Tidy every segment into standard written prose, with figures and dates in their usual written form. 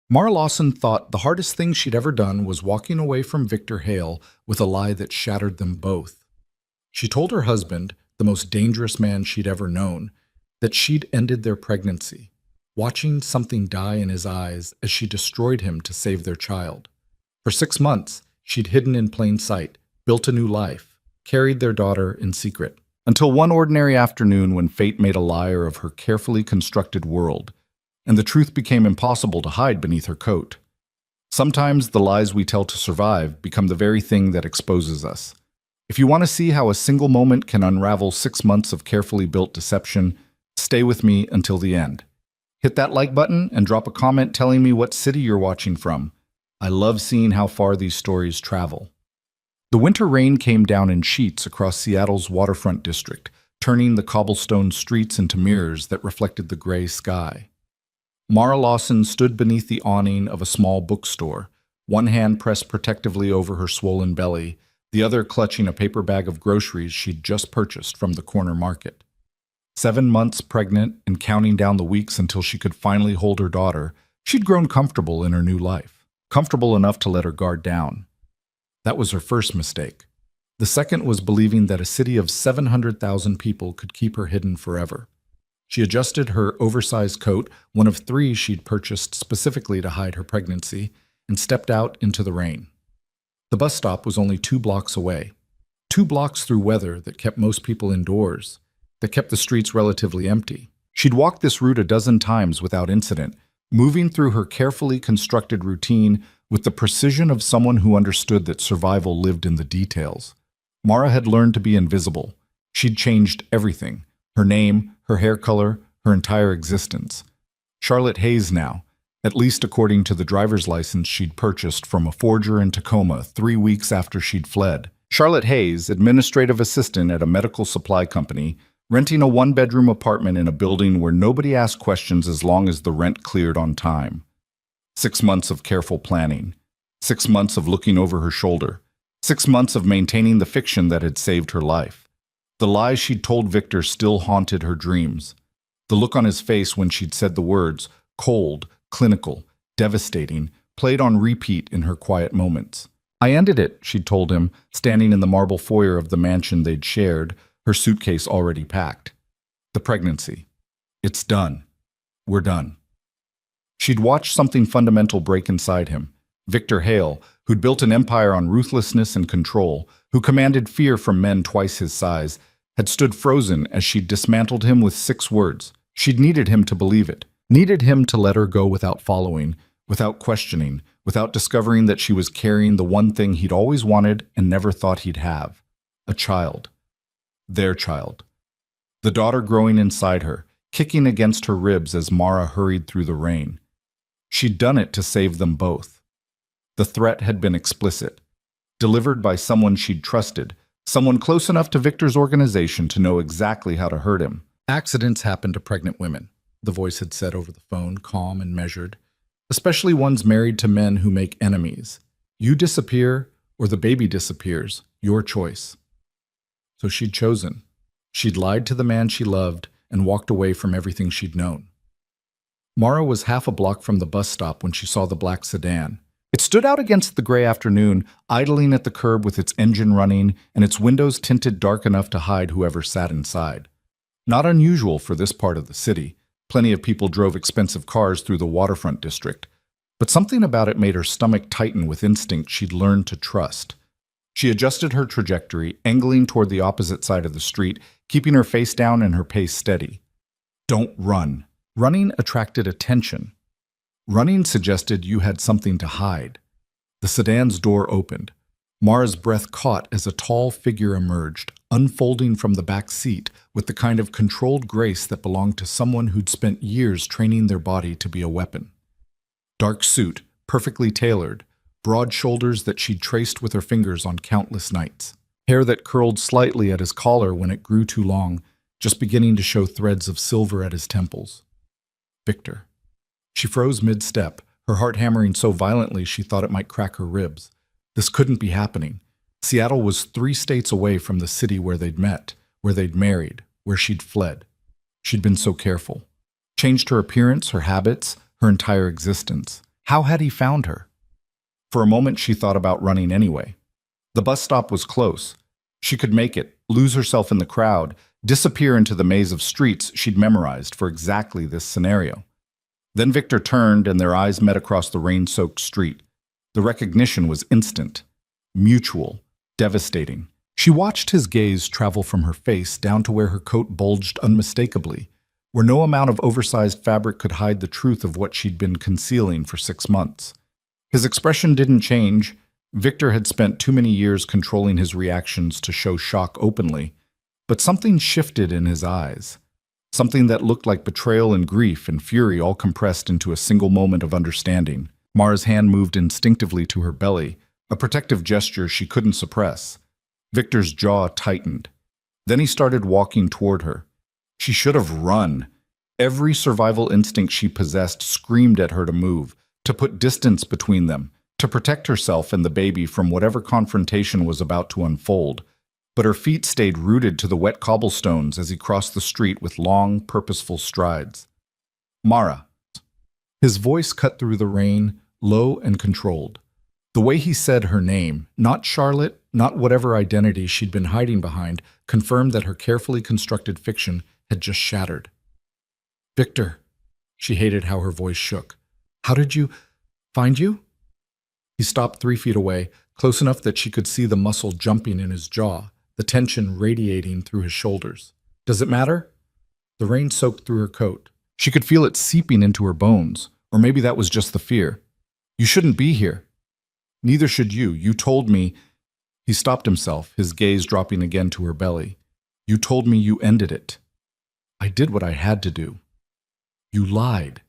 Mara Lawson thought the hardest thing she'd ever done was walking away from Victor Hale with a lie that shattered them both. She told her husband, the most dangerous man she'd ever known, that she'd ended their pregnancy, watching something die in his eyes as she destroyed him to save their child. For 6 months, she'd hidden in plain sight, built a new life, carried their daughter in secret. Until one ordinary afternoon when fate made a liar of her carefully constructed world, and the truth became impossible to hide beneath her coat. Sometimes the lies we tell to survive become the very thing that exposes us. If you want to see how a single moment can unravel 6 months of carefully built deception, stay with me until the end. Hit that like button and drop a comment telling me what city you're watching from. I love seeing how far these stories travel. The winter rain came down in sheets across Seattle's waterfront district, turning the cobblestone streets into mirrors that reflected the gray sky. Mara Lawson stood beneath the awning of a small bookstore, one hand pressed protectively over her swollen belly, the other clutching a paper bag of groceries she'd just purchased from the corner market. 7 months pregnant and counting down the weeks until she could finally hold her daughter, she'd grown comfortable in her new life, comfortable enough to let her guard down. That was her first mistake. The second was believing that a city of 700,000 people could keep her hidden forever. She adjusted her oversized coat, one of 3 she'd purchased specifically to hide her pregnancy, and stepped out into the rain. The bus stop was only 2 blocks away. 2 blocks through weather that kept most people indoors, that kept the streets relatively empty. She'd walked this route a dozen times without incident, moving through her carefully constructed routine with the precision of someone who understood that survival lived in the details. Mara had learned to be invisible. She'd changed everything. Her name, her hair color, her entire existence. Charlotte Hayes now, at least according to the driver's license she'd purchased from a forger in Tacoma 3 weeks after she'd fled. Charlotte Hayes, administrative assistant at a medical supply company, renting a 1-bedroom apartment in a building where nobody asked questions as long as the rent cleared on time. 6 months of careful planning. 6 months of looking over her shoulder. 6 months of maintaining the fiction that had saved her life. The lies she'd told Victor still haunted her dreams. The look on his face when she'd said the words, cold, clinical, devastating, played on repeat in her quiet moments. I ended it, she'd told him, standing in the marble foyer of the mansion they'd shared, her suitcase already packed. The pregnancy. It's done. We're done. She'd watched something fundamental break inside him. Victor Hale, who'd built an empire on ruthlessness and control, who commanded fear from men twice his size, had stood frozen as she'd dismantled him with 6 words. She'd needed him to believe it, needed him to let her go without following, without questioning, without discovering that she was carrying the one thing he'd always wanted and never thought he'd have: a child. Their child. The daughter growing inside her, kicking against her ribs as Mara hurried through the rain. She'd done it to save them both. The threat had been explicit, delivered by someone she'd trusted, someone close enough to Victor's organization to know exactly how to hurt him. Accidents happen to pregnant women, the voice had said over the phone, calm and measured, especially ones married to men who make enemies. You disappear, or the baby disappears, your choice. So she'd chosen. She'd lied to the man she loved and walked away from everything she'd known. Mara was half a block from the bus stop when she saw the black sedan. It stood out against the gray afternoon, idling at the curb with its engine running and its windows tinted dark enough to hide whoever sat inside. Not unusual for this part of the city. Plenty of people drove expensive cars through the waterfront district. But something about it made her stomach tighten with instinct she'd learned to trust. She adjusted her trajectory, angling toward the opposite side of the street, keeping her face down and her pace steady. Don't run. Running attracted attention. Running suggested you had something to hide. The sedan's door opened. Mara's breath caught as a tall figure emerged, unfolding from the back seat with the kind of controlled grace that belonged to someone who'd spent years training their body to be a weapon. Dark suit, perfectly tailored, broad shoulders that she'd traced with her fingers on countless nights. Hair that curled slightly at his collar when it grew too long, just beginning to show threads of silver at his temples. Victor. She froze mid-step, her heart hammering so violently she thought it might crack her ribs. This couldn't be happening. Seattle was 3 states away from the city where they'd met, where they'd married, where she'd fled. She'd been so careful. Changed her appearance, her habits, her entire existence. How had he found her? For a moment, she thought about running anyway. The bus stop was close. She could make it, lose herself in the crowd, disappear into the maze of streets she'd memorized for exactly this scenario. Then Victor turned and their eyes met across the rain-soaked street. The recognition was instant, mutual, devastating. She watched his gaze travel from her face down to where her coat bulged unmistakably, where no amount of oversized fabric could hide the truth of what she'd been concealing for 6 months. His expression didn't change. Victor had spent too many years controlling his reactions to show shock openly, but something shifted in his eyes. Something that looked like betrayal and grief and fury all compressed into a single moment of understanding. Mara's hand moved instinctively to her belly, a protective gesture she couldn't suppress. Victor's jaw tightened. Then he started walking toward her. She should have run. Every survival instinct she possessed screamed at her to move, to put distance between them, to protect herself and the baby from whatever confrontation was about to unfold. But her feet stayed rooted to the wet cobblestones as he crossed the street with long, purposeful strides. Mara. His voice cut through the rain, low and controlled. The way he said her name, not Charlotte, not whatever identity she'd been hiding behind, confirmed that her carefully constructed fiction had just shattered. Victor. She hated how her voice shook. How did you find you? He stopped 3 feet away, close enough that she could see the muscle jumping in his jaw, the tension radiating through his shoulders. Does it matter? The rain soaked through her coat. She could feel it seeping into her bones, or maybe that was just the fear. You shouldn't be here. Neither should you. You told me. He stopped himself, his gaze dropping again to her belly. You told me you ended it. I did what I had to do. You lied.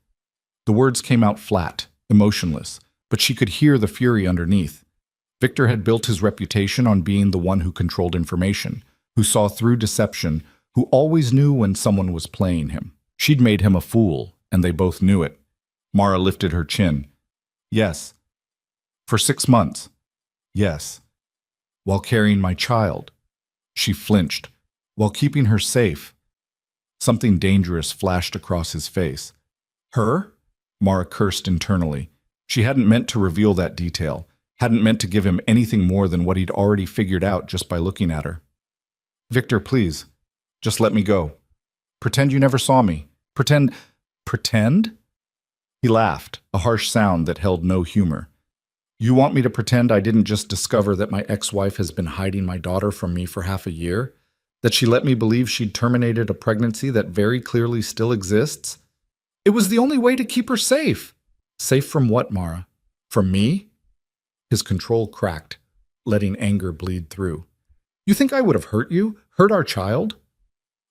The words came out flat, emotionless, but she could hear the fury underneath. Victor had built his reputation on being the one who controlled information, who saw through deception, who always knew when someone was playing him. She'd made him a fool, and they both knew it. Mara lifted her chin. Yes. For 6 months. Yes. While carrying my child. She flinched. While keeping her safe. Something dangerous flashed across his face. Her? Mara cursed internally. She hadn't meant to reveal that detail, hadn't meant to give him anything more than what he'd already figured out just by looking at her. Victor, please, just let me go. Pretend you never saw me. Pretend? He laughed, a harsh sound that held no humor. You want me to pretend I didn't just discover that my ex-wife has been hiding my daughter from me for half a year? That she let me believe she'd terminated a pregnancy that very clearly still exists? It was the only way to keep her safe. Safe from what, Mara? From me? His control cracked, letting anger bleed through. You think I would have hurt you? Hurt our child?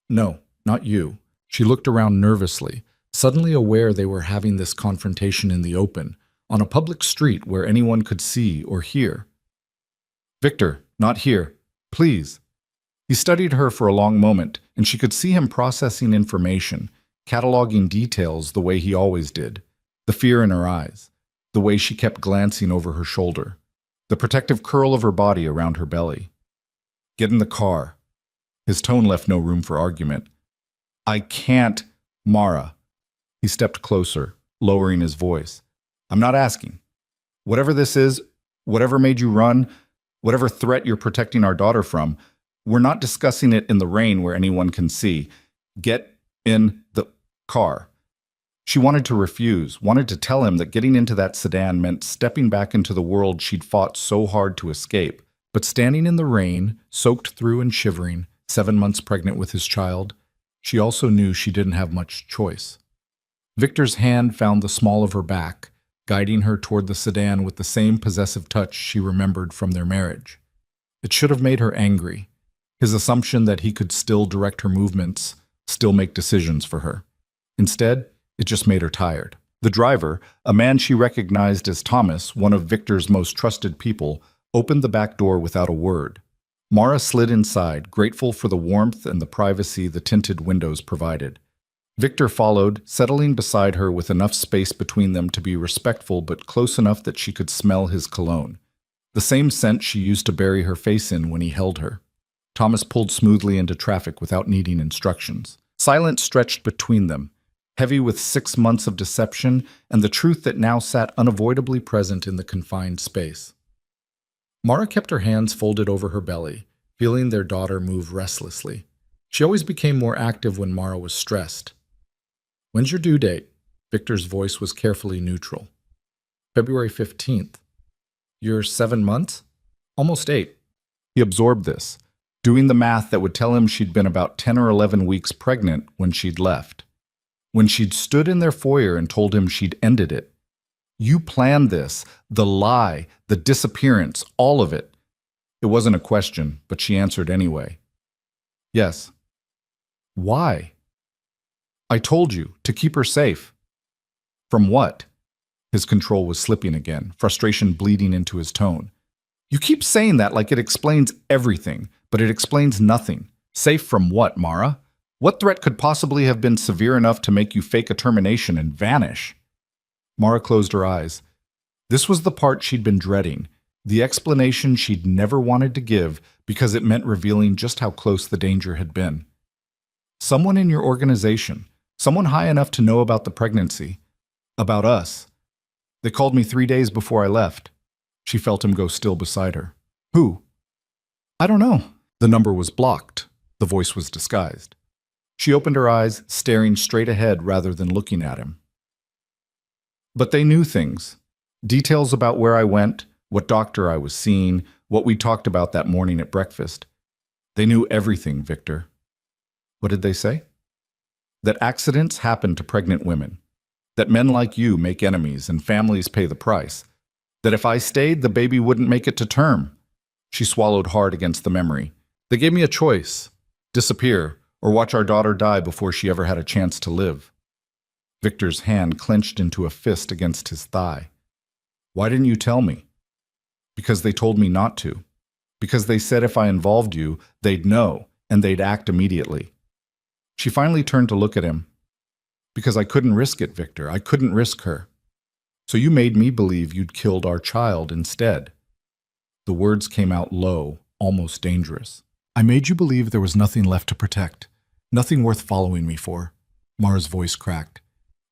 No, not you. She looked around nervously, suddenly aware they were having this confrontation in the open, on a public street where anyone could see or hear. Victor, not here. Please. He studied her for a long moment, and she could see him processing information, cataloging details the way he always did. The fear in her eyes, the way she kept glancing over her shoulder, the protective curl of her body around her belly. Get in the car. His tone left no room for argument. I can't, Mara. He stepped closer, lowering his voice. I'm not asking. Whatever this is, whatever made you run, whatever threat you're protecting our daughter from, we're not discussing it in the rain where anyone can see. Get in the car. She wanted to refuse, wanted to tell him that getting into that sedan meant stepping back into the world she'd fought so hard to escape. But standing in the rain, soaked through and shivering, 7 months pregnant with his child, she also knew she didn't have much choice. Victor's hand found the small of her back, guiding her toward the sedan with the same possessive touch she remembered from their marriage. It should have made her angry, his assumption that he could still direct her movements, still make decisions for her. Instead, it just made her tired. The driver, a man she recognized as Thomas, one of Victor's most trusted people, opened the back door without a word. Mara slid inside, grateful for the warmth and the privacy the tinted windows provided. Victor followed, settling beside her with enough space between them to be respectful but close enough that she could smell his cologne, the same scent she used to bury her face in when he held her. Thomas pulled smoothly into traffic without needing instructions. Silence stretched between them. heavy with 6 months of deception and the truth that now sat unavoidably present in the confined space. Mara kept her hands folded over her belly, feeling their daughter move restlessly. She always became more active when Mara was stressed. "When's your due date?" Victor's voice was carefully neutral. "February 15th. You're 7 months? Almost 8. He absorbed this, doing the math that would tell him she'd been about 10 or 11 weeks pregnant when she'd left. When she'd stood in their foyer and told him she'd ended it. You planned this, the lie, the disappearance, all of it. It wasn't a question, but she answered anyway. "Yes." "Why?" "I told you, to keep her safe." "From what?" His control was slipping again, frustration bleeding into his tone. "You keep saying that like it explains everything, but it explains nothing. Safe from what, Mara? What threat could possibly have been severe enough to make you fake a termination and vanish?" Mara closed her eyes. This was the part she'd been dreading, the explanation she'd never wanted to give because it meant revealing just how close the danger had been. "Someone in your organization, someone high enough to know about the pregnancy, about us. They called me 3 days before I left." She felt him go still beside her. "Who?" "I don't know." The number was blocked. The voice was disguised. She opened her eyes, staring straight ahead rather than looking at him. "But they knew things. Details about where I went, what doctor I was seeing, what we talked about that morning at breakfast. They knew everything, Victor." "What did they say?" "That accidents happen to pregnant women. That men like you make enemies and families pay the price. That if I stayed, the baby wouldn't make it to term." She swallowed hard against the memory. "They gave me a choice. Disappear, or watch our daughter die before she ever had a chance to live." Victor's hand clenched into a fist against his thigh. "Why didn't you tell me?" "Because they told me not to. Because they said if I involved you, they'd know, and they'd act immediately." She finally turned to look at him. "Because I couldn't risk it, Victor. I couldn't risk her. So you made me believe you'd killed our child instead." The words came out low, almost dangerous. "I made you believe there was nothing left to protect, nothing worth following me for." Mara's voice cracked.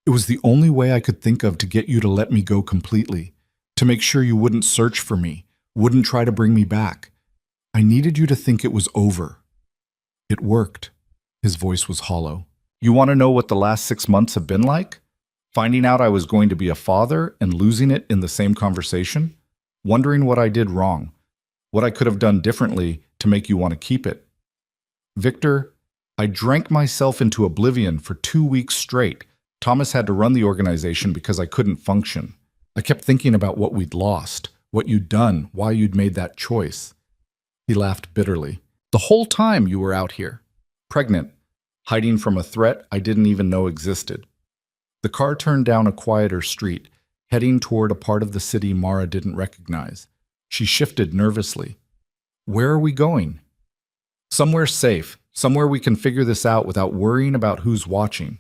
"It was the only way I could think of to get you to let me go completely, to make sure you wouldn't search for me, wouldn't try to bring me back. I needed you to think it was over." "It worked." His voice was hollow. "You want to know what the last 6 months have been like? Finding out I was going to be a father and losing it in the same conversation? Wondering what I did wrong, what I could have done differently to make you want to keep it. Victor, I drank myself into oblivion for 2 weeks straight. Thomas had to run the organization because I couldn't function. I kept thinking about what we'd lost, what you'd done, why you'd made that choice." He laughed bitterly. "The whole time you were out here, pregnant, hiding from a threat I didn't even know existed." The car turned down a quieter street, heading toward a part of the city Mara didn't recognize. She shifted nervously. "Where are we going?" "Somewhere safe, somewhere we can figure this out without worrying about who's watching."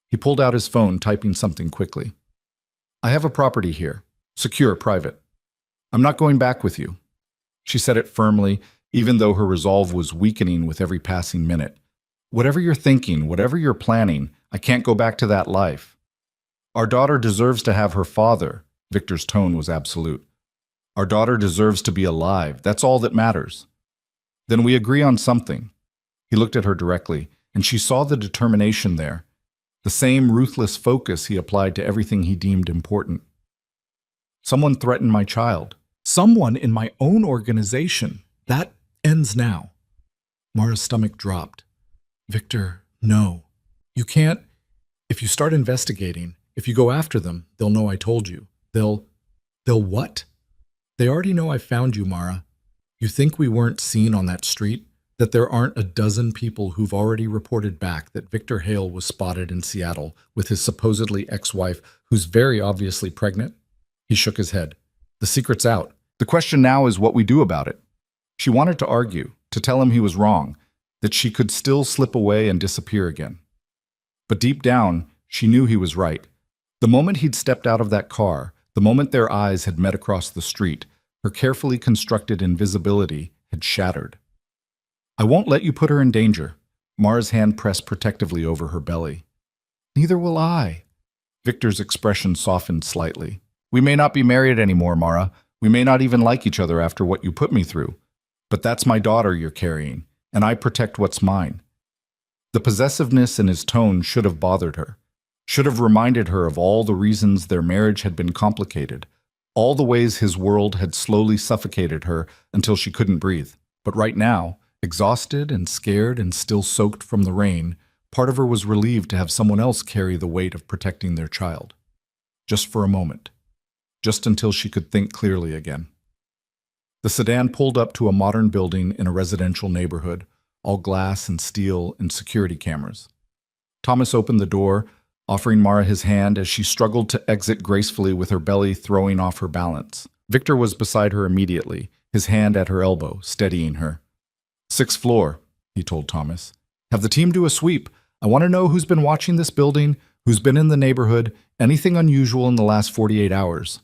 He pulled out his phone, typing something quickly. "I have a property here. Secure, private. I'm not going back with you." She said it firmly, even though her resolve was weakening with every passing minute. "Whatever you're thinking, whatever you're planning, I can't go back to that life. Our daughter deserves to have her father." Victor's tone was absolute. "Our daughter deserves to be alive. That's all that matters." "Then we agree on something." He looked at her directly, and she saw the determination there, the same ruthless focus he applied to everything he deemed important. "Someone threatened my child. Someone in my own organization. That ends now." Mara's stomach dropped. "Victor, no. You can't. If you start investigating, if you go after them, they'll know I told you. They'll what?" "They already know I found you, Mara. You think we weren't seen on that street? That there aren't a dozen people who've already reported back that Victor Hale was spotted in Seattle with his supposedly ex-wife, who's very obviously pregnant?" He shook his head. "The secret's out. The question now is what we do about it." She wanted to argue, to tell him he was wrong, that she could still slip away and disappear again. But deep down, she knew he was right. The moment he'd stepped out of that car, the moment their eyes had met across the street, her carefully constructed invisibility had shattered. "I won't let you put her in danger." Mara's hand pressed protectively over her belly. Neither will I. Victor's expression softened slightly. We may not be married anymore, Mara. We may not even like each other after what you put me through. But that's my daughter you're carrying, and I protect what's mine. The possessiveness in his tone should have bothered her, should have reminded her of all the reasons their marriage had been complicated, all the ways his world had slowly suffocated her until she couldn't breathe. But right now, exhausted and scared and still soaked from the rain, part of her was relieved to have someone else carry the weight of protecting their child. Just for a moment. Just until she could think clearly again. The sedan pulled up to a modern building in a residential neighborhood, all glass and steel and security cameras. Thomas opened the door, offering Mara his hand as she struggled to exit gracefully with her belly throwing off her balance. Victor was beside her immediately, his hand at her elbow, steadying her. "6th floor," he told Thomas. "Have the team do a sweep. I want to know who's been watching this building, who's been in the neighborhood, anything unusual in the last 48 hours.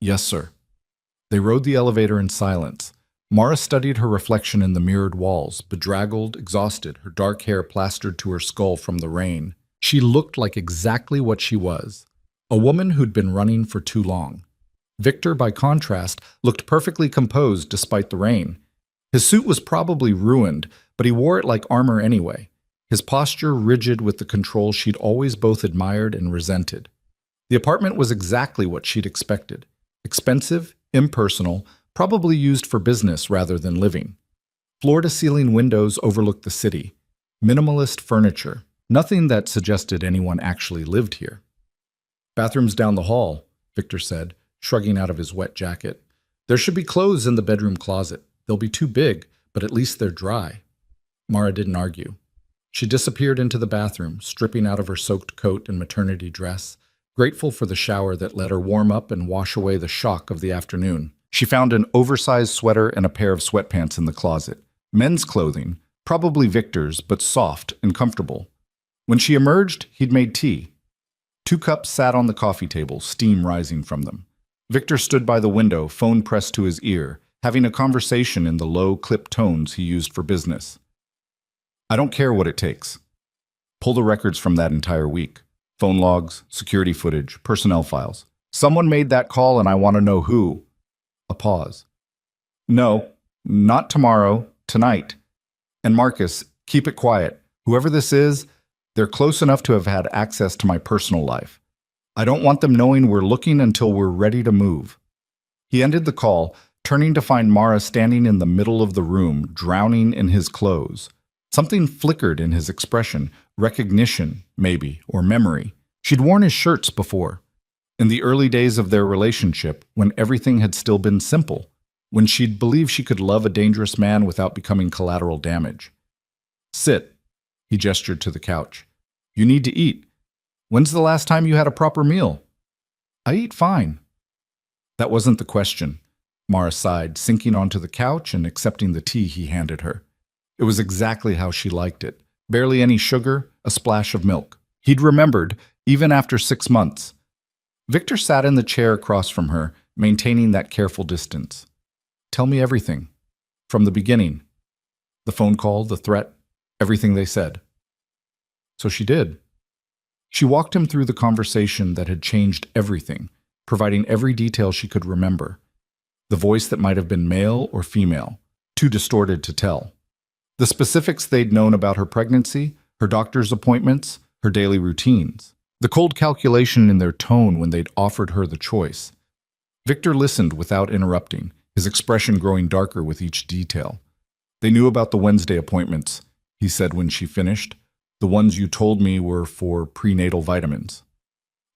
"Yes, sir." They rode the elevator in silence. Mara studied her reflection in the mirrored walls, bedraggled, exhausted, her dark hair plastered to her skull from the rain. She looked like exactly what she was, a woman who'd been running for too long. Victor, by contrast, looked perfectly composed despite the rain. His suit was probably ruined, but he wore it like armor anyway, his posture rigid with the control she'd always both admired and resented. The apartment was exactly what she'd expected. Expensive, impersonal, probably used for business rather than living. Floor-to-ceiling windows overlooked the city. Minimalist furniture. Nothing that suggested anyone actually lived here. "Bathroom's down the hall," Victor said, shrugging out of his wet jacket. "There should be clothes in the bedroom closet. They'll be too big, but at least they're dry." Mara didn't argue. She disappeared into the bathroom, stripping out of her soaked coat and maternity dress, grateful for the shower that let her warm up and wash away the shock of the afternoon. She found an oversized sweater and a pair of sweatpants in the closet. Men's clothing, probably Victor's, but soft and comfortable. When she emerged, he'd made tea. 2 cups sat on the coffee table, steam rising from them. Victor stood by the window, phone pressed to his ear, having a conversation in the low, clipped tones he used for business. "I don't care what it takes. Pull the records from that entire week. Phone logs, security footage, personnel files. Someone made that call and I want to know who." A pause. "No, not tomorrow, tonight. And Marcus, keep it quiet. Whoever this is, they're close enough to have had access to my personal life. I don't want them knowing we're looking until we're ready to move." He ended the call, turning to find Mara standing in the middle of the room, drowning in his clothes. Something flickered in his expression, recognition, maybe, or memory. She'd worn his shirts before. In the early days of their relationship, when everything had still been simple, when she'd believed she could love a dangerous man without becoming collateral damage. "Sit," he gestured to the couch. "You need to eat. When's the last time you had a proper meal?" "I eat fine." That wasn't the question. Mara sighed, sinking onto the couch and accepting the tea he handed her. It was exactly how she liked it. Barely any sugar, a splash of milk. He'd remembered, even after 6 months. Victor sat in the chair across from her, maintaining that careful distance. "Tell me everything. From the beginning. The phone call, the threat, everything they said." So she did. She walked him through the conversation that had changed everything, providing every detail she could remember. The voice that might have been male or female, too distorted to tell. The specifics they'd known about her pregnancy, her doctor's appointments, her daily routines. The cold calculation in their tone when they'd offered her the choice. Victor listened without interrupting, his expression growing darker with each detail. "They knew about the Wednesday appointments," he said when she finished. "The ones you told me were for prenatal vitamins."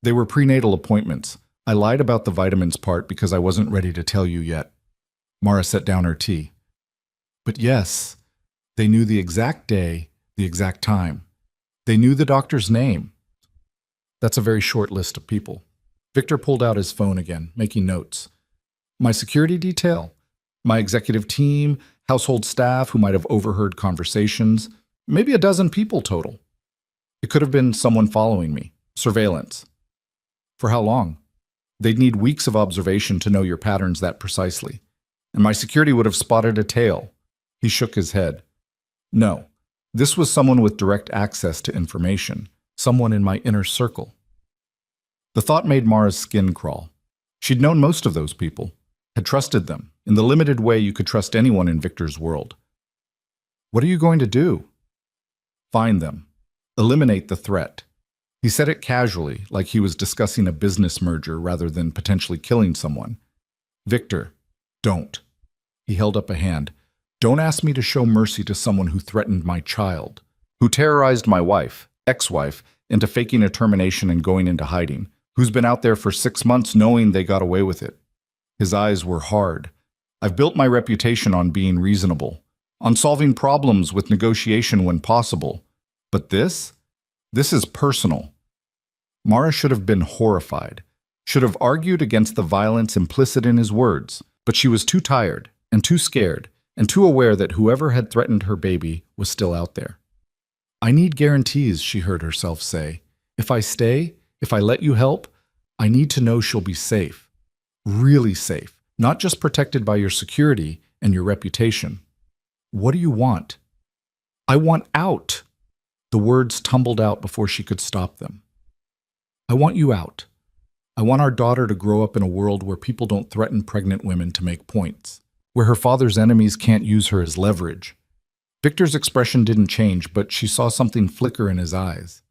"They were prenatal appointments. I lied about the vitamins part because I wasn't ready to tell you yet." Mara set down her tea. "But yes, they knew the exact day, the exact time. They knew the doctor's name." That's a very short list of people. Victor pulled out his phone again, making notes. "My security detail, my executive team, household staff who might have overheard conversations, maybe a dozen people total. It could have been someone following me, surveillance. For how long? They'd need weeks of observation to know your patterns that precisely. And my security would have spotted a tail." He shook his head. "No, this was someone with direct access to information. someone in my inner circle. The thought made Mara's skin crawl. She'd known most of those people, had trusted them, in the limited way you could trust anyone in Victor's world. What are you going to do? Find them. Eliminate the threat. He said it casually, like he was discussing a business merger rather than potentially killing someone. Victor, don't. He held up a hand. Don't ask me to show mercy to someone who threatened my child, who terrorized my wife, ex-wife, into faking a termination and going into hiding, who's been out there for 6 months knowing they got away with it. His eyes were hard. I've built my reputation on being reasonable, on solving problems with negotiation when possible. But this is personal. Mara should have been horrified, should have argued against the violence implicit in his words, but she was too tired and too scared and too aware that whoever had threatened her baby was still out there. I need guarantees, she heard herself say. If I stay, if I let you help, I need to know she'll be safe. Really safe, not just protected by your security and your reputation. What do you want? I want out. The words tumbled out before she could stop them. I want you out. I want our daughter to grow up in a world where people don't threaten pregnant women to make points, where her father's enemies can't use her as leverage. Victor's expression didn't change, but she saw something flicker in his eyes.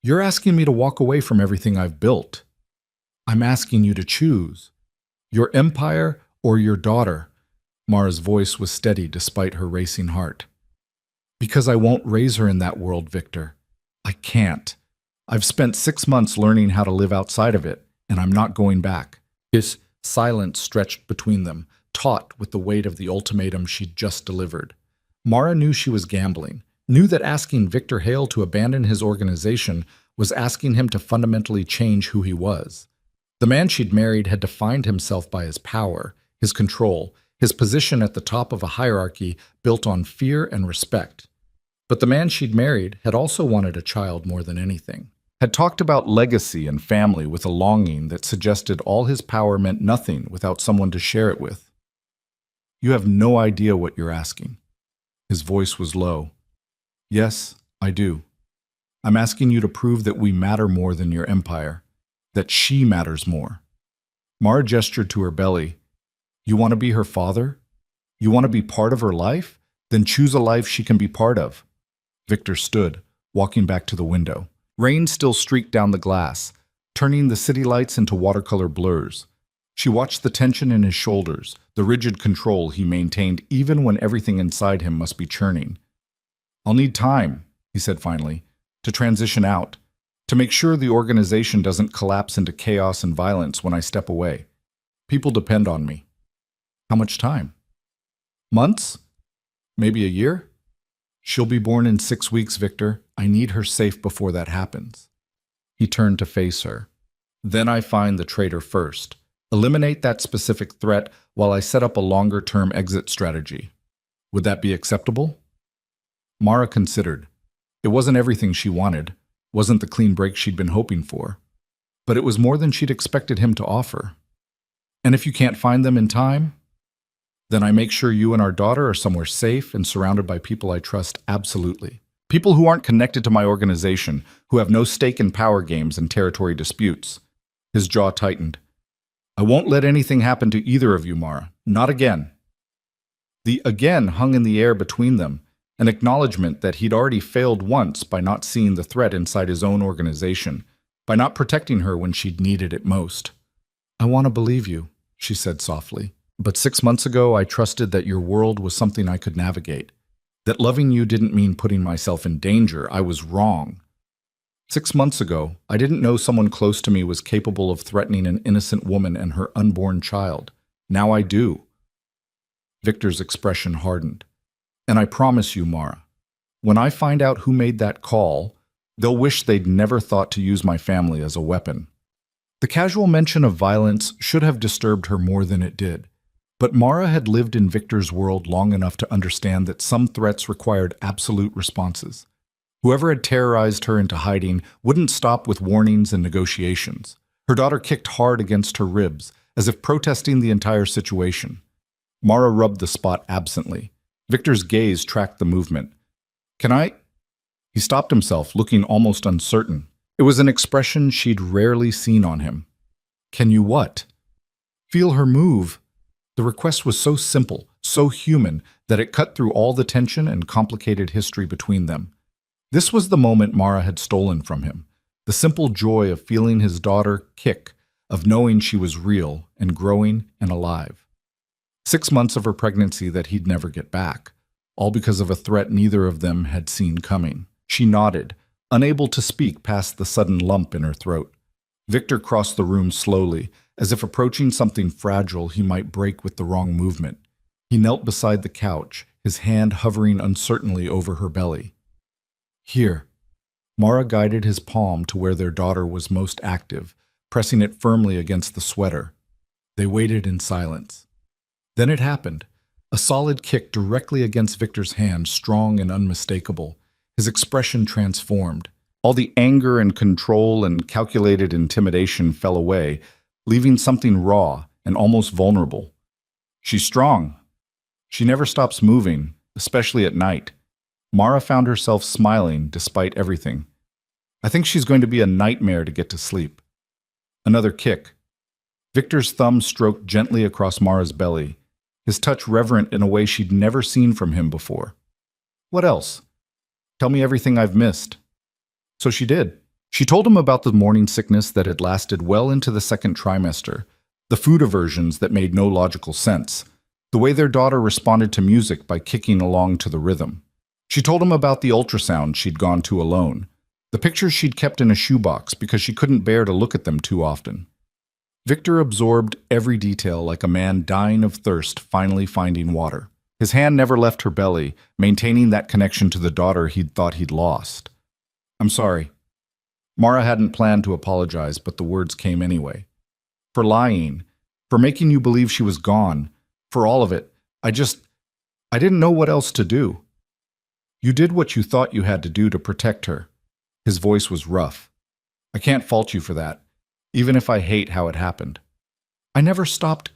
You're asking me to walk away from everything I've built. I'm asking you to choose. Your empire or your daughter. Mara's voice was steady despite her racing heart. Because I won't raise her in that world, Victor. I can't. I've spent 6 months learning how to live outside of it, and I'm not going back. His silence stretched between them, taut with the weight of the ultimatum she'd just delivered. Mara knew she was gambling, knew that asking Victor Hale to abandon his organization was asking him to fundamentally change who he was. The man she'd married had defined himself by his power, his control, his position at the top of a hierarchy built on fear and respect. But the man she'd married had also wanted a child more than anything, had talked about legacy and family with a longing that suggested all his power meant nothing without someone to share it with. You have no idea what you're asking. His voice was low. Yes, I do. I'm asking you to prove that we matter more than your empire, that she matters more. Mara gestured to her belly. You want to be her father? You want to be part of her life? Then choose a life she can be part of. Victor stood, walking back to the window. Rain still streaked down the glass, turning the city lights into watercolor blurs. She watched the tension in his shoulders, the rigid control he maintained even when everything inside him must be churning. I'll need time, he said finally, to transition out, to make sure the organization doesn't collapse into chaos and violence when I step away. People depend on me. How much time? Months? Maybe a year? She'll be born in 6 weeks, Victor. I need her safe before that happens. He turned to face her. Then I find the traitor first. Eliminate that specific threat while I set up a longer-term exit strategy. Would that be acceptable? Mara considered. It wasn't everything she wanted, wasn't the clean break she'd been hoping for, but it was more than she'd expected him to offer. And if you can't find them in time, then I make sure you and our daughter are somewhere safe and surrounded by people I trust absolutely. People who aren't connected to my organization, who have no stake in power games and territory disputes. His jaw tightened. I won't let anything happen to either of you, Mara. Not again. The again hung in the air between them, an acknowledgement that he'd already failed once by not seeing the threat inside his own organization, by not protecting her when she'd needed it most. I want to believe you, she said softly. But 6 months ago, I trusted that your world was something I could navigate. That loving you didn't mean putting myself in danger. I was wrong. 6 months ago, I didn't know someone close to me was capable of threatening an innocent woman and her unborn child. Now I do. Victor's expression hardened. And I promise you, Mara, when I find out who made that call, they'll wish they'd never thought to use my family as a weapon. The casual mention of violence should have disturbed her more than it did. But Mara had lived in Victor's world long enough to understand that some threats required absolute responses. Whoever had terrorized her into hiding wouldn't stop with warnings and negotiations. Her daughter kicked hard against her ribs, as if protesting the entire situation. Mara rubbed the spot absently. Victor's gaze tracked the movement. Can I? He stopped himself, looking almost uncertain. It was an expression she'd rarely seen on him. Can you what? Feel her move. The request was so simple, so human, that it cut through all the tension and complicated history between them. This was the moment Mara had stolen from him. The simple joy of feeling his daughter kick, of knowing she was real and growing and alive. 6 months of her pregnancy that he'd never get back, all because of a threat neither of them had seen coming. She nodded, unable to speak past the sudden lump in her throat. Victor crossed the room slowly, as if approaching something fragile he might break with the wrong movement. He knelt beside the couch, his hand hovering uncertainly over her belly. Here. Mara guided his palm to where their daughter was most active, pressing it firmly against the sweater. They waited in silence. Then it happened. A solid kick directly against Victor's hand, strong and unmistakable. His expression transformed. All the anger and control and calculated intimidation fell away, leaving something raw and almost vulnerable. She's strong. She never stops moving, especially at night. Mara found herself smiling despite everything. I think she's going to be a nightmare to get to sleep. Another kick. Victor's thumb stroked gently across Mara's belly, his touch reverent in a way she'd never seen from him before. What else? Tell me everything I've missed. So she did. She told him about the morning sickness that had lasted well into the second trimester, the food aversions that made no logical sense, the way their daughter responded to music by kicking along to the rhythm. She told him about the ultrasound she'd gone to alone, the pictures she'd kept in a shoebox because she couldn't bear to look at them too often. Victor absorbed every detail like a man dying of thirst finally finding water. His hand never left her belly, maintaining that connection to the daughter he'd thought he'd lost. I'm sorry. Mara hadn't planned to apologize, but the words came anyway. For lying, for making you believe she was gone, for all of it, I didn't know what else to do. You did what you thought you had to do to protect her. His voice was rough. I can't fault you for that, even if I hate how it happened. I never stopped.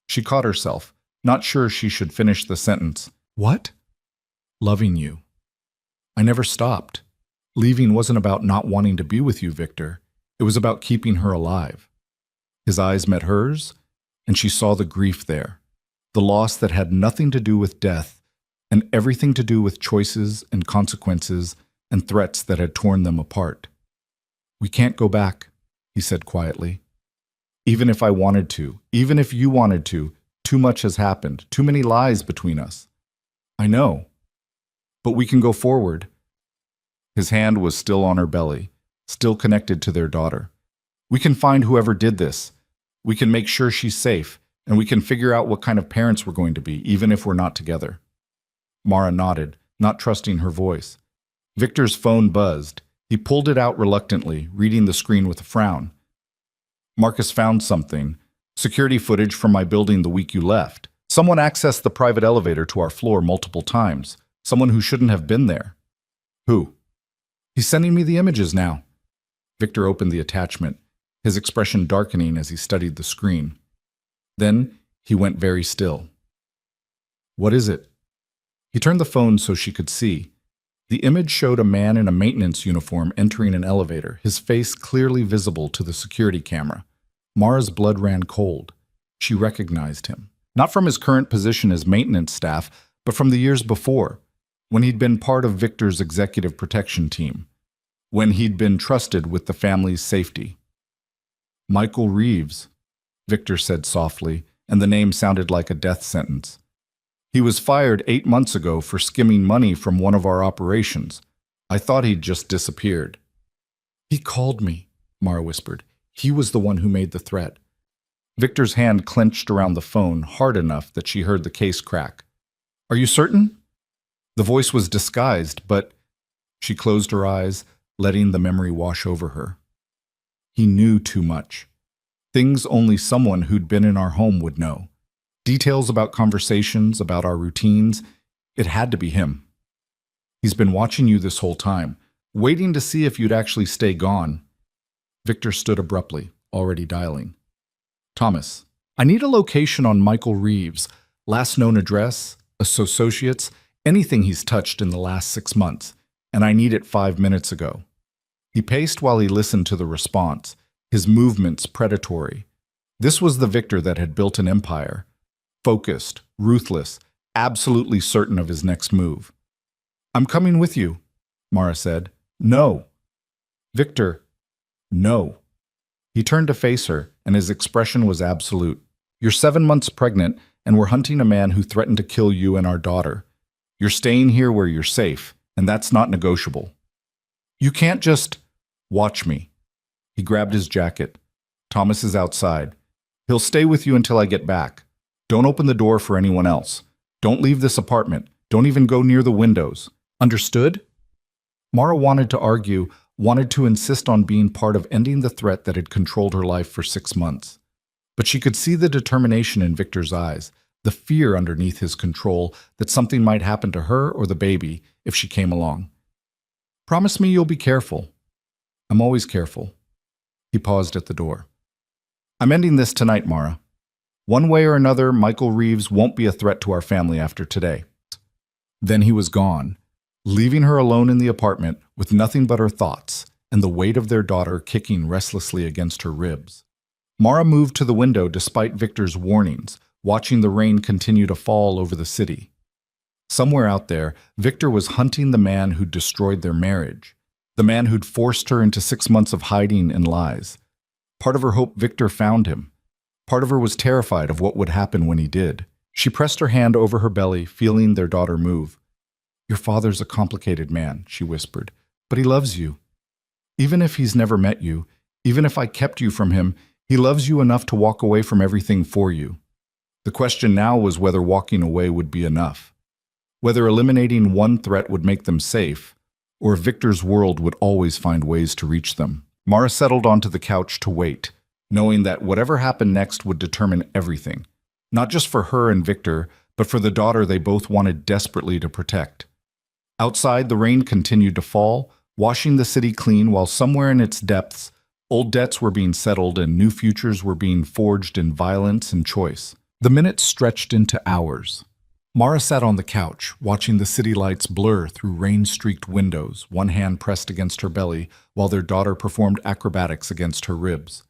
She caught herself, not sure she should finish the sentence. What? Loving you. I never stopped. Leaving wasn't about not wanting to be with you, Victor. It was about keeping her alive. His eyes met hers, and she saw the grief there, the loss that had nothing to do with death and everything to do with choices and consequences and threats that had torn them apart. We can't go back, he said quietly. Even if I wanted to, even if you wanted to, too much has happened, too many lies between us. I know. But we can go forward. His hand was still on her belly, still connected to their daughter. We can find whoever did this. We can make sure she's safe, and we can figure out what kind of parents we're going to be, even if we're not together. Mara nodded, not trusting her voice. Victor's phone buzzed. He pulled it out reluctantly, reading the screen with a frown. Marcus found something. Security footage from my building the week you left. Someone accessed the private elevator to our floor multiple times. Someone who shouldn't have been there. Who? He's sending me the images now. Victor opened the attachment, his expression darkening as he studied the screen. Then he went very still. What is it? He turned the phone so she could see. The image showed a man in a maintenance uniform entering an elevator, his face clearly visible to the security camera. Mara's blood ran cold. She recognized him, not from his current position as maintenance staff, but from the years before, when he'd been part of Victor's executive protection team, when he'd been trusted with the family's safety. Michael Reeves, Victor said softly, and the name sounded like a death sentence. He was fired 8 months ago for skimming money from one of our operations. I thought he'd just disappeared. He called me, Mara whispered. He was the one who made the threat. Victor's hand clenched around the phone hard enough that she heard the case crack. Are you certain? The voice was disguised, but she closed her eyes, letting the memory wash over her. He knew too much. Things only someone who'd been in our home would know. Details about conversations, about our routines. It had to be him. He's been watching you this whole time, waiting to see if you'd actually stay gone. Victor stood abruptly, already dialing. Thomas, I need a location on Michael Reeves, last known address, associates, anything he's touched in the last 6 months. and I need it 5 minutes ago." He paced while he listened to the response, his movements predatory. This was the Victor that had built an empire. Focused, ruthless, absolutely certain of his next move. "I'm coming with you," Mara said. "No." "Victor, no." He turned to face her, and his expression was absolute. "You're 7 months pregnant, and we're hunting a man who threatened to kill you and our daughter. You're staying here where you're safe, and that's not negotiable. You can't just watch me." He grabbed his jacket. "Thomas is outside. He'll stay with you until I get back. Don't open the door for anyone else. Don't leave this apartment. Don't even go near the windows. Understood?" Mara wanted to argue, wanted to insist on being part of ending the threat that had controlled her life for 6 months. But she could see the determination in Victor's eyes, the fear underneath his control that something might happen to her or the baby if she came along. "Promise me you'll be careful." "I'm always careful." He paused at the door. "I'm ending this tonight, Mara. One way or another, Michael Reeves won't be a threat to our family after today." Then he was gone, leaving her alone in the apartment with nothing but her thoughts and the weight of their daughter kicking restlessly against her ribs. Mara moved to the window despite Victor's warnings, watching the rain continue to fall over the city. Somewhere out there, Victor was hunting the man who'd destroyed their marriage, the man who'd forced her into 6 months of hiding and lies. Part of her hoped Victor found him. Part of her was terrified of what would happen when he did. She pressed her hand over her belly, feeling their daughter move. "Your father's a complicated man," she whispered, "but he loves you. Even if he's never met you, even if I kept you from him, he loves you enough to walk away from everything for you." The question now was whether walking away would be enough, whether eliminating one threat would make them safe, or if Victor's world would always find ways to reach them. Mara settled onto the couch to wait, knowing that whatever happened next would determine everything, not just for her and Victor, but for the daughter they both wanted desperately to protect. Outside, the rain continued to fall, washing the city clean while somewhere in its depths, old debts were being settled and new futures were being forged in violence and choice. The minutes stretched into hours. Mara sat on the couch, watching the city lights blur through rain-streaked windows, one hand pressed against her belly, while their daughter performed acrobatics against her ribs.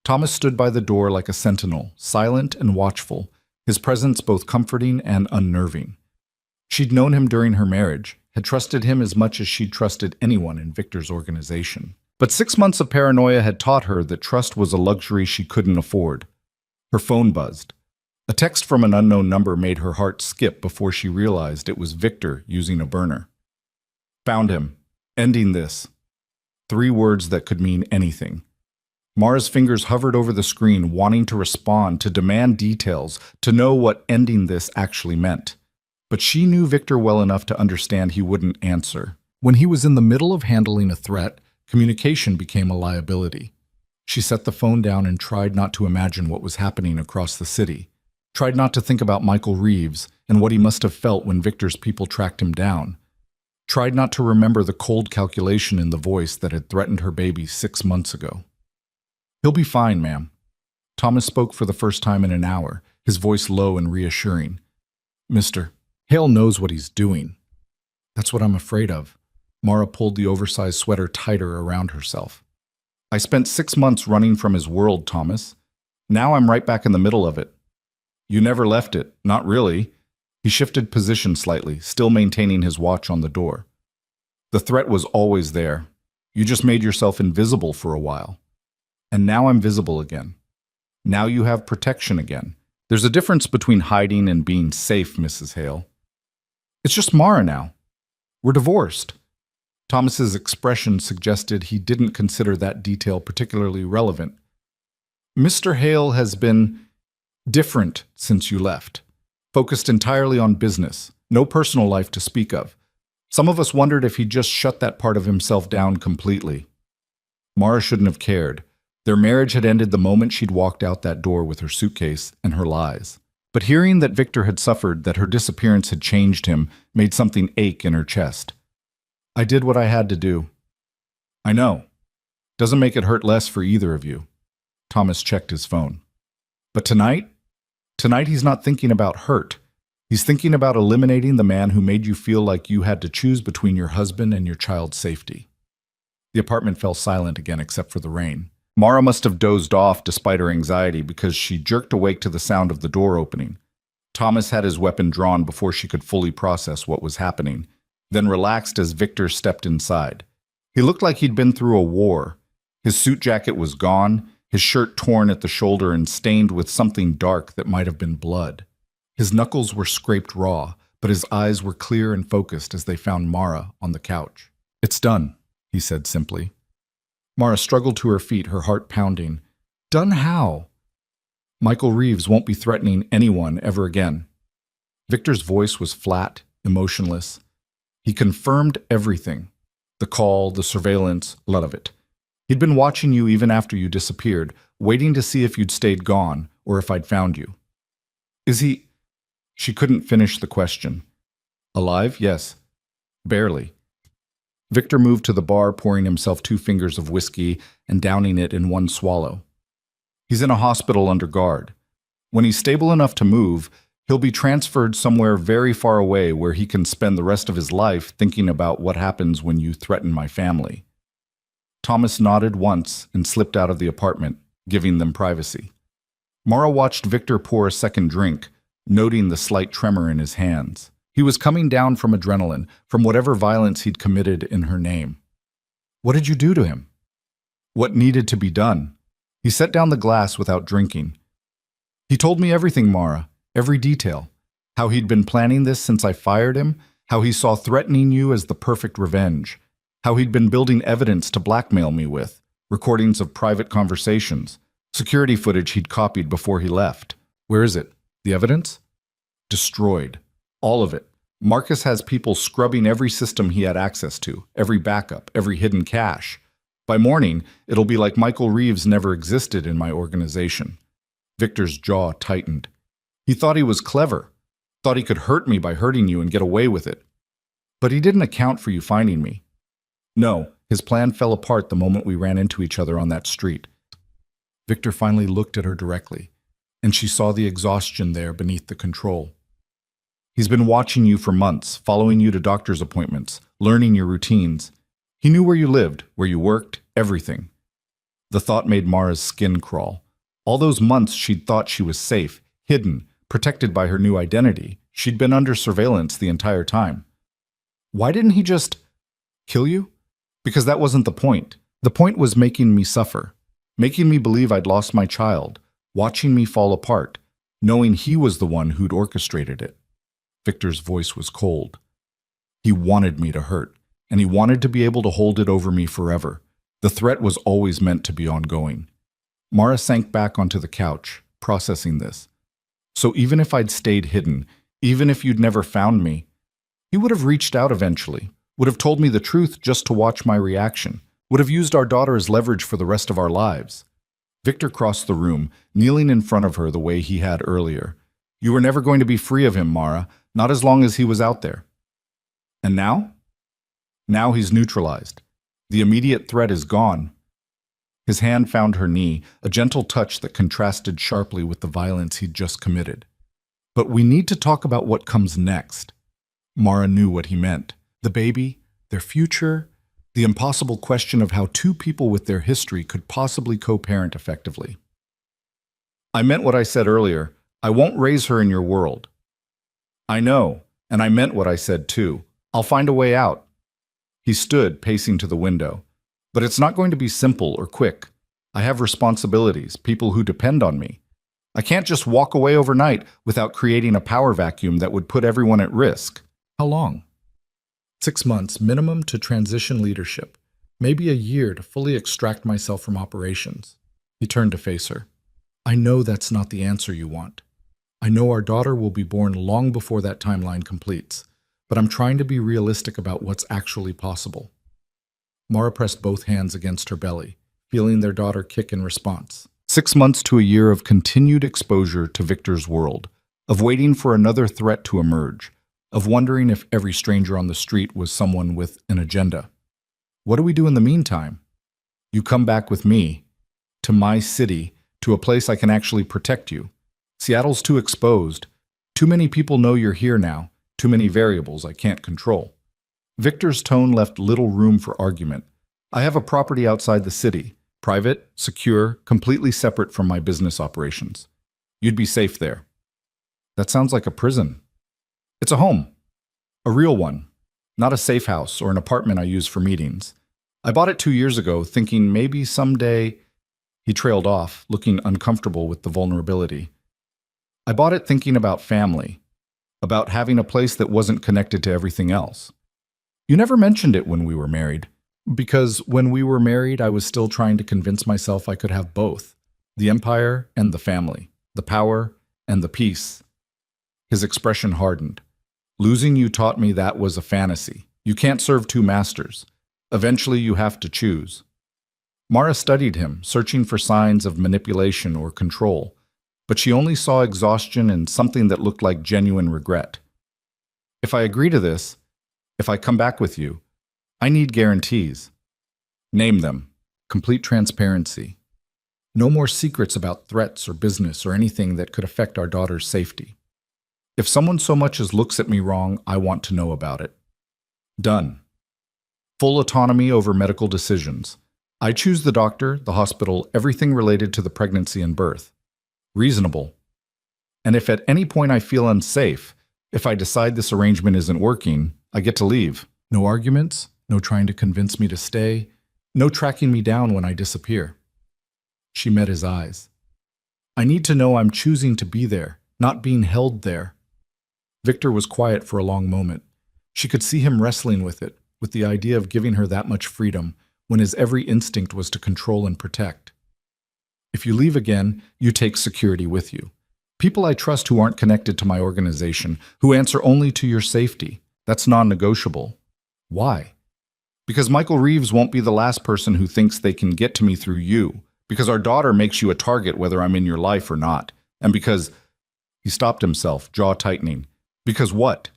Thomas stood by the door like a sentinel, silent and watchful, his presence both comforting and unnerving. She'd known him during her marriage, had trusted him as much as she'd trusted anyone in Victor's organization. But 6 months of paranoia had taught her that trust was a luxury she couldn't afford. Her phone buzzed. A text from an unknown number made her heart skip before she realized it was Victor using a burner. "Found him. Ending this." 3 words that could mean anything. Mara's fingers hovered over the screen, wanting to respond, to demand details, to know what ending this actually meant. But she knew Victor well enough to understand he wouldn't answer. When he was in the middle of handling a threat, communication became a liability. She set the phone down and tried not to imagine what was happening across the city. Tried not to think about Michael Reeves and what he must have felt when Victor's people tracked him down. Tried not to remember the cold calculation in the voice that had threatened her baby 6 months ago. "He'll be fine, ma'am." Thomas spoke for the first time in an hour, his voice low and reassuring. "Mr. Hale knows what he's doing." "That's what I'm afraid of." Mara pulled the oversized sweater tighter around herself. "I spent 6 months running from his world, Thomas. Now I'm right back in the middle of it." "You never left it, not really." He shifted position slightly, still maintaining his watch on the door. "The threat was always there. You just made yourself invisible for a while. And now I'm visible again. Now you have protection again. There's a difference between hiding and being safe, Mrs. Hale. It's just Mara now. We're divorced." Thomas's expression suggested he didn't consider that detail particularly relevant. "Mr. Hale has been different since you left. Focused entirely on business, no personal life to speak of. Some of us wondered if he'd just shut that part of himself down completely." Mara shouldn't have cared. Their marriage had ended the moment she'd walked out that door with her suitcase and her lies. But hearing that Victor had suffered, that her disappearance had changed him, made something ache in her chest. "I did what I had to do." "I know. Doesn't make it hurt less for either of you." Thomas checked his phone. "But tonight he's not thinking about hurt. He's thinking about eliminating the man who made you feel like you had to choose between your husband and your child's safety. The apartment fell silent again except for the rain. Mara must have dozed off despite her anxiety because she jerked awake to the sound of the door opening. Thomas had his weapon drawn before she could fully process what was happening, then relaxed as Victor stepped inside. He looked like he'd been through a war. His suit jacket was gone, his shirt torn at the shoulder and stained with something dark that might have been blood. His knuckles were scraped raw, but his eyes were clear and focused as they found Mara on the couch. "It's done," he said simply. Mara struggled to her feet, her heart pounding. "Done how?" "Michael Reeves won't be threatening anyone ever again." Victor's voice was flat, emotionless. He confirmed everything. The call, the surveillance, a lot of it. He'd been watching you even after you disappeared, waiting to see if you'd stayed gone or if I'd found you. "Is he—" She couldn't finish the question. "Alive? Yes. Barely." Victor moved to the bar, pouring himself 2 fingers of whiskey and downing it in one swallow. "He's in a hospital under guard. When he's stable enough to move, he'll be transferred somewhere very far away where he can spend the rest of his life thinking about what happens when you threaten my family." Thomas nodded once and slipped out of the apartment, giving them privacy. Mara watched Victor pour a second drink, noting the slight tremor in his hands. He was coming down from adrenaline, from whatever violence he'd committed in her name. "What did you do to him?" "What needed to be done." He set down the glass without drinking. "He told me everything, Mara, every detail. How he'd been planning this since I fired him, how he saw threatening you as the perfect revenge, how he'd been building evidence to blackmail me with, recordings of private conversations, security footage he'd copied before he left." "Where is it? The evidence?" "Destroyed. All of it. Marcus has people scrubbing every system he had access to, every backup, every hidden cache. By morning, it'll be like Michael Reeves never existed in my organization." Victor's jaw tightened. He thought he was clever, thought he could hurt me by hurting you and get away with it. But he didn't account for you finding me. No, his plan fell apart the moment we ran into each other on that street. Victor finally looked at her directly, and she saw the exhaustion there beneath the control. "He's been watching you for months, following you to doctor's appointments, learning your routines. He knew where you lived, where you worked, everything." The thought made Mara's skin crawl. All those months she'd thought she was safe, hidden, protected by her new identity. She'd been under surveillance the entire time. Why didn't he just kill you? Because that wasn't the point. The point was making me suffer, making me believe I'd lost my child, watching me fall apart, knowing he was the one who'd orchestrated it. Victor's voice was cold. He wanted me to hurt, and he wanted to be able to hold it over me forever. The threat was always meant to be ongoing. Mara sank back onto the couch, processing this. So even if I'd stayed hidden, even if you'd never found me, he would have reached out eventually, would have told me the truth just to watch my reaction, would have used our daughter as leverage for the rest of our lives. Victor crossed the room, kneeling in front of her the way he had earlier. "You were never going to be free of him, Mara, not as long as he was out there." "And now?" "Now he's neutralized. The immediate threat is gone." His hand found her knee, a gentle touch that contrasted sharply with the violence he'd just committed. "But we need to talk about what comes next." Mara knew what he meant. The baby, their future, the impossible question of how 2 people with their history could possibly co-parent effectively. "I meant what I said earlier. I won't raise her in your world." "I know, and I meant what I said too. I'll find a way out." He stood, pacing to the window. "But it's not going to be simple or quick. I have responsibilities, people who depend on me. I can't just walk away overnight without creating a power vacuum that would put everyone at risk." "How long?" 6 months minimum to transition leadership. Maybe a year to fully extract myself from operations." He turned to face her. "I know that's not the answer you want. I know our daughter will be born long before that timeline completes, but I'm trying to be realistic about what's actually possible." Mara pressed both hands against her belly, feeling their daughter kick in response. 6 months to a year of continued exposure to Victor's world, of waiting for another threat to emerge, of wondering if every stranger on the street was someone with an agenda. "What do we do in the meantime?" "You come back with me, to my city, to a place I can actually protect you. Seattle's too exposed, Too many people know you're here now. Too many variables I can't control. Victor's tone left little room for argument. I have a property outside the city. Private, secure, completely separate from my business operations. You'd be safe there. That sounds like a prison. It's a home. A real one. Not a safe house or an apartment I use for meetings. I bought it 2 years ago, thinking maybe someday. He trailed off, looking uncomfortable with the vulnerability. I bought it thinking about family, about having a place that wasn't connected to everything else. You never mentioned it when we were married, because when we were married, I was still trying to convince myself I could have both, the empire and the family, the power and the peace. His expression hardened. Losing you taught me that was a fantasy. You can't serve two masters. Eventually, you have to choose. Mara studied him, searching for signs of manipulation or control, but she only saw exhaustion and something that looked like genuine regret. If I agree to this, if I come back with you, I need guarantees. Name them. Complete transparency. No more secrets about threats or business or anything that could affect our daughter's safety. If someone so much as looks at me wrong, I want to know about it. Done. Full autonomy over medical decisions. I choose the doctor, the hospital, everything related to the pregnancy and birth. Reasonable. And if at any point I feel unsafe, if I decide this arrangement isn't working, I get to leave. No arguments, no trying to convince me to stay, no tracking me down when I disappear. She met his eyes. I need to know I'm choosing to be there, not being held there. Victor was quiet for a long moment. She could see him wrestling with it, with the idea of giving her that much freedom, when his every instinct was to control and protect. If you leave again, you take security with you. People I trust who aren't connected to my organization, who answer only to your safety. That's non-negotiable. Why? Because Michael Reeves won't be the last person who thinks they can get to me through you. Because our daughter makes you a target whether I'm in your life or not. And because... He stopped himself, jaw tightening. Because what?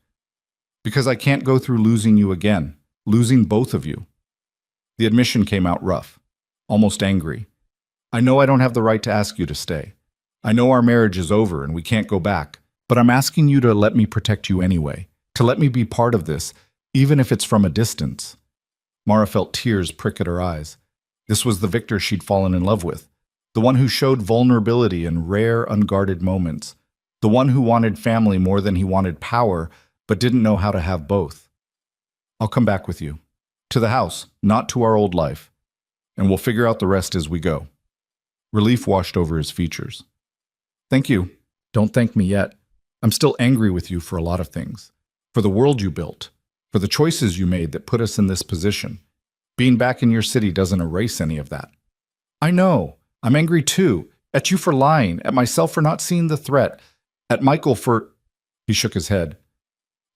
Because I can't go through losing you again. Losing both of you. The admission came out rough. Almost angry. I know I don't have the right to ask you to stay. I know our marriage is over and we can't go back. But I'm asking you to let me protect you anyway. To let me be part of this, even if it's from a distance. Mara felt tears prick at her eyes. This was the Victor she'd fallen in love with. The one who showed vulnerability in rare, unguarded moments. The one who wanted family more than he wanted power, but didn't know how to have both. I'll come back with you. To the house, not to our old life. And we'll figure out the rest as we go. Relief washed over his features. Thank you. Don't thank me yet. I'm still angry with you for a lot of things. For the world you built. For the choices you made that put us in this position. Being back in your city doesn't erase any of that. I know. I'm angry too. At you for lying. At myself for not seeing the threat. At Michael for... He shook his head.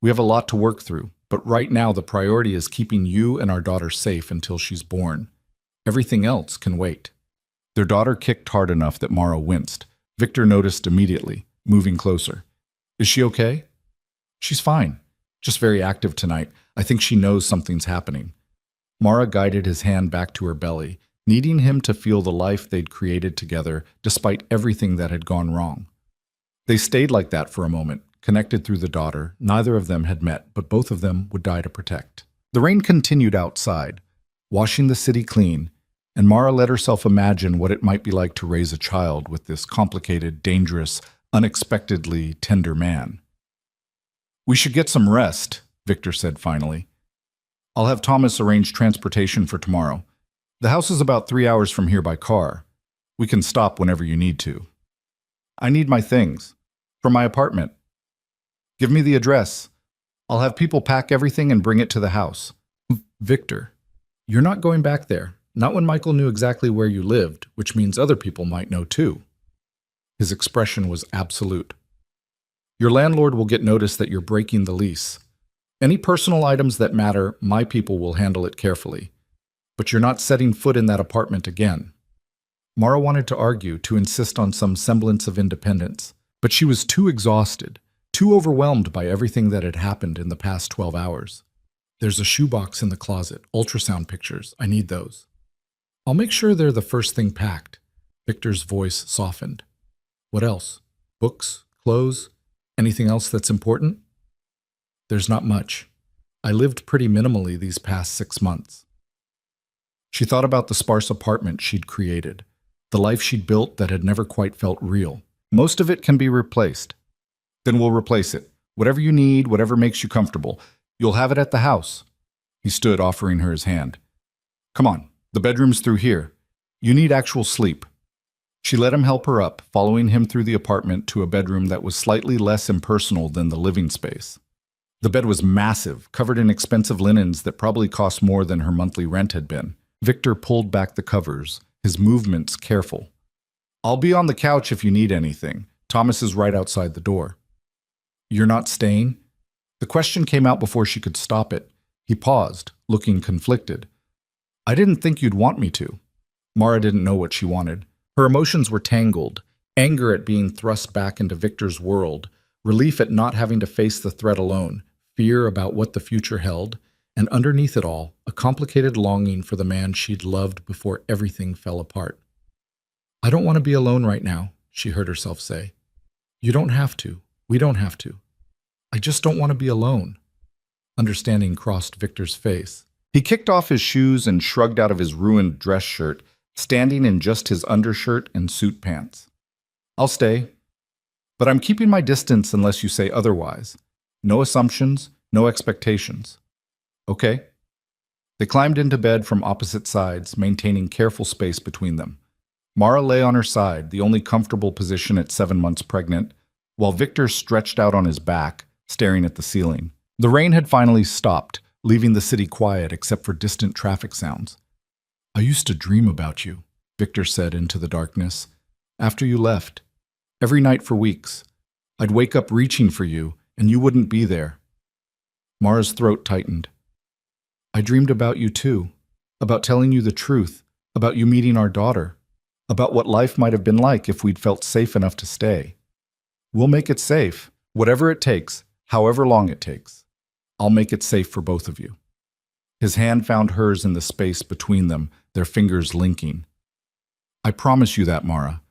We have a lot to work through, but right now the priority is keeping you and our daughter safe until she's born. Everything else can wait. Their daughter kicked hard enough that Mara winced. Victor noticed immediately, moving closer. Is she okay? She's fine. Just very active tonight. I think she knows something's happening. Mara guided his hand back to her belly, needing him to feel the life they'd created together despite everything that had gone wrong. They stayed like that for a moment, connected through the daughter. Neither of them had met, but both of them would die to protect. The rain continued outside, washing the city clean, and Mara let herself imagine what it might be like to raise a child with this complicated, dangerous, unexpectedly tender man. We should get some rest, Victor said finally. I'll have Thomas arrange transportation for tomorrow. The house is about 3 hours from here by car. We can stop whenever you need to. I need my things. From my apartment. Give me the address. I'll have people pack everything and bring it to the house. Victor, you're not going back there. Not when Michael knew exactly where you lived, which means other people might know too. His expression was absolute. Your landlord will get notice that you're breaking the lease. Any personal items that matter, my people will handle it carefully. But you're not setting foot in that apartment again. Mara wanted to argue, to insist on some semblance of independence, but she was too exhausted, too overwhelmed by everything that had happened in the past 12 hours. There's a shoebox in the closet, ultrasound pictures. I need those. I'll make sure they're the first thing packed. Victor's voice softened. What else? Books? Clothes? Anything else that's important? There's not much. I lived pretty minimally these past 6 months. She thought about the sparse apartment she'd created, the life she'd built that had never quite felt real. Most of it can be replaced. Then we'll replace it. Whatever you need, whatever makes you comfortable. You'll have it at the house. He stood, offering her his hand. Come on, the bedroom's through here. You need actual sleep. She let him help her up, following him through the apartment to a bedroom that was slightly less impersonal than the living space. The bed was massive, covered in expensive linens that probably cost more than her monthly rent had been. Victor pulled back the covers, his movements careful. I'll be on the couch if you need anything. Thomas is right outside the door. You're not staying? The question came out before she could stop it. He paused, looking conflicted. I didn't think you'd want me to. Mara didn't know what she wanted. Her emotions were tangled, anger at being thrust back into Victor's world, relief at not having to face the threat alone, fear about what the future held, and underneath it all, a complicated longing for the man she'd loved before everything fell apart. I don't want to be alone right now, she heard herself say. You don't have to. We don't have to. I just don't want to be alone. Understanding crossed Victor's face. He kicked off his shoes and shrugged out of his ruined dress shirt, standing in just his undershirt and suit pants. I'll stay, but I'm keeping my distance unless you say otherwise. No assumptions, no expectations. Okay? They climbed into bed from opposite sides, maintaining careful space between them. Mara lay on her side, the only comfortable position at 7 months pregnant, while Victor stretched out on his back, staring at the ceiling. The rain had finally stopped, leaving the city quiet except for distant traffic sounds. I used to dream about you, Victor said into the darkness. After you left. Every night for weeks. I'd wake up reaching for you, and you wouldn't be there. Mara's throat tightened. I dreamed about you too, about telling you the truth, about you meeting our daughter, about what life might have been like if we'd felt safe enough to stay. We'll make it safe, whatever it takes, however long it takes. I'll make it safe for both of you. His hand found hers in the space between them, their fingers linking. I promise you that, Mara.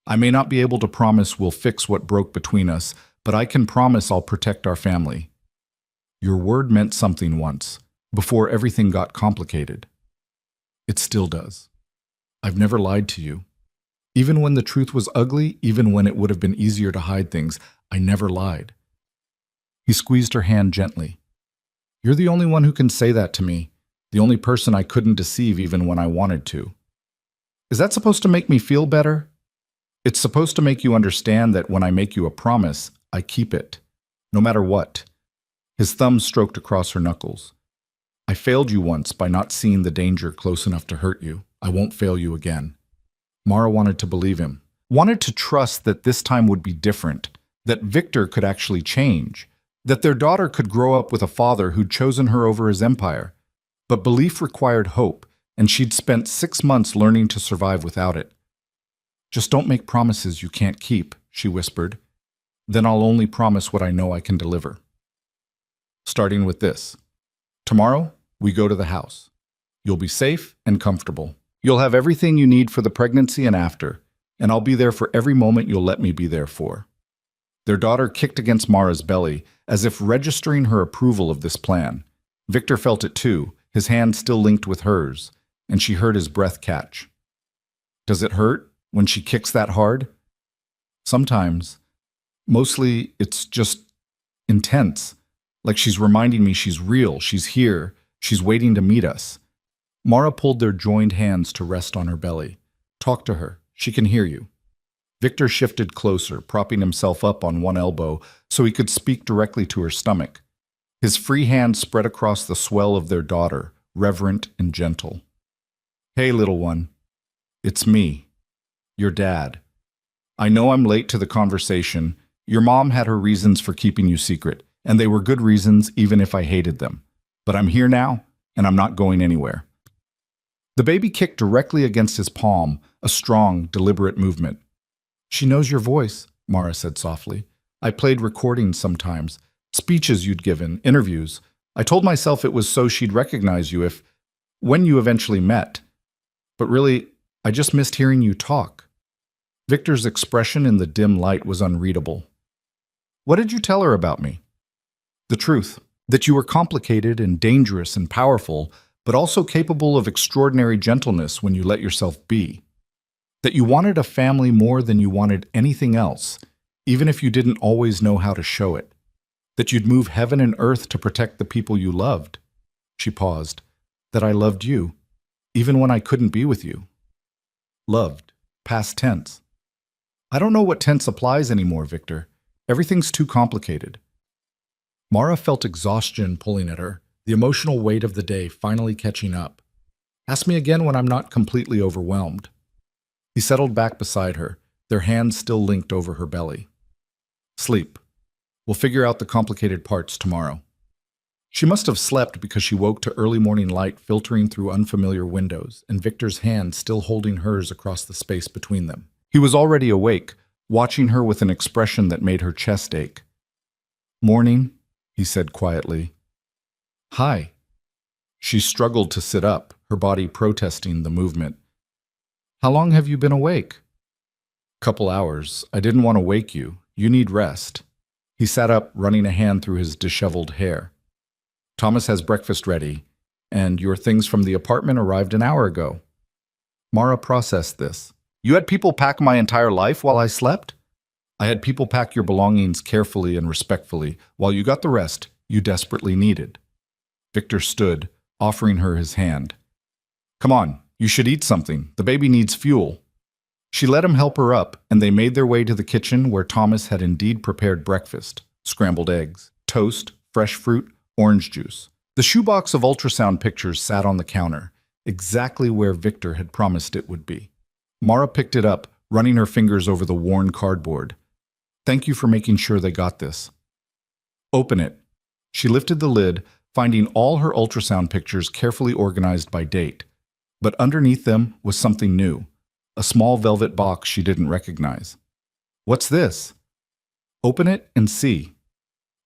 I may not be able to promise we'll fix what broke between us, but I can promise I'll protect our family. Your word meant something once, before everything got complicated. It still does. I've never lied to you. Even when the truth was ugly, even when it would have been easier to hide things, I never lied. He squeezed her hand gently. You're the only one who can say that to me, the only person I couldn't deceive even when I wanted to. Is that supposed to make me feel better? It's supposed to make you understand that when I make you a promise, I keep it, no matter what. His thumb stroked across her knuckles. I failed you once by not seeing the danger close enough to hurt you. I won't fail you again. Mara wanted to believe him, wanted to trust that this time would be different, that Victor could actually change, that their daughter could grow up with a father who'd chosen her over his empire. But belief required hope, and she'd spent 6 months learning to survive without it. Just don't make promises you can't keep, she whispered. Then I'll only promise what I know I can deliver. Starting with this. Tomorrow, we go to the house. You'll be safe and comfortable. You'll have everything you need for the pregnancy and after, and I'll be there for every moment you'll let me be there for. Their daughter kicked against Mara's belly, as if registering her approval of this plan. Victor felt it too, his hand still linked with hers, and she heard his breath catch. Does it hurt when she kicks that hard? Sometimes. Mostly, it's just intense. Like she's reminding me she's real, she's here, she's waiting to meet us. Mara pulled their joined hands to rest on her belly. Talk to her. She can hear you. Victor shifted closer, propping himself up on one elbow so he could speak directly to her stomach. His free hand spread across the swell of their daughter, reverent and gentle. Hey, little one. It's me. Your dad. I know I'm late to the conversation. Your mom had her reasons for keeping you secret, and they were good reasons even if I hated them. But I'm here now, and I'm not going anywhere. The baby kicked directly against his palm, a strong, deliberate movement. She knows your voice, Mara said softly. I played recordings sometimes, speeches you'd given, interviews. I told myself it was so she'd recognize you when you eventually met. But really, I just missed hearing you talk. Victor's expression in the dim light was unreadable. What did you tell her about me? The truth, that you were complicated and dangerous and powerful, but also capable of extraordinary gentleness when you let yourself be. That you wanted a family more than you wanted anything else, even if you didn't always know how to show it. That you'd move heaven and earth to protect the people you loved. She paused. That I loved you, even when I couldn't be with you. Loved. Past tense. I don't know what tense applies anymore, Victor. Everything's too complicated. Mara felt exhaustion pulling at her, the emotional weight of the day finally catching up. Ask me again when I'm not completely overwhelmed. He settled back beside her, their hands still linked over her belly. Sleep. We'll figure out the complicated parts tomorrow. She must have slept because she woke to early morning light filtering through unfamiliar windows and Victor's hand still holding hers across the space between them. He was already awake, watching her with an expression that made her chest ache. Morning, he said quietly. Hi. She struggled to sit up, her body protesting the movement. How long have you been awake? Couple hours. I didn't want to wake you. You need rest. He sat up, running a hand through his disheveled hair. Thomas has breakfast ready, and your things from the apartment arrived an hour ago. Mara processed this. You had people pack my entire life while I slept? I had people pack your belongings carefully and respectfully while you got the rest you desperately needed. Victor stood, offering her his hand. Come on, you should eat something. The baby needs fuel. She let him help her up, and they made their way to the kitchen where Thomas had indeed prepared breakfast, scrambled eggs, toast, fresh fruit, orange juice. The shoebox of ultrasound pictures sat on the counter, exactly where Victor had promised it would be. Mara picked it up, running her fingers over the worn cardboard. Thank you for making sure they got this. Open it. She lifted the lid, finding all her ultrasound pictures carefully organized by date. But underneath them was something new, a small velvet box she didn't recognize. What's this? Open it and see.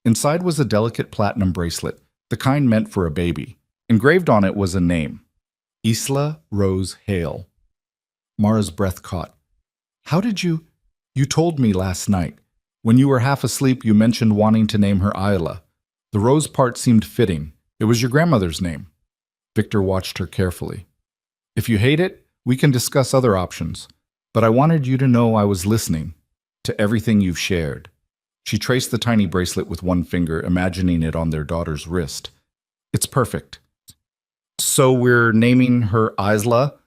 Inside was a delicate platinum bracelet, the kind meant for a baby. Engraved on it was a name. Isla Rose Hale. Mara's breath caught. How did you... You told me last night. When you were half asleep, you mentioned wanting to name her Isla. The rose part seemed fitting. It was your grandmother's name. Victor watched her carefully. If you hate it, we can discuss other options. But I wanted you to know I was listening to everything you've shared. She traced the tiny bracelet with one finger, imagining it on their daughter's wrist. It's perfect. So we're naming her Isla?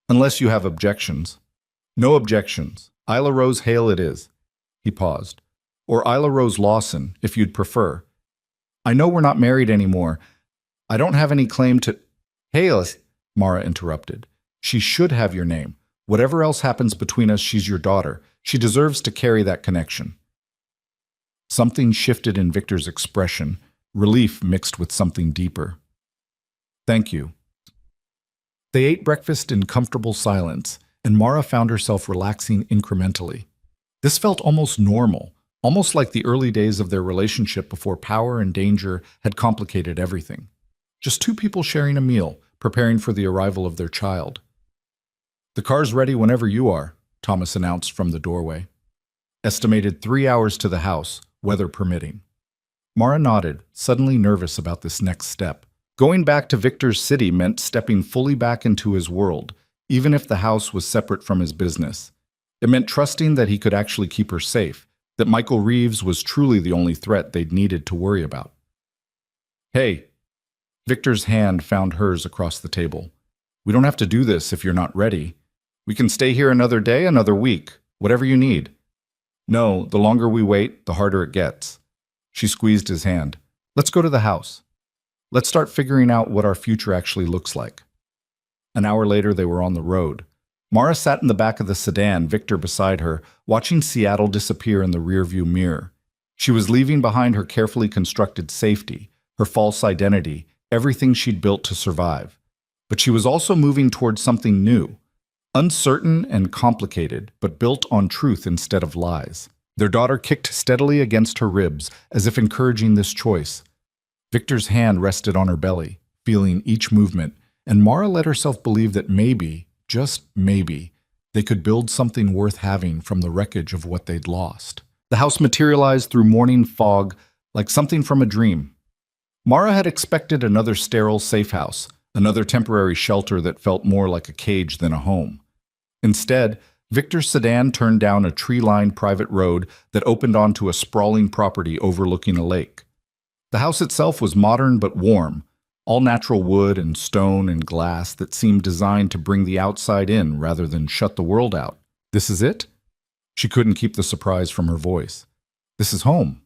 Unless you have objections. No objections. Isla Rose Hale it is. He paused. Or Isla Rose Lawson, if you'd prefer. I know we're not married anymore. I don't have any claim to... Hale, Mara interrupted. She should have your name. Whatever else happens between us, she's your daughter. She deserves to carry that connection. Something shifted in Victor's expression, relief mixed with something deeper. Thank you. They ate breakfast in comfortable silence, and Mara found herself relaxing incrementally. This felt almost normal, almost like the early days of their relationship before power and danger had complicated everything. Just two people sharing a meal, preparing for the arrival of their child. The car's ready whenever you are, Thomas announced from the doorway. Estimated 3 hours to the house, weather permitting. Mara nodded, suddenly nervous about this next step. Going back to Victor's city meant stepping fully back into his world, even if the house was separate from his business. It meant trusting that he could actually keep her safe, that Michael Reeves was truly the only threat they'd needed to worry about. Hey. Victor's hand found hers across the table. We don't have to do this if you're not ready. We can stay here another day, another week, whatever you need. No, the longer we wait, the harder it gets. She squeezed his hand. Let's go to the house. Let's start figuring out what our future actually looks like. An hour later, they were on the road. Mara sat in the back of the sedan, Victor beside her, watching Seattle disappear in the rearview mirror. She was leaving behind her carefully constructed safety, her false identity, everything she'd built to survive. But she was also moving towards something new, uncertain and complicated, but built on truth instead of lies. Their daughter kicked steadily against her ribs, as if encouraging this choice. Victor's hand rested on her belly, feeling each movement, and Mara let herself believe that maybe, just maybe, they could build something worth having from the wreckage of what they'd lost. The house materialized through morning fog like something from a dream. Mara had expected another sterile safe house, another temporary shelter that felt more like a cage than a home. Instead, Victor's sedan turned down a tree-lined private road that opened onto a sprawling property overlooking a lake. The house itself was modern but warm, all natural wood and stone and glass that seemed designed to bring the outside in rather than shut the world out. "This is it?" She couldn't keep the surprise from her voice. "This is home."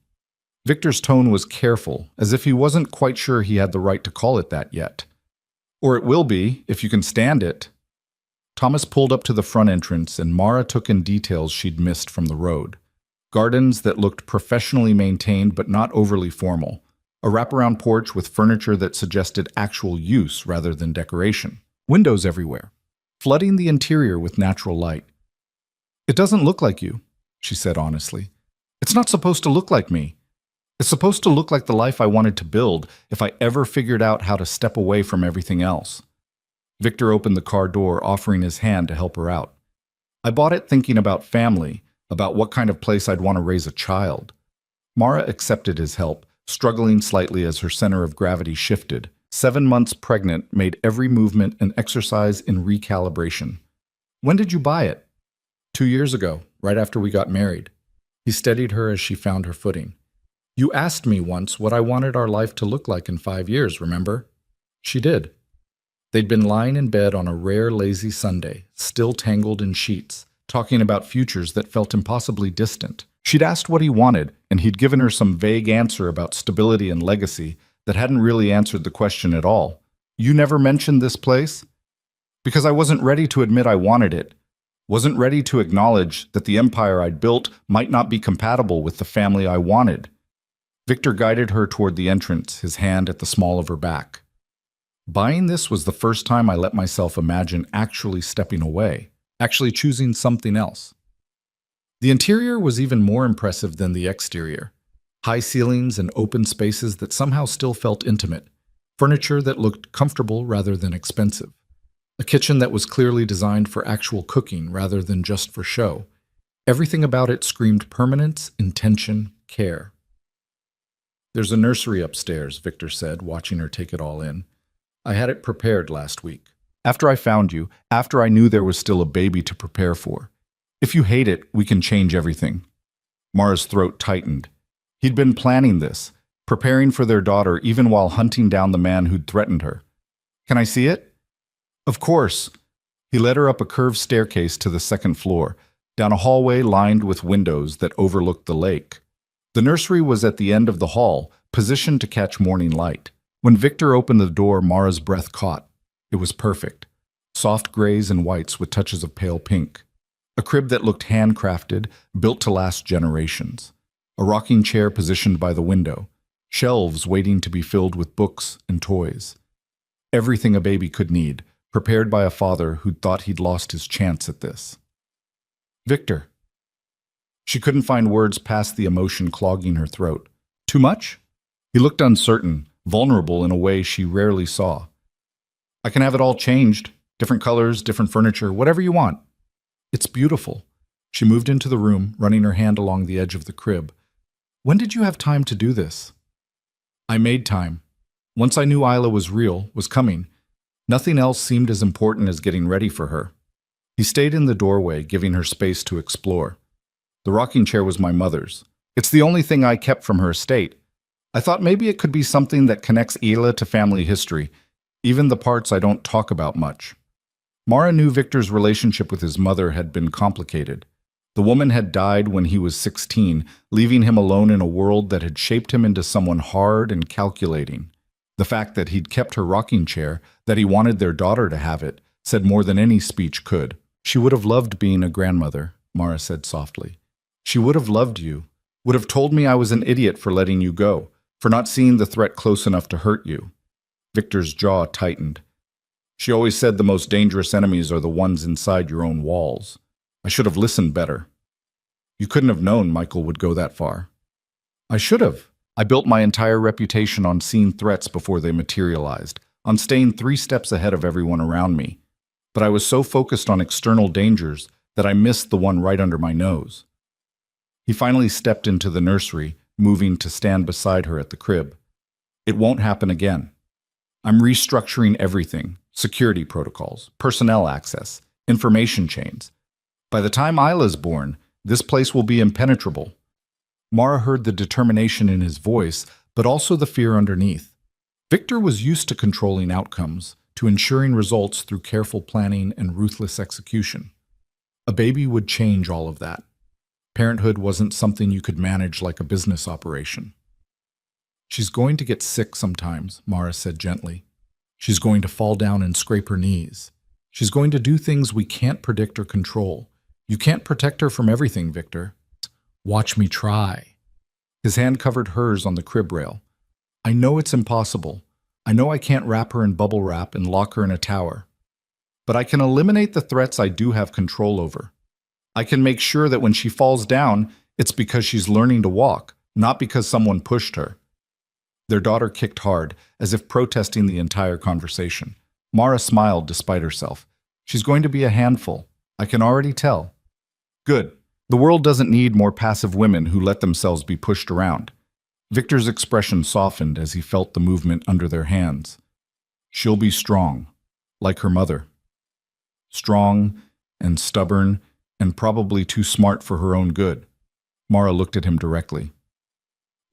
Victor's tone was careful, as if he wasn't quite sure he had the right to call it that yet. "Or it will be, if you can stand it." Thomas pulled up to the front entrance, and Mara took in details she'd missed from the road. Gardens that looked professionally maintained but not overly formal. A wraparound porch with furniture that suggested actual use rather than decoration. Windows everywhere, flooding the interior with natural light. "It doesn't look like you," she said honestly. "It's not supposed to look like me. It's supposed to look like the life I wanted to build if I ever figured out how to step away from everything else." Victor opened the car door, offering his hand to help her out. "I bought it thinking about family, about what kind of place I'd want to raise a child." Mara accepted his help, struggling slightly as her center of gravity shifted. 7 months pregnant made every movement an exercise in recalibration. "When did you buy it?" 2 years ago, right after we got married." He steadied her as she found her footing. "You asked me once what I wanted our life to look like in 5 years, remember?" She did. They'd been lying in bed on a rare lazy Sunday, still tangled in sheets, talking about futures that felt impossibly distant. She'd asked what he wanted, and he'd given her some vague answer about stability and legacy that hadn't really answered the question at all. "You never mentioned this place?" "Because I wasn't ready to admit I wanted it. Wasn't ready to acknowledge that the empire I'd built might not be compatible with the family I wanted." Victor guided her toward the entrance, his hand at the small of her back. "Buying this was the first time I let myself imagine actually stepping away, actually choosing something else." The interior was even more impressive than the exterior. High ceilings and open spaces that somehow still felt intimate. Furniture that looked comfortable rather than expensive. A kitchen that was clearly designed for actual cooking rather than just for show. Everything about it screamed permanence, intention, care. "There's a nursery upstairs," Victor said, watching her take it all in. "I had it prepared last week. After I found you, after I knew there was still a baby to prepare for. If you hate it, we can change everything." Mara's throat tightened. He'd been planning this, preparing for their daughter even while hunting down the man who'd threatened her. "Can I see it?" "Of course." He led her up a curved staircase to the second floor, down a hallway lined with windows that overlooked the lake. The nursery was at the end of the hall, positioned to catch morning light. When Victor opened the door, Mara's breath caught. It was perfect. Soft grays and whites with touches of pale pink. A crib that looked handcrafted, built to last generations. A rocking chair positioned by the window. Shelves waiting to be filled with books and toys. Everything a baby could need, prepared by a father who'd thought he'd lost his chance at this. "Victor." She couldn't find words past the emotion clogging her throat. "Too much?" He looked uncertain, vulnerable in a way she rarely saw. "I can have it all changed. Different colors, different furniture, whatever you want." "It's beautiful." She moved into the room, running her hand along the edge of the crib. "When did you have time to do this?" "I made time. Once I knew Isla was real, was coming. Nothing else seemed as important as getting ready for her." He stayed in the doorway, giving her space to explore. "The rocking chair was my mother's. It's the only thing I kept from her estate. I thought maybe it could be something that connects Isla to family history, even the parts I don't talk about much." Mara knew Victor's relationship with his mother had been complicated. The woman had died when he was 16, leaving him alone in a world that had shaped him into someone hard and calculating. The fact that he'd kept her rocking chair, that he wanted their daughter to have it, said more than any speech could. "She would have loved being a grandmother," Mara said softly. "She would have loved you, would have told me I was an idiot for letting you go, for not seeing the threat close enough to hurt you." Victor's jaw tightened. "She always said the most dangerous enemies are the ones inside your own walls. I should have listened better." "You couldn't have known Michael would go that far." "I should have. I built my entire reputation on seeing threats before they materialized, on staying 3 steps ahead of everyone around me. But I was so focused on external dangers that I missed the one right under my nose." He finally stepped into the nursery, moving to stand beside her at the crib. It won't happen again. I'm restructuring everything: security protocols, personnel access, information chains. By the time Isla's born, this place will be impenetrable. Mara heard the determination in his voice, but also the fear underneath. Victor was used to controlling outcomes, to ensuring results through careful planning and ruthless execution. A baby would change all of that. Parenthood wasn't something you could manage like a business operation. She's going to get sick sometimes, Mara said gently. She's going to fall down and scrape her knees. She's going to do things we can't predict or control. You can't protect her from everything, Victor. Watch me try. His hand covered hers on the crib rail. I know it's impossible. I know I can't wrap her in bubble wrap and lock her in a tower. But I can eliminate the threats I do have control over. I can make sure that when she falls down, it's because she's learning to walk, not because someone pushed her. Their daughter kicked hard, as if protesting the entire conversation. Mara smiled despite herself. She's going to be a handful. I can already tell. Good. The world doesn't need more passive women who let themselves be pushed around. Victor's expression softened as he felt the movement under their hands. She'll be strong, like her mother. Strong and stubborn and probably too smart for her own good. Mara looked at him directly.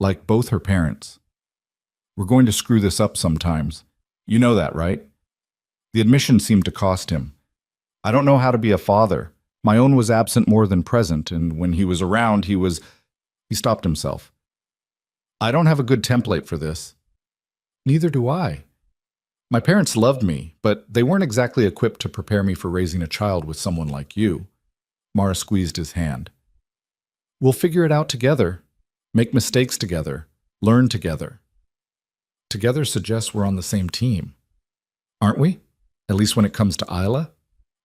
Like both her parents. We're going to screw this up sometimes. You know that, right? The admission seemed to cost him. I don't know how to be a father. My own was absent more than present, and when he was around, he stopped himself. I don't have a good template for this. Neither do I. My parents loved me, but they weren't exactly equipped to prepare me for raising a child with someone like you. Mara squeezed his hand. We'll figure it out together. Make mistakes together. Learn together. Together suggests we're on the same team. Aren't we? At least when it comes to Isla?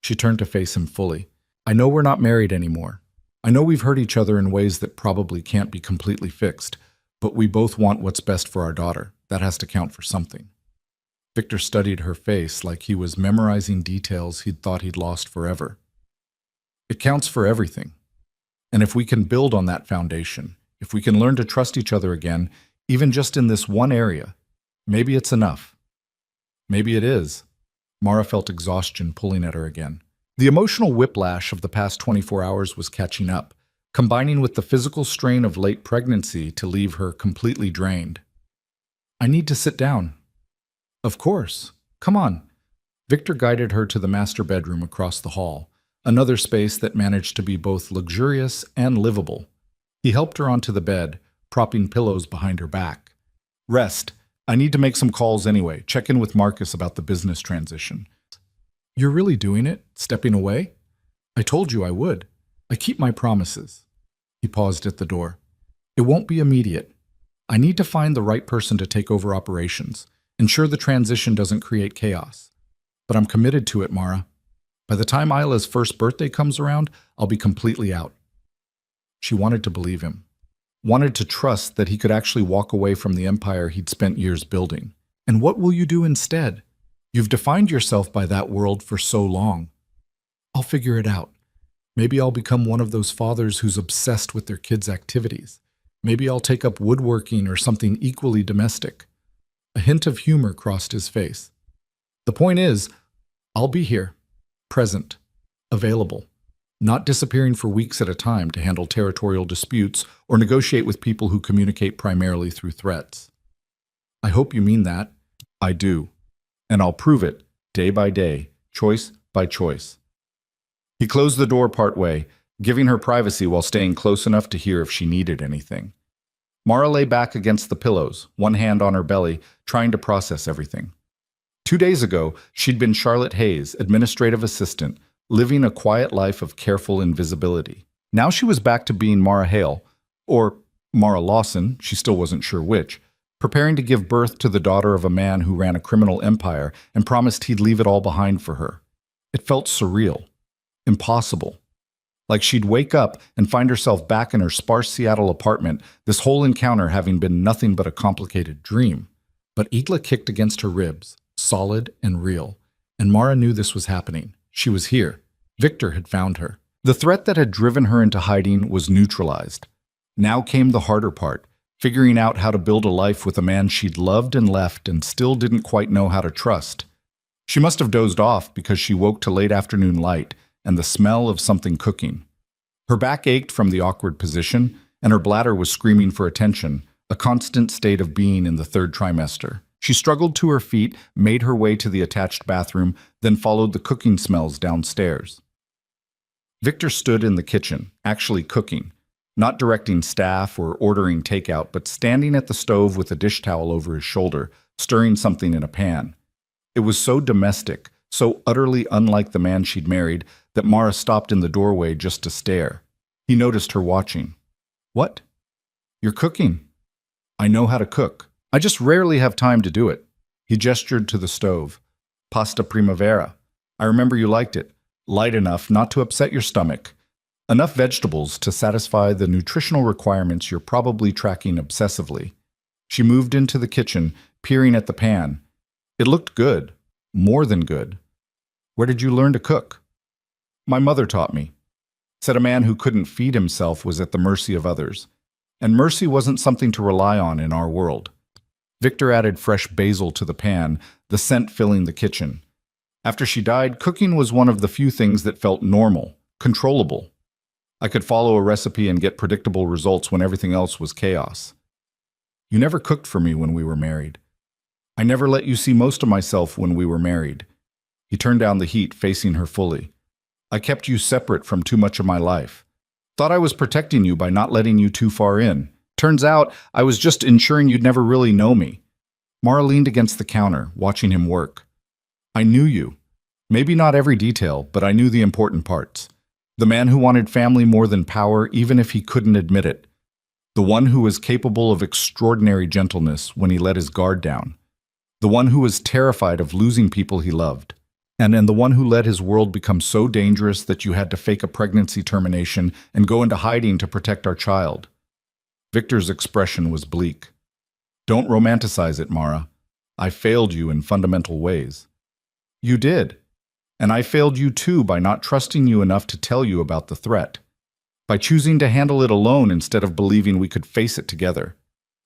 She turned to face him fully. I know we're not married anymore. I know we've hurt each other in ways that probably can't be completely fixed, but we both want what's best for our daughter. That has to count for something. Victor studied her face like he was memorizing details he'd thought he'd lost forever. It counts for everything. And if we can build on that foundation, if we can learn to trust each other again, even just in this one area, maybe it's enough. Maybe it is. Mara felt exhaustion pulling at her again. The emotional whiplash of the past 24 hours was catching up, combining with the physical strain of late pregnancy to leave her completely drained. I need to sit down. Of course. Come on. Victor guided her to the master bedroom across the hall, another space that managed to be both luxurious and livable. He helped her onto the bed, propping pillows behind her back. Rest. I need to make some calls anyway. Check in with Marcus about the business transition. You're really doing it? Stepping away? I told you I would. I keep my promises. He paused at the door. It won't be immediate. I need to find the right person to take over operations, ensure the transition doesn't create chaos. But I'm committed to it, Mara. By the time Isla's first birthday comes around, I'll be completely out. She wanted to believe him, wanted to trust that he could actually walk away from the empire he'd spent years building. And what will you do instead? You've defined yourself by that world for so long. I'll figure it out. Maybe I'll become one of those fathers who's obsessed with their kids' activities. Maybe I'll take up woodworking or something equally domestic. A hint of humor crossed his face. The point is, I'll be here, present, available, not disappearing for weeks at a time to handle territorial disputes or negotiate with people who communicate primarily through threats. I hope you mean that. I do. And I'll prove it, day by day, choice by choice. He closed the door partway, giving her privacy while staying close enough to hear if she needed anything. Mara lay back against the pillows, one hand on her belly, trying to process everything. 2 days ago, she'd been Charlotte Hayes, administrative assistant, living a quiet life of careful invisibility. Now she was back to being Mara Hale, or Mara Lawson, she still wasn't sure which, preparing to give birth to the daughter of a man who ran a criminal empire and promised he'd leave it all behind for her. It felt surreal, impossible. Like she'd wake up and find herself back in her sparse Seattle apartment, this whole encounter having been nothing but a complicated dream. But Igla kicked against her ribs, solid and real, and Mara knew this was happening. She was here. Victor had found her. The threat that had driven her into hiding was neutralized. Now came the harder part, figuring out how to build a life with a man she'd loved and left and still didn't quite know how to trust. She must have dozed off because she woke to late afternoon light and the smell of something cooking. Her back ached from the awkward position, and her bladder was screaming for attention, a constant state of being in the third trimester. She struggled to her feet, made her way to the attached bathroom, then followed the cooking smells downstairs. Victor stood in the kitchen, actually cooking, not directing staff or ordering takeout, but standing at the stove with a dish towel over his shoulder, stirring something in a pan. It was so domestic, so utterly unlike the man she'd married, that Mara stopped in the doorway just to stare. He noticed her watching. "What? You're cooking." "I know how to cook. I just rarely have time to do it." He gestured to the stove. "Pasta primavera. I remember you liked it. Light enough not to upset your stomach. Enough vegetables to satisfy the nutritional requirements you're probably tracking obsessively." She moved into the kitchen, peering at the pan. It looked good. More than good. "Where did you learn to cook?" "My mother taught me," said a man who couldn't feed himself was at the mercy of others. And mercy wasn't something to rely on in our world. Victor added fresh basil to the pan, the scent filling the kitchen. After she died, cooking was one of the few things that felt normal, controllable. I could follow a recipe and get predictable results when everything else was chaos. "You never cooked for me when we were married. I never let you see most of myself when we were married." He turned down the heat, facing her fully. "I kept you separate from too much of my life. Thought I was protecting you by not letting you too far in. Turns out I was just ensuring you'd never really know me." Mara leaned against the counter, watching him work. "I knew you. Maybe not every detail, but I knew the important parts. The man who wanted family more than power, even if he couldn't admit it. The one who was capable of extraordinary gentleness when he let his guard down. The one who was terrified of losing people he loved. And the one who let his world become so dangerous that you had to fake a pregnancy termination and go into hiding to protect our child." Victor's expression was bleak. "Don't romanticize it, Mara. I failed you in fundamental ways." "You did. And I failed you too by not trusting you enough to tell you about the threat. By choosing to handle it alone instead of believing we could face it together."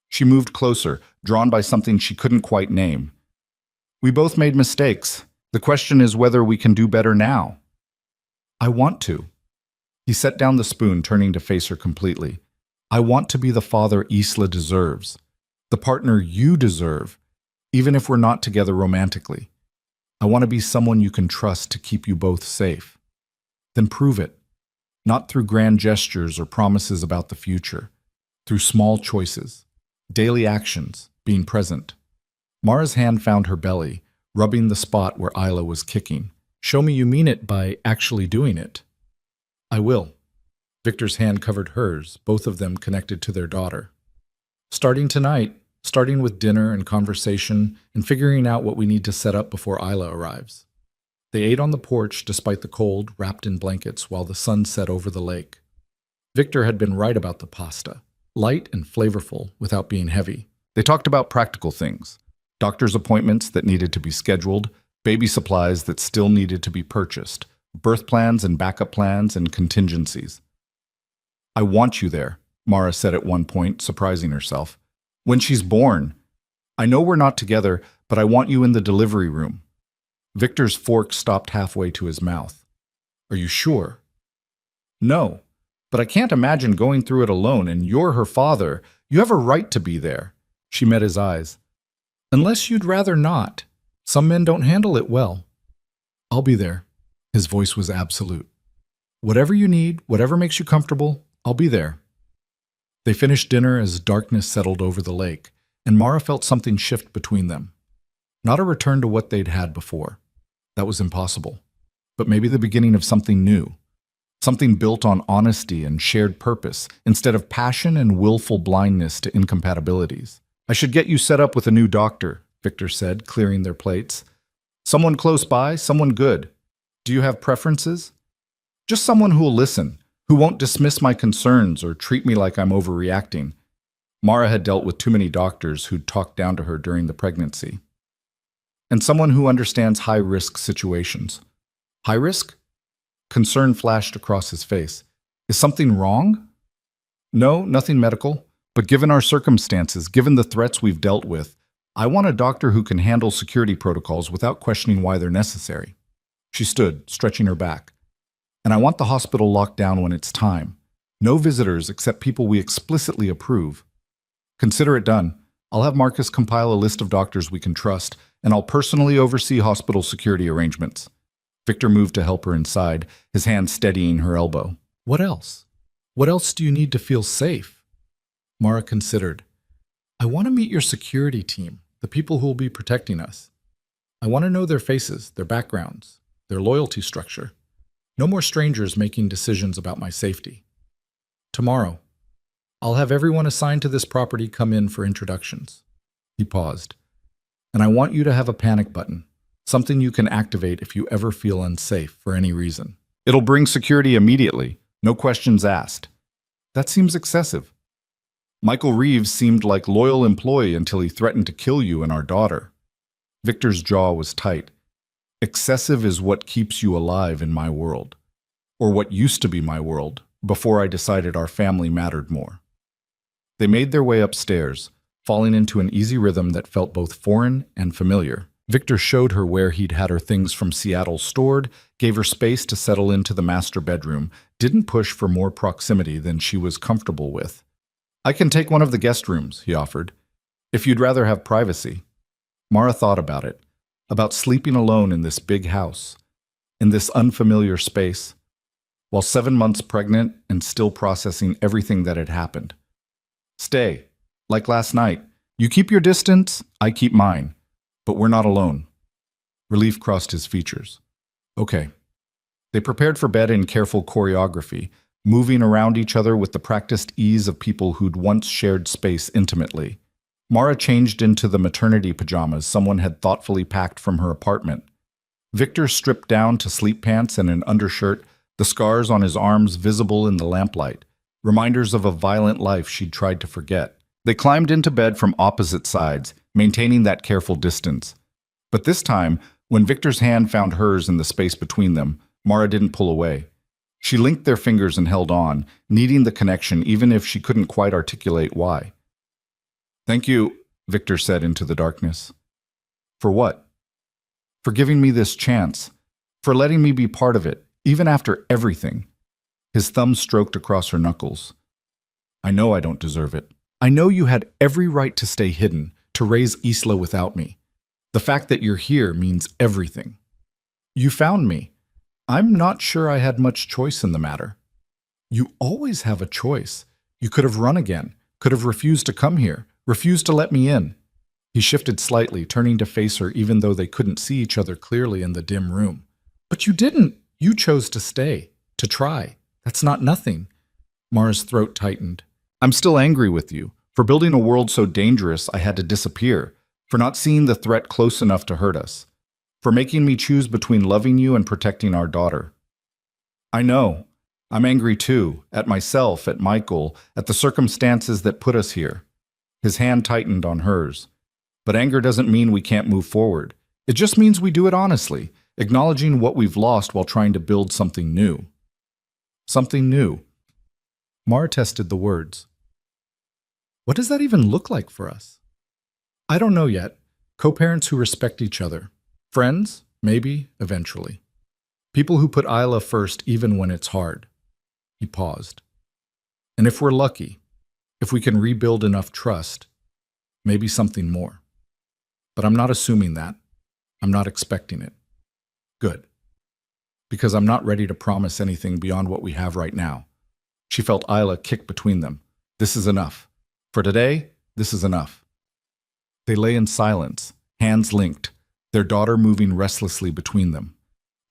She moved closer, drawn by something she couldn't quite name. "We both made mistakes. The question is whether we can do better now." "I want to." He set down the spoon, turning to face her completely. "I want to be the father Isla deserves. The partner you deserve, even if we're not together romantically. I want to be someone you can trust to keep you both safe. Then prove it. Not through grand gestures or promises about the future. Through small choices. Daily actions. Being present." Mara's hand found her belly, rubbing the spot where Isla was kicking. "Show me you mean it by actually doing it." "I will." Victor's hand covered hers, both of them connected to their daughter. "Starting tonight, starting with dinner and conversation and figuring out what we need to set up before Isla arrives." They ate on the porch despite the cold, wrapped in blankets while the sun set over the lake. Victor had been right about the pasta. Light and flavorful without being heavy. They talked about practical things. Doctor's appointments that needed to be scheduled, baby supplies that still needed to be purchased, birth plans and backup plans and contingencies. "I want you there," Mara said at one point, surprising herself. "When she's born. I know we're not together, but I want you in the delivery room." Victor's fork stopped halfway to his mouth. "Are you sure?" "No, but I can't imagine going through it alone, and you're her father. You have a right to be there." She met his eyes. "Unless you'd rather not. Some men don't handle it well." "I'll be there." His voice was absolute. "Whatever you need, whatever makes you comfortable, I'll be there." They finished dinner as darkness settled over the lake, and Mara felt something shift between them. Not a return to what they'd had before. That was impossible. But maybe the beginning of something new. Something built on honesty and shared purpose, instead of passion and willful blindness to incompatibilities. "I should get you set up with a new doctor," Victor said, clearing their plates. "Someone close by, someone good. Do you have preferences?" "Just someone who'll listen, who won't dismiss my concerns or treat me like I'm overreacting." Mara had dealt with too many doctors who'd talked down to her during the pregnancy. "And someone who understands high-risk situations." "High risk?" Concern flashed across his face. "Is something wrong?" No, nothing medical. But given our circumstances, given the threats we've dealt with, I want a doctor who can handle security protocols without questioning why they're necessary. She stood, stretching her back. And I want the hospital locked down when it's time. No visitors except people we explicitly approve. Consider it done. I'll have Marcus compile a list of doctors we can trust, and I'll personally oversee hospital security arrangements. Victor moved to help her inside, his hand steadying her elbow. What else? What else do you need to feel safe? Mara considered. I want to meet your security team, the people who will be protecting us. I want to know their faces, their backgrounds, their loyalty structure. No more strangers making decisions about my safety. Tomorrow, I'll have everyone assigned to this property come in for introductions. He paused. And I want you to have a panic button, something you can activate if you ever feel unsafe for any reason. It'll bring security immediately, no questions asked. That seems excessive. Michael Reeves seemed like loyal employee until he threatened to kill you and our daughter. Victor's jaw was tight. Excessive is what keeps you alive in my world, or what used to be my world, before I decided our family mattered more. They made their way upstairs, falling into an easy rhythm that felt both foreign and familiar. Victor showed her where he'd had her things from Seattle stored, gave her space to settle into the master bedroom, didn't push for more proximity than she was comfortable with. I can take one of the guest rooms, he offered, if you'd rather have privacy. Mara thought about it, about sleeping alone in this big house, in this unfamiliar space, while 7 months pregnant and still processing everything that had happened. Stay. Like last night. You keep your distance, I keep mine. But we're not alone. Relief crossed his features. Okay. They prepared for bed in careful choreography, moving around each other with the practiced ease of people who'd once shared space intimately. Mara changed into the maternity pajamas someone had thoughtfully packed from her apartment. Victor stripped down to sleep pants and an undershirt, the scars on his arms visible in the lamplight, reminders of a violent life she'd tried to forget. They climbed into bed from opposite sides, maintaining that careful distance. But this time, when Victor's hand found hers in the space between them, Mara didn't pull away. She linked their fingers and held on, needing the connection even if she couldn't quite articulate why. Thank you, Victor said into the darkness. For what? For giving me this chance. For letting me be part of it, even after everything. His thumb stroked across her knuckles. I know I don't deserve it. I know you had every right to stay hidden, to raise Isla without me. The fact that you're here means everything. You found me. I'm not sure I had much choice in the matter. You always have a choice. You could have run again, could have refused to come here, refused to let me in. He shifted slightly, turning to face her even though they couldn't see each other clearly in the dim room. But you didn't. You chose to stay, to try. That's not nothing. Mara's throat tightened. I'm still angry with you, for building a world so dangerous I had to disappear, for not seeing the threat close enough to hurt us, for making me choose between loving you and protecting our daughter. I know. I'm angry too, at myself, at Michael, at the circumstances that put us here. His hand tightened on hers. But anger doesn't mean we can't move forward. It just means we do it honestly, acknowledging what we've lost while trying to build something new. Something new. Mara tested the words. What does that even look like for us? I don't know yet. Co-parents who respect each other. Friends? Maybe, eventually. People who put Isla first even when it's hard. He paused. And if we're lucky, if we can rebuild enough trust, maybe something more. But I'm not assuming that. I'm not expecting it. Good. Because I'm not ready to promise anything beyond what we have right now. She felt Isla kick between them. This is enough. For today, this is enough. They lay in silence, hands linked, their daughter moving restlessly between them.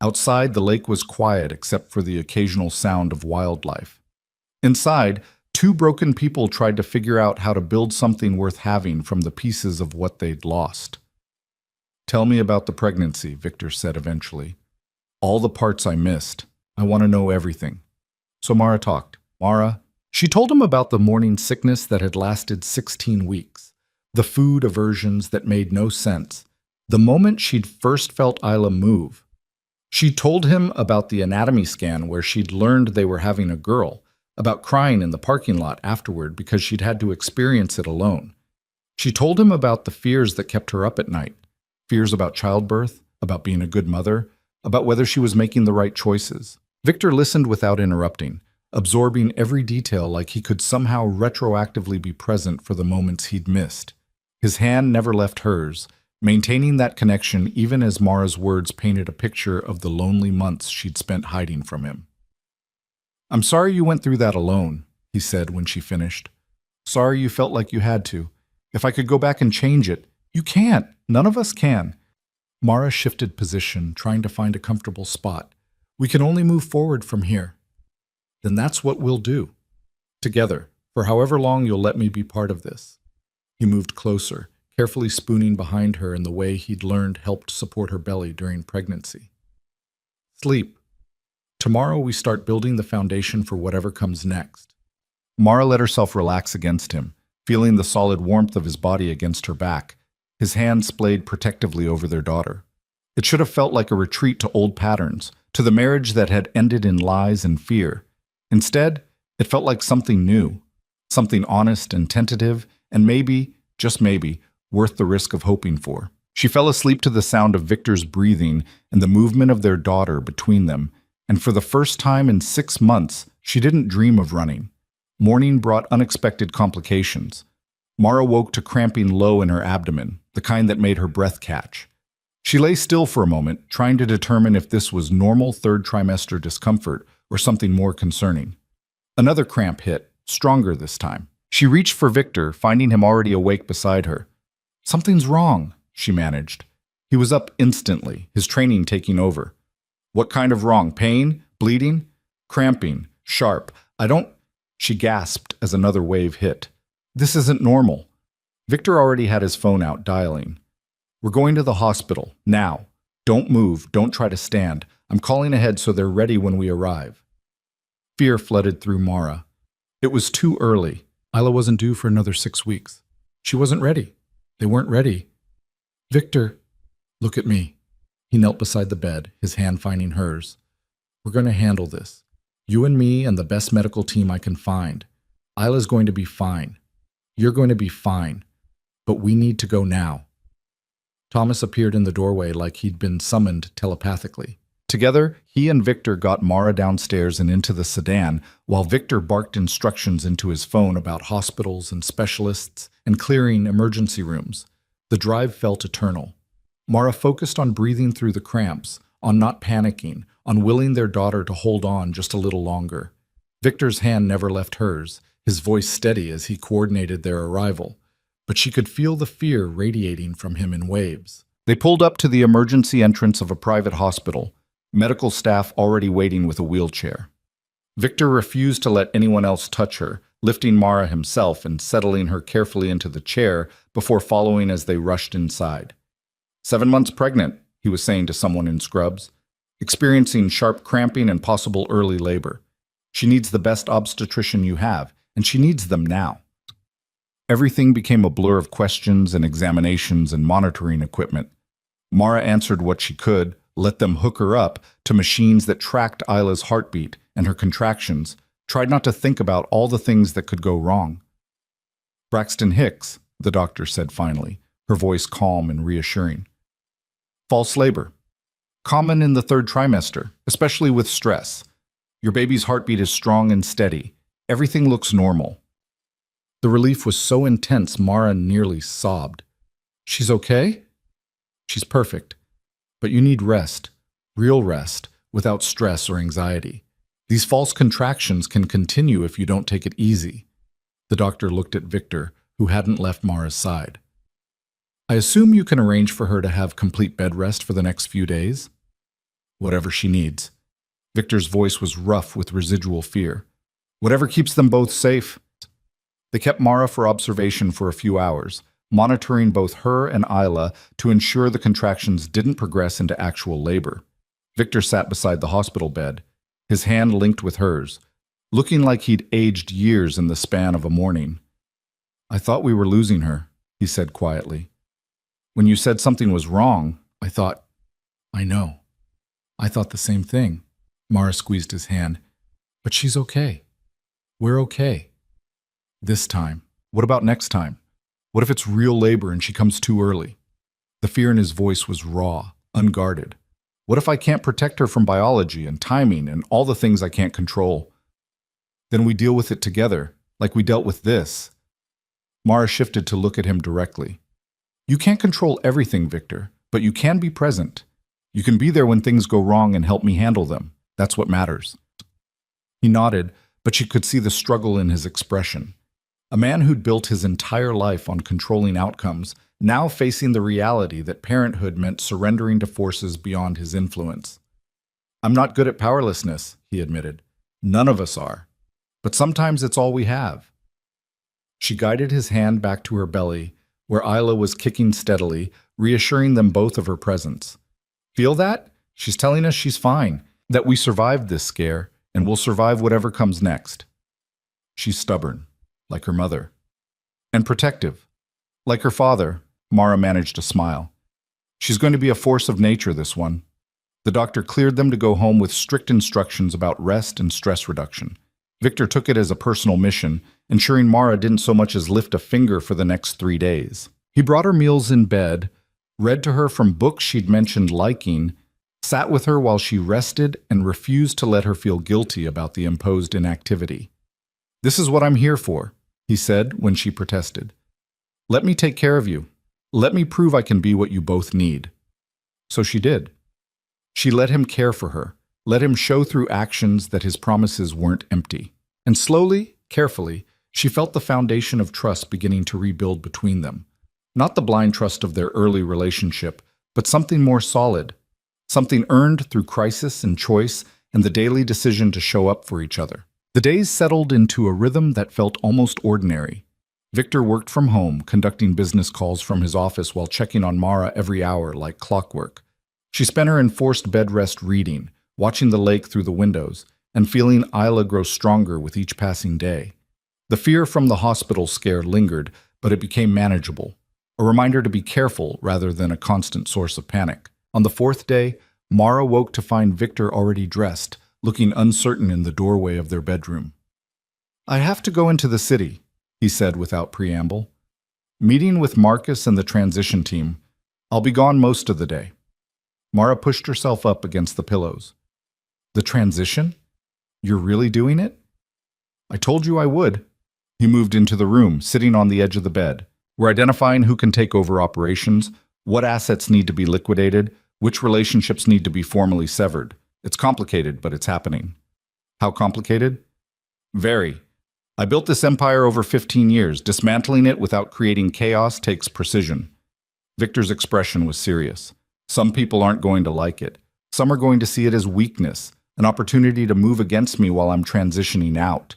Outside, the lake was quiet except for the occasional sound of wildlife. Inside, two broken people tried to figure out how to build something worth having from the pieces of what they'd lost. Tell me about the pregnancy, Victor said eventually. All the parts I missed. I want to know everything. So Mara talked. She told him about the morning sickness that had lasted 16 weeks, the food aversions that made no sense, the moment she'd first felt Isla move. She told him about the anatomy scan where she'd learned they were having a girl, about crying in the parking lot afterward because she'd had to experience it alone. She told him about the fears that kept her up at night, fears about childbirth, about being a good mother, about whether she was making the right choices. Victor listened without interrupting, absorbing every detail like he could somehow retroactively be present for the moments he'd missed. His hand never left hers, maintaining that connection even as Mara's words painted a picture of the lonely months she'd spent hiding from him. "I'm sorry you went through that alone," he said when she finished. "Sorry you felt like you had to. If I could go back and change it, you can't. None of us can." Mara shifted position, trying to find a comfortable spot. "We can only move forward from here." "Then that's what we'll do. Together, for however long you'll let me be part of this." He moved closer, carefully spooning behind her in the way he'd learned helped support her belly during pregnancy. "Sleep. Tomorrow we start building the foundation for whatever comes next." Mara let herself relax against him, feeling the solid warmth of his body against her back. His hand splayed protectively over their daughter. It should have felt like a retreat to old patterns, to the marriage that had ended in lies and fear. Instead, it felt like something new, something honest and tentative, and maybe, just maybe, worth the risk of hoping for. She fell asleep to the sound of Victor's breathing and the movement of their daughter between them, and for the first time in 6 months, she didn't dream of running. Morning brought unexpected complications. Mara woke to cramping low in her abdomen, the kind that made her breath catch. She lay still for a moment, trying to determine if this was normal third trimester discomfort or something more concerning. Another cramp hit, stronger this time. She reached for Victor, finding him already awake beside her. "Something's wrong," she managed. He was up instantly, his training taking over. "What kind of wrong? Pain? Bleeding? Cramping? Sharp? I don't—" She gasped as another wave hit. "This isn't normal." Victor already had his phone out, dialing. "We're going to the hospital, now. Don't move, don't try to stand. I'm calling ahead so they're ready when we arrive." Fear flooded through Mara. It was too early. Isla wasn't due for another 6 weeks. She wasn't ready. They weren't ready. "Victor, look at me." He knelt beside the bed, his hand finding hers. "We're going to handle this. You and me and the best medical team I can find. Isla's going to be fine. You're going to be fine. But we need to go now." Thomas appeared in the doorway like he'd been summoned telepathically. Together, he and Victor got Mara downstairs and into the sedan, while Victor barked instructions into his phone about hospitals and specialists and clearing emergency rooms. The drive felt eternal. Mara focused on breathing through the cramps, on not panicking, on willing their daughter to hold on just a little longer. Victor's hand never left hers, his voice steady as he coordinated their arrival, but she could feel the fear radiating from him in waves. They pulled up to the emergency entrance of a private hospital, medical staff already waiting with a wheelchair. Victor refused to let anyone else touch her, lifting Mara himself and settling her carefully into the chair before following as they rushed inside. 7 months pregnant, he was saying to someone in scrubs, experiencing sharp cramping and possible early labor. She needs the best obstetrician you have, and she needs them now. Everything became a blur of questions and examinations and monitoring equipment. Mara answered what she could, let them hook her up to machines that tracked Isla's heartbeat and her contractions, tried not to think about all the things that could go wrong. "Braxton Hicks," the doctor said finally, her voice calm and reassuring. "False labor. Common in the 3rd trimester, especially with stress. Your baby's heartbeat is strong and steady. Everything looks normal." The relief was so intense Mara nearly sobbed. "She's okay?" "She's perfect. But you need rest, real rest, without stress or anxiety. These false contractions can continue if you don't take it easy." The doctor looked at Victor, who hadn't left Mara's side. "I assume you can arrange for her to have complete bed rest for the next few days?" "Whatever she needs." Victor's voice was rough with residual fear. "Whatever keeps them both safe." They kept Mara for observation for a few hours, monitoring both her and Isla to ensure the contractions didn't progress into actual labor. Victor sat beside the hospital bed, his hand linked with hers, looking like he'd aged years in the span of a morning. "I thought we were losing her," he said quietly. "When you said something was wrong, I thought—" "I know. I thought the same thing." Mara squeezed his hand. "But she's okay." We're okay. This time. What about next time? What if it's real labor and she comes too early? The fear in his voice was raw, unguarded. What if I can't protect her from biology and timing and all the things I can't control? Then we deal with it together, like we dealt with this. Mara shifted to look at him directly. You can't control everything, Victor, but you can be present. You can be there when things go wrong and help me handle them. That's what matters. He nodded, but she could see the struggle in his expression. A man who'd built his entire life on controlling outcomes, now facing the reality that parenthood meant surrendering to forces beyond his influence. I'm not good at powerlessness, he admitted. None of us are. But sometimes it's all we have. She guided his hand back to her belly, where Isla was kicking steadily, reassuring them both of her presence. Feel that? She's telling us she's fine, that we survived this scare, and we'll survive whatever comes next. She's stubborn, like her mother. And protective. Like her father, Mara managed to smile. She's going to be a force of nature, this one. The doctor cleared them to go home with strict instructions about rest and stress reduction. Victor took it as a personal mission, ensuring Mara didn't so much as lift a finger for the next 3 days. He brought her meals in bed, read to her from books she'd mentioned liking, sat with her while she rested, and refused to let her feel guilty about the imposed inactivity. This is what I'm here for, he said when she protested. Let me take care of you. Let me prove I can be what you both need. So she did. She let him care for her, let him show through actions that his promises weren't empty. And slowly, carefully, she felt the foundation of trust beginning to rebuild between them. Not the blind trust of their early relationship, but something more solid. Something earned through crisis and choice and the daily decision to show up for each other. The days settled into a rhythm that felt almost ordinary. Victor worked from home, conducting business calls from his office while checking on Mara every hour like clockwork. She spent her enforced bed rest reading, watching the lake through the windows, and feeling Isla grow stronger with each passing day. The fear from the hospital scare lingered, but it became manageable, a reminder to be careful rather than a constant source of panic. On the 4th day, Mara woke to find Victor already dressed, looking uncertain in the doorway of their bedroom. I have to go into the city, he said without preamble. Meeting with Marcus and the transition team. I'll be gone most of the day. Mara pushed herself up against the pillows. The transition? You're really doing it? I told you I would. He moved into the room, sitting on the edge of the bed. We're identifying who can take over operations, what assets need to be liquidated, which relationships need to be formally severed. It's complicated, but it's happening. How complicated? Very. I built this empire over 15 years. Dismantling it without creating chaos takes precision. Victor's expression was serious. Some people aren't going to like it. Some are going to see it as weakness, an opportunity to move against me while I'm transitioning out.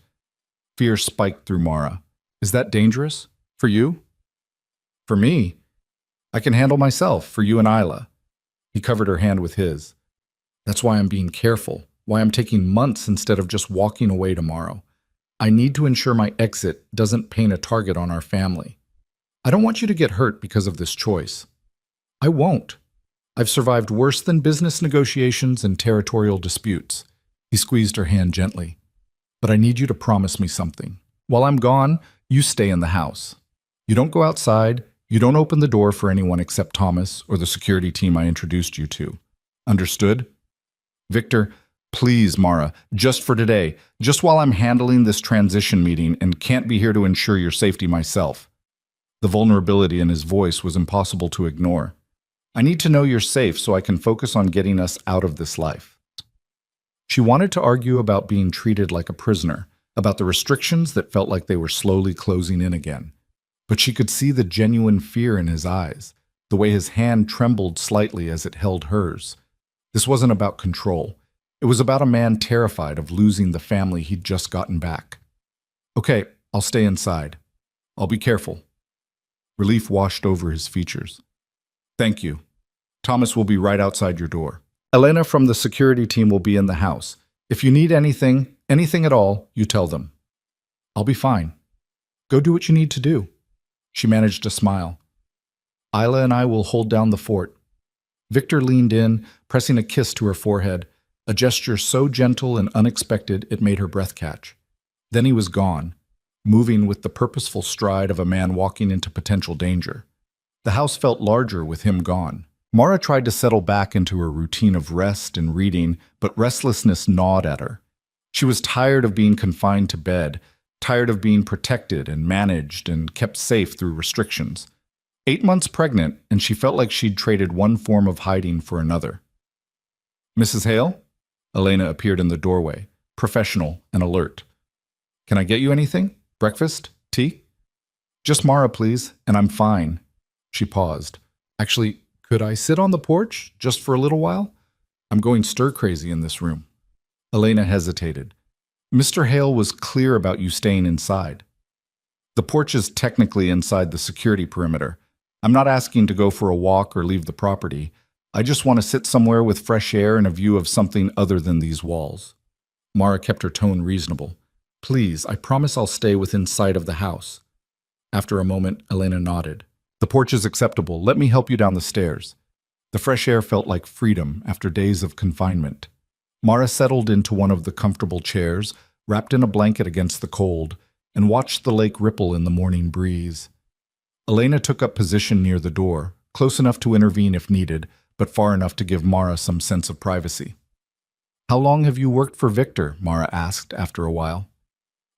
Fear spiked through Mara. Is that dangerous? For you? For me? I can handle myself, for you and Isla. He covered her hand with his. That's why I'm being careful, why I'm taking months instead of just walking away tomorrow. I need to ensure my exit doesn't paint a target on our family. I don't want you to get hurt because of this choice. I won't. I've survived worse than business negotiations and territorial disputes. He squeezed her hand gently. But I need you to promise me something. While I'm gone, you stay in the house. You don't go outside. You don't open the door for anyone except Thomas or the security team I introduced you to. Understood? Victor, please, Mara, just for today, just while I'm handling this transition meeting and can't be here to ensure your safety myself. The vulnerability in his voice was impossible to ignore. I need to know you're safe so I can focus on getting us out of this life. She wanted to argue about being treated like a prisoner, about the restrictions that felt like they were slowly closing in again. But she could see the genuine fear in his eyes, the way his hand trembled slightly as it held hers. This wasn't about control. It was about a man terrified of losing the family he'd just gotten back. Okay, I'll stay inside. I'll be careful. Relief washed over his features. Thank you. Thomas will be right outside your door. Elena from the security team will be in the house. If you need anything at all, you tell them. I'll be fine. Go do what you need to do. She managed to smile. Isla and I will hold down the fort. Victor leaned in, pressing a kiss to her forehead, a gesture so gentle and unexpected it made her breath catch. Then he was gone, moving with the purposeful stride of a man walking into potential danger. The house felt larger with him gone. Mara tried to settle back into her routine of rest and reading, but restlessness gnawed at her. She was tired of being confined to bed, tired of being protected and managed and kept safe through restrictions. 8 months pregnant, and she felt like she'd traded one form of hiding for another. "Mrs. Hale?" Elena appeared in the doorway, professional and alert. "Can I get you anything? Breakfast? Tea?" "Just Mara, please, and I'm fine." She paused. "Actually, could I sit on the porch just for a little while? I'm going stir-crazy in this room." Elena hesitated. "Mr. Hale was clear about you staying inside." "The porch is technically inside the security perimeter. I'm not asking to go for a walk or leave the property. I just want to sit somewhere with fresh air and a view of something other than these walls." Mara kept her tone reasonable. "Please, I promise I'll stay within sight of the house." After a moment, Elena nodded. "The porch is acceptable. Let me help you down the stairs." The fresh air felt like freedom after days of confinement. Mara settled into one of the comfortable chairs, wrapped in a blanket against the cold, and watched the lake ripple in the morning breeze. Elena took up position near the door, close enough to intervene if needed, but far enough to give Mara some sense of privacy. "How long have you worked for Victor?" Mara asked after a while.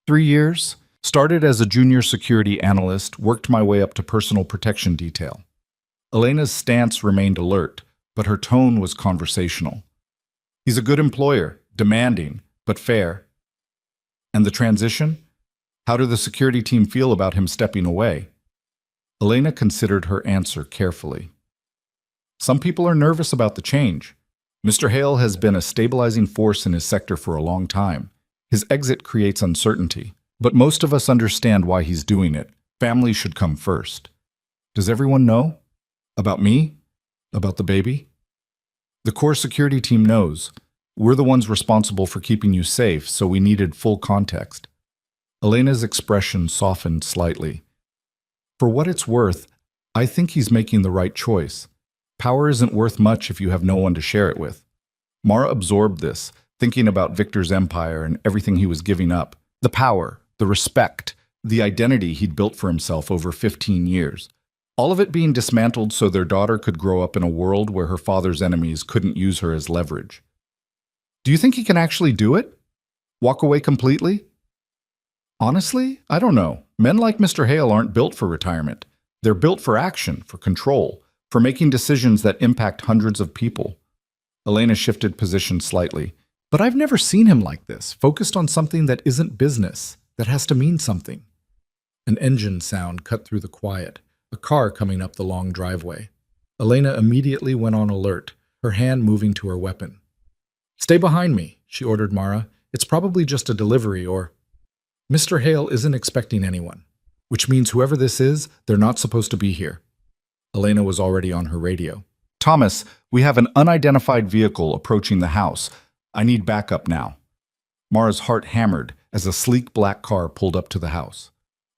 3 years. Started as a junior security analyst, worked my way up to personal protection detail." Elena's stance remained alert, but her tone was conversational. "He's a good employer, demanding, but fair." "And the transition? How did the security team feel about him stepping away?" Elena considered her answer carefully. "Some people are nervous about the change. Mr. Hale has been a stabilizing force in his sector for a long time. His exit creates uncertainty, but most of us understand why he's doing it. Family should come first." "Does everyone know? About me? About the baby?" "The core security team knows. We're the ones responsible for keeping you safe, so we needed full context." Elena's expression softened slightly. "For what it's worth, I think he's making the right choice. Power isn't worth much if you have no one to share it with." Mara absorbed this, thinking about Victor's empire and everything he was giving up. The power, the respect, the identity he'd built for himself over 15 years. All of it being dismantled so their daughter could grow up in a world where her father's enemies couldn't use her as leverage. "Do you think he can actually do it? Walk away completely?" "Honestly, I don't know. Men like Mr. Hale aren't built for retirement. They're built for action, for control, for making decisions that impact hundreds of people." Elena shifted position slightly. "But I've never seen him like this, focused on something that isn't business, that has to mean something." An engine sound cut through the quiet, a car coming up the long driveway. Elena immediately went on alert, her hand moving to her weapon. "Stay behind me," she ordered Mara. "It's probably just a delivery or—" "Mr. Hale isn't expecting anyone, which means whoever this is, they're not supposed to be here." Elena was already on her radio. "Thomas, we have an unidentified vehicle approaching the house. I need backup now." Mara's heart hammered as a sleek black car pulled up to the house.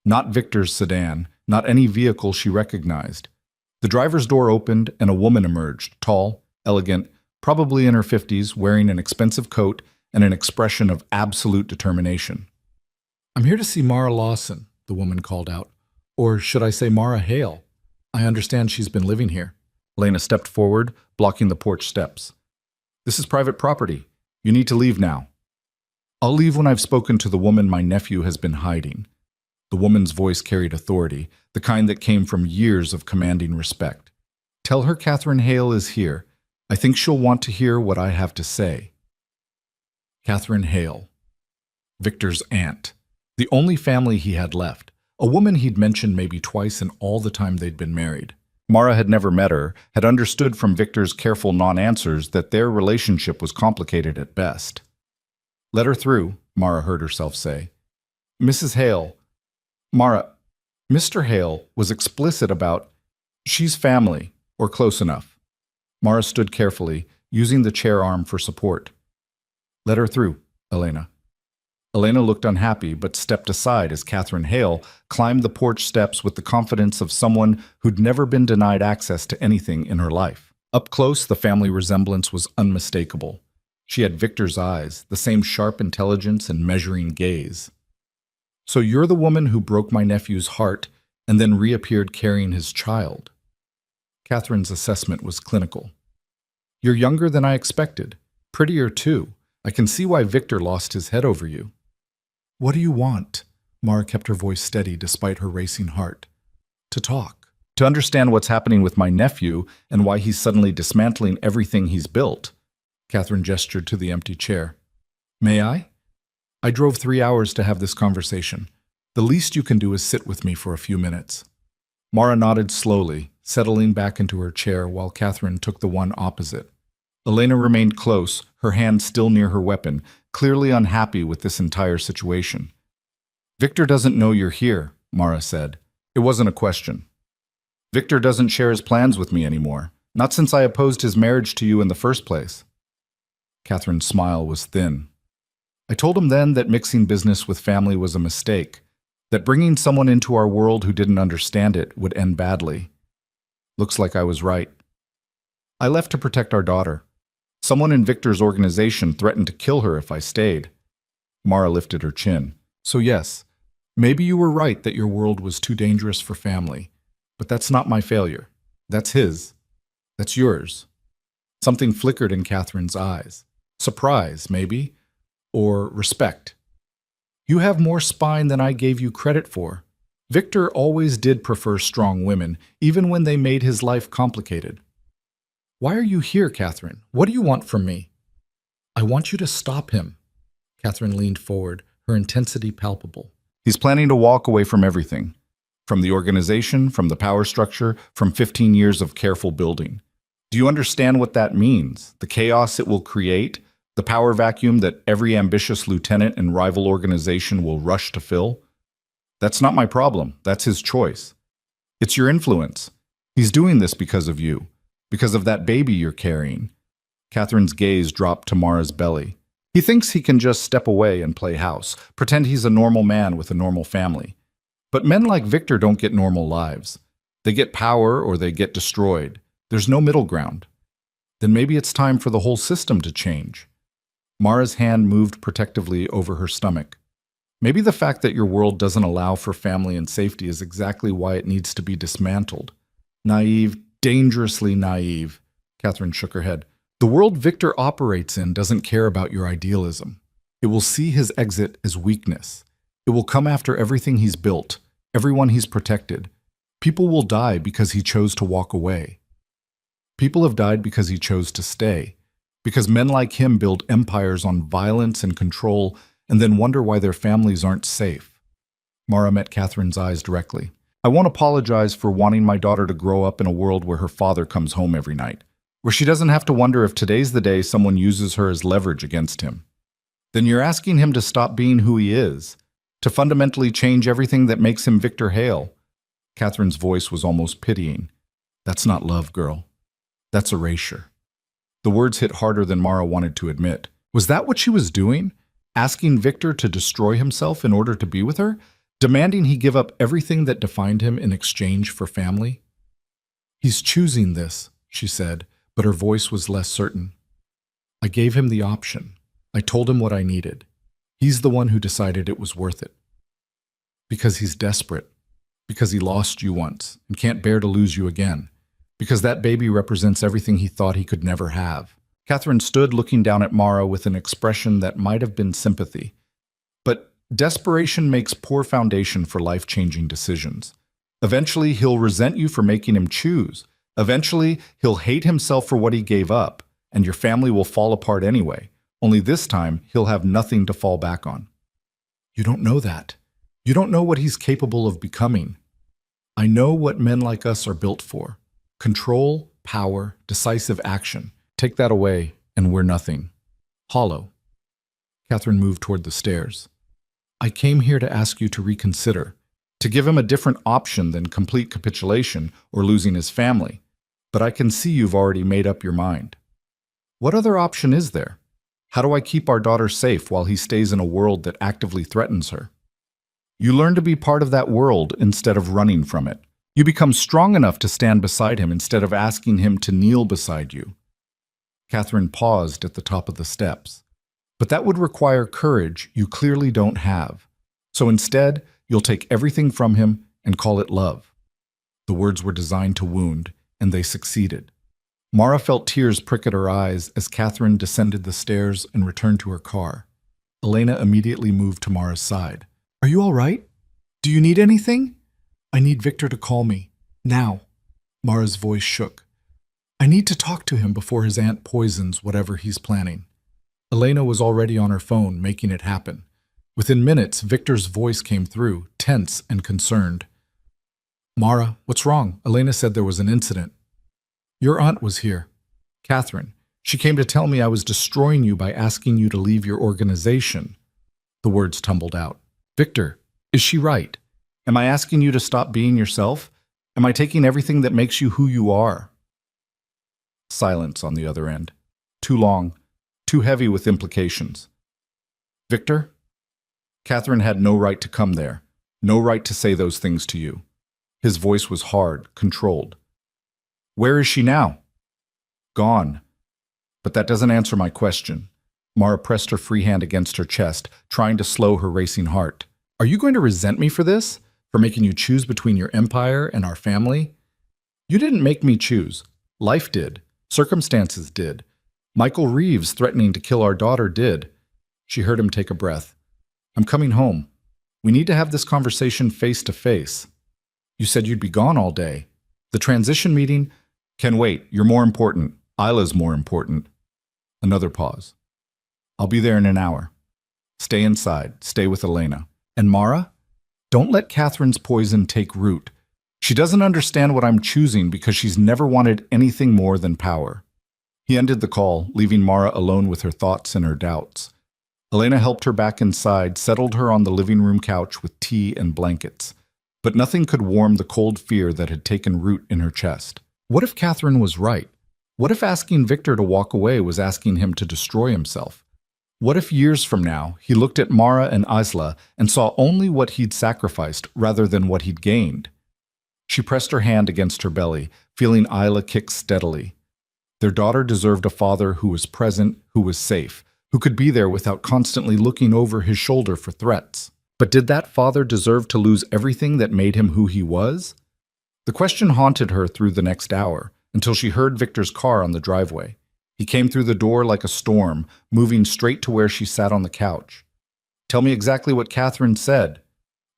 Not Victor's sedan, not any vehicle she recognized. The driver's door opened and a woman emerged, tall, elegant, probably in her 50s, wearing an expensive coat and an expression of absolute determination. "I'm here to see Mara Lawson," the woman called out. "Or should I say Mara Hale? I understand she's been living here." Elena stepped forward, blocking the porch steps. "This is private property. You need to leave now." "I'll leave when I've spoken to the woman my nephew has been hiding." The woman's voice carried authority, the kind that came from years of commanding respect. "Tell her Catherine Hale is here. I think she'll want to hear what I have to say." Catherine Hale. Victor's aunt. The only family he had left. A woman he'd mentioned maybe twice in all the time they'd been married. Mara had never met her, had understood from Victor's careful non-answers that their relationship was complicated at best. "Let her through," Mara heard herself say. "Mrs. Hale." Mara, Mr. Hale was explicit about, "She's family, or close enough." Mara stood carefully, using the chair arm for support. "Let her through, Elena." Elena looked unhappy, but stepped aside as Catherine Hale climbed the porch steps with the confidence of someone who'd never been denied access to anything in her life. Up close, the family resemblance was unmistakable. She had Victor's eyes, the same sharp intelligence and measuring gaze. So you're the woman who broke my nephew's heart and then reappeared carrying his child. Catherine's assessment was clinical. You're younger than I expected. Prettier, too. I can see why Victor lost his head over you. What do you want? Mara kept her voice steady despite her racing heart. To talk. To understand what's happening with my nephew and why he's suddenly dismantling everything he's built. Catherine gestured to the empty chair. May I? I drove 3 hours to have this conversation. The least you can do is sit with me for a few minutes. Mara nodded slowly, settling back into her chair while Catherine took the one opposite. Elena remained close, her hand still near her weapon, clearly unhappy with this entire situation. Victor doesn't know you're here, Mara said. It wasn't a question. Victor doesn't share his plans with me anymore, not since I opposed his marriage to you in the first place. Catherine's smile was thin. I told him then that mixing business with family was a mistake, that bringing someone into our world who didn't understand it would end badly. Looks like I was right. I left to protect our daughter. Someone in Victor's organization threatened to kill her if I stayed. Mara lifted her chin. So yes, maybe you were right that your world was too dangerous for family. But that's not my failure. That's his. That's yours. Something flickered in Catherine's eyes. Surprise, maybe. Or respect. You have more spine than I gave you credit for. Victor always did prefer strong women, even when they made his life complicated. Why are you here, Catherine? What do you want from me? I want you to stop him. Catherine leaned forward, her intensity palpable. He's planning to walk away from everything. From the organization, from the power structure, from 15 years of careful building. Do you understand what that means? The chaos it will create? The power vacuum that every ambitious lieutenant and rival organization will rush to fill? That's not my problem. That's his choice. It's your influence. He's doing this because of you. Because of that baby you're carrying. Catherine's gaze dropped to Mara's belly. He thinks he can just step away and play house, pretend he's a normal man with a normal family. But men like Victor don't get normal lives. They get power or they get destroyed. There's no middle ground. Then maybe it's time for the whole system to change. Mara's hand moved protectively over her stomach. Maybe the fact that your world doesn't allow for family and safety is exactly why it needs to be dismantled. Naive, dangerously naive. Catherine shook her head. The world Victor operates in doesn't care about your idealism. It will see his exit as weakness. It will come after everything he's built, everyone he's protected. People will die because he chose to walk away. People have died because he chose to stay. Because men like him build empires on violence and control and then wonder why their families aren't safe. Mara met Catherine's eyes directly. I won't apologize for wanting my daughter to grow up in a world where her father comes home every night, where she doesn't have to wonder if today's the day someone uses her as leverage against him. Then you're asking him to stop being who he is, to fundamentally change everything that makes him Victor Hale. Catherine's voice was almost pitying. That's not love, girl. That's erasure. The words hit harder than Mara wanted to admit. Was that what she was doing? Asking Victor to destroy himself in order to be with her? Demanding he give up everything that defined him in exchange for family? He's choosing this, she said, but her voice was less certain. I gave him the option. I told him what I needed. He's the one who decided it was worth it. Because he's desperate. Because he lost you once and can't bear to lose you again. Because that baby represents everything he thought he could never have. Catherine stood looking down at Mara with an expression that might have been sympathy. But desperation makes poor foundation for life-changing decisions. Eventually, he'll resent you for making him choose. Eventually, he'll hate himself for what he gave up, and your family will fall apart anyway. Only this time, he'll have nothing to fall back on. You don't know that. You don't know what he's capable of becoming. I know what men like us are built for. Control, power, decisive action. Take that away, and we're nothing. Hollow. Catherine moved toward the stairs. I came here to ask you to reconsider, to give him a different option than complete capitulation or losing his family. But I can see you've already made up your mind. What other option is there? How do I keep our daughter safe while he stays in a world that actively threatens her? You learn to be part of that world instead of running from it. You become strong enough to stand beside him instead of asking him to kneel beside you. Catherine paused at the top of the steps. But that would require courage you clearly don't have. So instead, you'll take everything from him and call it love. The words were designed to wound, and they succeeded. Mara felt tears prick at her eyes as Catherine descended the stairs and returned to her car. Elena immediately moved to Mara's side. "Are you all right? Do you need anything?" "I need Victor to call me. Now." Mara's voice shook. "I need to talk to him before his aunt poisons whatever he's planning." Elena was already on her phone, making it happen. Within minutes, Victor's voice came through, tense and concerned. "Mara, what's wrong? Elena said there was an incident." "Your aunt was here. Catherine. She came to tell me I was destroying you by asking you to leave your organization." The words tumbled out. "Victor, is she right? Am I asking you to stop being yourself? Am I taking everything that makes you who you are?" Silence on the other end. Too long, too heavy with implications. "Victor?" Catherine had no right to come there, no right to say those things to you. His voice was hard, controlled. "Where is she now?" "Gone." "But that doesn't answer my question." Mara pressed her free hand against her chest, trying to slow her racing heart. "Are you going to resent me for this? For making you choose between your empire and our family? You didn't make me choose. Life did. Circumstances did. Michael Reeves threatening to kill our daughter did." She heard him take a breath. "I'm coming home. We need to have this conversation face to face. You said you'd be gone all day. The transition meeting can wait. You're more important. Isla's more important." Another pause. "I'll be there in an hour. Stay inside. Stay with Elena. And Mara, don't let Catherine's poison take root. She doesn't understand what I'm choosing because she's never wanted anything more than power." He ended the call, leaving Mara alone with her thoughts and her doubts. Elena helped her back inside, settled her on the living room couch with tea and blankets. But nothing could warm the cold fear that had taken root in her chest. What if Catherine was right? What if asking Victor to walk away was asking him to destroy himself? What if years from now, he looked at Mara and Isla and saw only what he'd sacrificed rather than what he'd gained? She pressed her hand against her belly, feeling Isla kick steadily. Their daughter deserved a father who was present, who was safe, who could be there without constantly looking over his shoulder for threats. But did that father deserve to lose everything that made him who he was? The question haunted her through the next hour, until she heard Victor's car on the driveway. He came through the door like a storm, moving straight to where she sat on the couch. "Tell me exactly what Catherine said."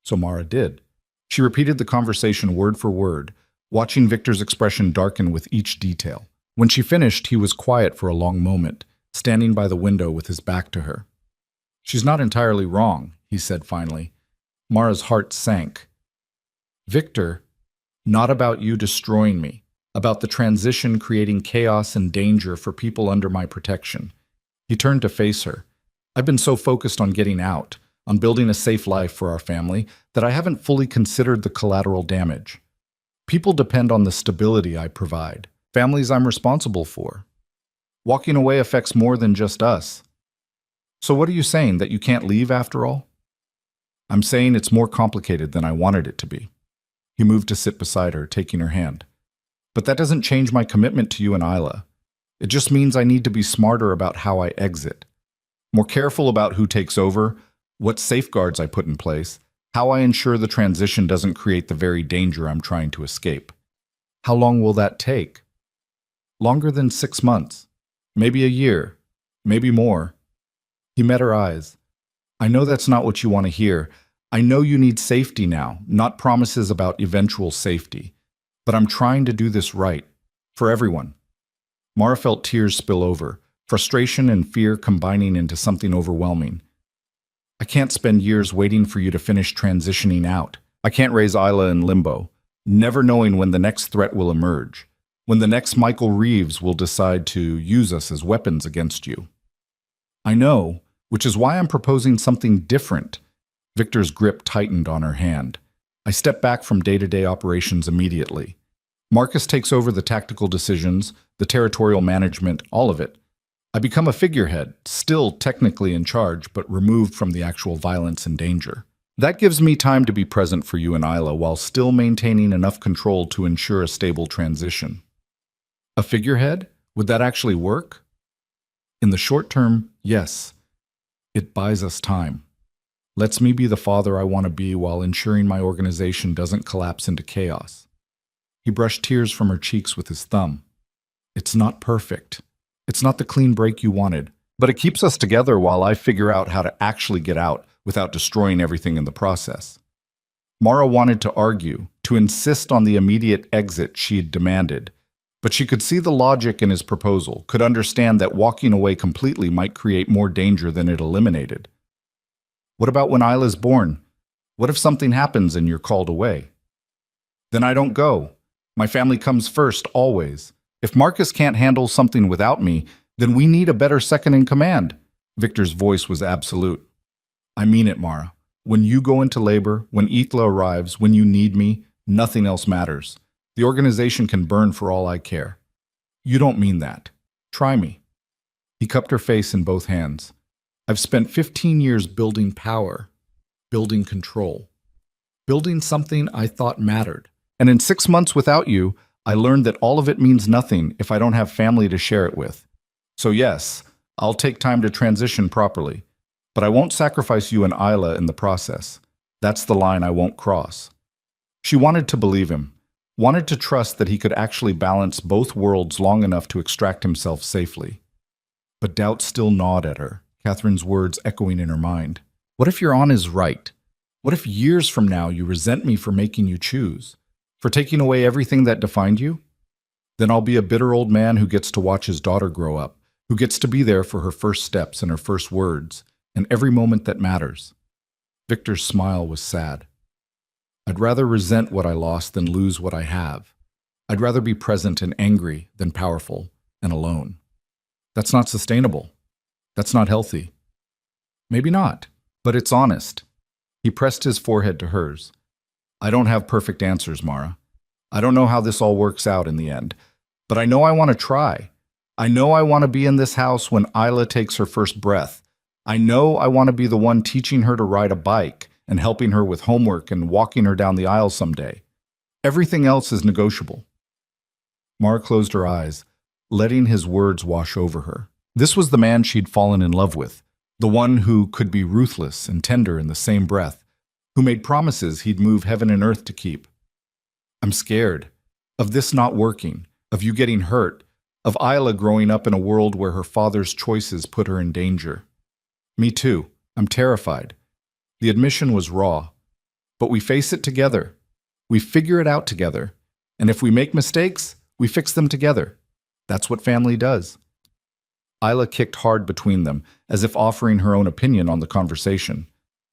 So Mara did. She repeated the conversation word for word, watching Victor's expression darken with each detail. When she finished, he was quiet for a long moment, standing by the window with his back to her. "She's not entirely wrong," he said finally. Mara's heart sank. "Victor, not about you destroying me, about the transition creating chaos and danger for people under my protection." He turned to face her. "I've been so focused on getting out, on building a safe life for our family, that I haven't fully considered the collateral damage. People depend on the stability I provide, families I'm responsible for. Walking away affects more than just us. So what are you saying, that you can't leave after all?" "I'm saying it's more complicated than I wanted it to be." He moved to sit beside her, taking her hand. "But that doesn't change my commitment to you and Isla. It just means I need to be smarter about how I exit. More careful about who takes over, what safeguards I put in place, how I ensure the transition doesn't create the very danger I'm trying to escape." "How long will that take?" "Longer than 6 months. Maybe a year. Maybe more." He met her eyes. "I know that's not what you want to hear. I know you need safety now, not promises about eventual safety. But I'm trying to do this right. For everyone." Mara felt tears spill over, frustration and fear combining into something overwhelming. "I can't spend years waiting for you to finish transitioning out. I can't raise Isla in limbo, never knowing when the next threat will emerge, when the next Michael Reeves will decide to use us as weapons against you. I know, which is why I'm proposing something different." Victor's grip tightened on her hand. "I step back from day-to-day operations immediately. Marcus takes over the tactical decisions, the territorial management, all of it. I become a figurehead, still technically in charge, but removed from the actual violence and danger. That gives me time to be present for you and Isla while still maintaining enough control to ensure a stable transition." "A figurehead? Would that actually work?" "In the short term, yes. It buys us time." Lets me be the father I want to be while ensuring my organization doesn't collapse into chaos. He brushed tears from her cheeks with his thumb. It's not perfect. It's not the clean break you wanted, but it keeps us together while I figure out how to actually get out without destroying everything in the process. Mara wanted to argue, to insist on the immediate exit she had demanded, but she could see the logic in his proposal, could understand that walking away completely might create more danger than it eliminated. What about when Isla's born? What if something happens and you're called away? Then I don't go. My family comes first, always. If Marcus can't handle something without me, then we need a better second in command. Victor's voice was absolute. I mean it, Mara. When you go into labor, when Ethla arrives, when you need me, nothing else matters. The organization can burn for all I care. You don't mean that. Try me. He cupped her face in both hands. I've spent 15 years building power, building control, building something I thought mattered. And in 6 months without you, I learned that all of it means nothing if I don't have family to share it with. So yes, I'll take time to transition properly, but I won't sacrifice you and Isla in the process. That's the line I won't cross. She wanted to believe him, wanted to trust that he could actually balance both worlds long enough to extract himself safely. But doubt still gnawed at her, Catherine's words echoing in her mind. What if Your is right? What if years from now you resent me for making you choose? For taking away everything that defined you? Then I'll be a bitter old man who gets to watch his daughter grow up, who gets to be there for her first steps and her first words, and every moment that matters. Victor's smile was sad. I'd rather resent what I lost than lose what I have. I'd rather be present and angry than powerful and alone. That's not sustainable. That's not healthy. Maybe not, but it's honest. He pressed his forehead to hers. I don't have perfect answers, Mara. I don't know how this all works out in the end, but I know I want to try. I know I want to be in this house when Isla takes her first breath. I know I want to be the one teaching her to ride a bike and helping her with homework and walking her down the aisle someday. Everything else is negotiable. Mara closed her eyes, letting his words wash over her. This was the man she'd fallen in love with, the one who could be ruthless and tender in the same breath, who made promises he'd move heaven and earth to keep. I'm scared of this not working, of you getting hurt, of Isla growing up in a world where her father's choices put her in danger. Me too. I'm terrified. The admission was raw. But we face it together. We figure it out together. And if we make mistakes, we fix them together. That's what family does. Isla kicked hard between them, as if offering her own opinion on the conversation.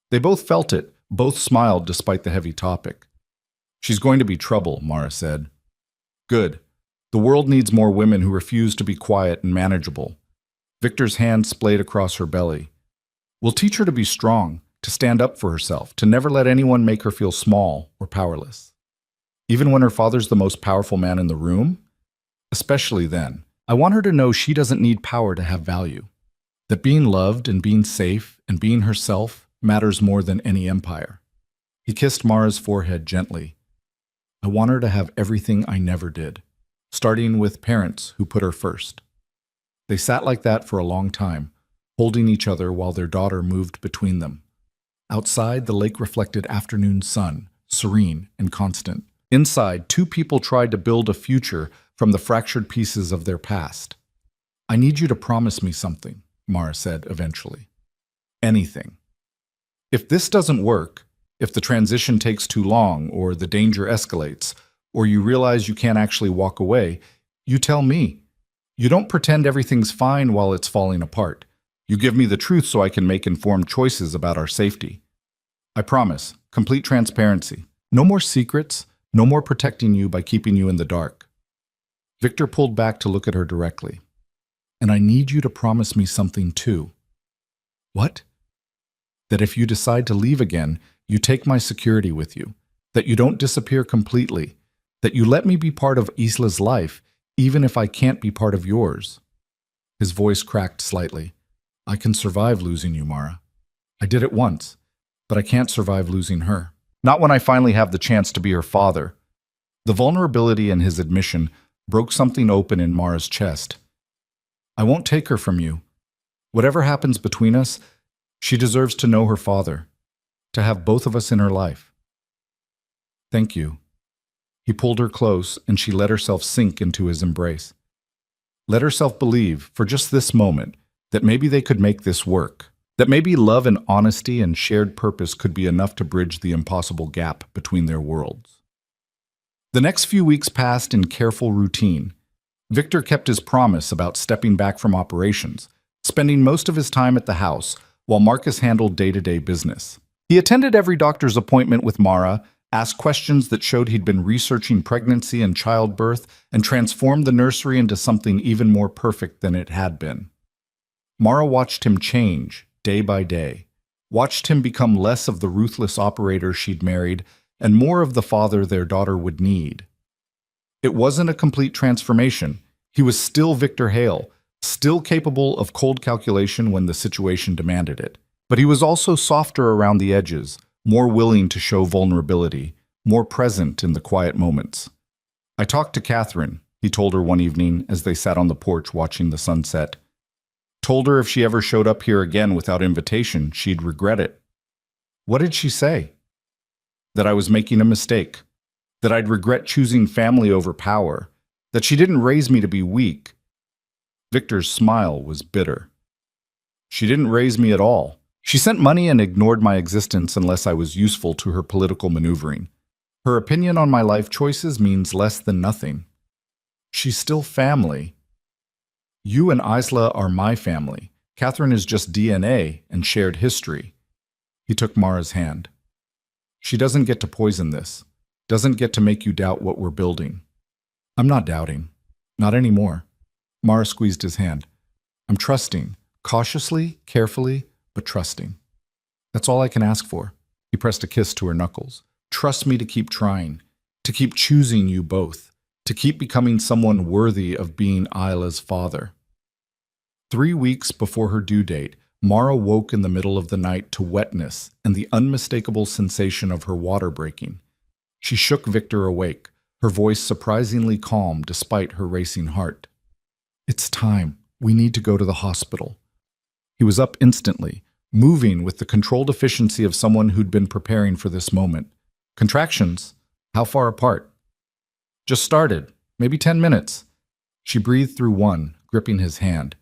They both felt it, both smiled despite the heavy topic. She's going to be trouble, Mara said. Good. The world needs more women who refuse to be quiet and manageable. Victor's hand splayed across her belly. We'll teach her to be strong, to stand up for herself, to never let anyone make her feel small or powerless. Even when her father's the most powerful man in the room? Especially then. I want her to know she doesn't need power to have value. That being loved and being safe and being herself matters more than any empire. He kissed Mara's forehead gently. I want her to have everything I never did, starting with parents who put her first. They sat like that for a long time, holding each other while their daughter moved between them. Outside, the lake reflected afternoon sun, serene and constant. Inside, two people tried to build a future from the fractured pieces of their past. I need you to promise me something, Mara said eventually. Anything. If this doesn't work, if the transition takes too long, or the danger escalates, or you realize you can't actually walk away, you tell me. You don't pretend everything's fine while it's falling apart. You give me the truth so I can make informed choices about our safety. I promise, complete transparency. No more secrets, no more protecting you by keeping you in the dark. Victor pulled back to look at her directly. And I need you to promise me something too. What? That if you decide to leave again, you take my security with you, that you don't disappear completely, that you let me be part of Isla's life, even if I can't be part of yours. His voice cracked slightly. I can survive losing you, Mara. I did it once, but I can't survive losing her. Not when I finally have the chance to be her father. The vulnerability in his admission broke something open in Mara's chest. I won't take her from you. Whatever happens between us, she deserves to know her father. to have both of us in her life. Thank you. He pulled her close, and she let herself sink into his embrace. Let herself believe, for just this moment, that maybe they could make this work. That maybe love and honesty and shared purpose could be enough to bridge the impossible gap between their worlds. The next few weeks passed in careful routine. Victor kept his promise about stepping back from operations, spending most of his time at the house, while Marcus handled day-to-day business. He attended every doctor's appointment with Mara, asked questions that showed he'd been researching pregnancy and childbirth, and transformed the nursery into something even more perfect than it had been. Mara watched him change, day by day, watched him become less of the ruthless operator she'd married and more of the father their daughter would need. It wasn't a complete transformation. He was still Victor Hale, still capable of cold calculation when the situation demanded it. But he was also softer around the edges, more willing to show vulnerability, more present in the quiet moments. I talked to Catherine, he told her one evening as they sat on the porch watching the sunset. Told her if she ever showed up here again without invitation, she'd regret it. What did she say? That I was making a mistake, that I'd regret choosing family over power, that she didn't raise me to be weak. Victor's smile was bitter. She didn't raise me at all. She sent money and ignored my existence unless I was useful to her political maneuvering. Her opinion on my life choices means less than nothing. She's still family. You and Isla are my family. Catherine is just DNA and shared history. He took Mara's hand. She doesn't get to poison this, doesn't get to make you doubt what we're building. I'm not doubting. Not anymore. Mara squeezed his hand. I'm trusting, cautiously, carefully, but trusting. That's all I can ask for. He pressed a kiss to her knuckles. Trust me to keep trying, to keep choosing you both, to keep becoming someone worthy of being Isla's father. 3 weeks before her due date, Mara woke in the middle of the night to wetness and the unmistakable sensation of her water breaking. She shook Victor awake, her voice surprisingly calm despite her racing heart. It's time. We need to go to the hospital. He was up instantly, moving with the controlled efficiency of someone who'd been preparing for this moment. Contractions? How far apart? Just started. Maybe 10 minutes. She breathed through one, gripping his hand.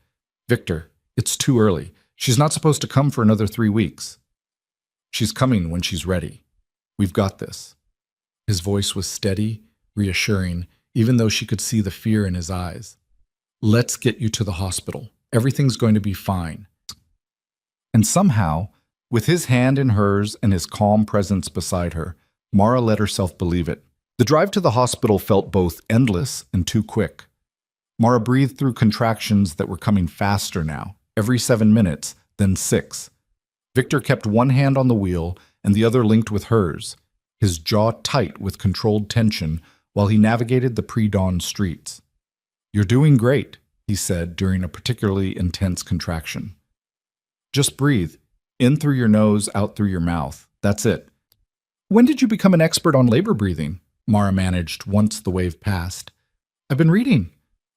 Victor, it's too early. She's not supposed to come for another 3 weeks. She's coming when she's ready. We've got this. His voice was steady, reassuring, even though she could see the fear in his eyes. Let's get you to the hospital. Everything's going to be fine. And somehow, with his hand in hers and his calm presence beside her, Mara let herself believe it. The drive to the hospital felt both endless and too quick. Mara breathed through contractions that were coming faster now, every 7 minutes, then 6. Victor kept one hand on the wheel and the other linked with hers, his jaw tight with controlled tension while he navigated the pre-dawn streets. You're doing great, he said during a particularly intense contraction. Just breathe, in through your nose, out through your mouth. That's it. When did you become an expert on labor breathing? Mara managed once the wave passed. I've been reading,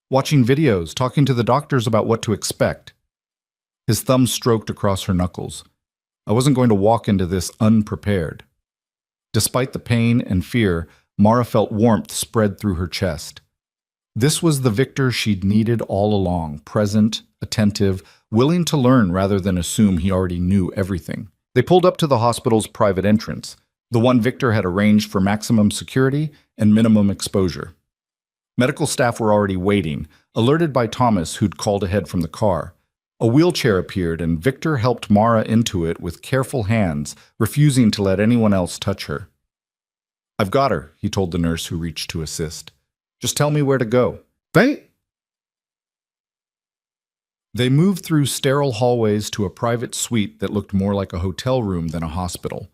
watching videos, talking to the doctors about what to expect. His thumb stroked across her knuckles. I wasn't going to walk into this unprepared. Despite the pain and fear, Mara felt warmth spread through her chest. This was the Victor she'd needed all along, present, attentive, willing to learn rather than assume he already knew everything. They pulled up to the hospital's private entrance, the one Victor had arranged for maximum security and minimum exposure. Medical staff were already waiting, alerted by Thomas, who'd called ahead from the car. A wheelchair appeared, and Victor helped Mara into it with careful hands, refusing to let anyone else touch her. I've got her, he told the nurse who reached to assist. Just tell me where to go. They moved through sterile hallways to a private suite that looked more like a hotel room than a hospital.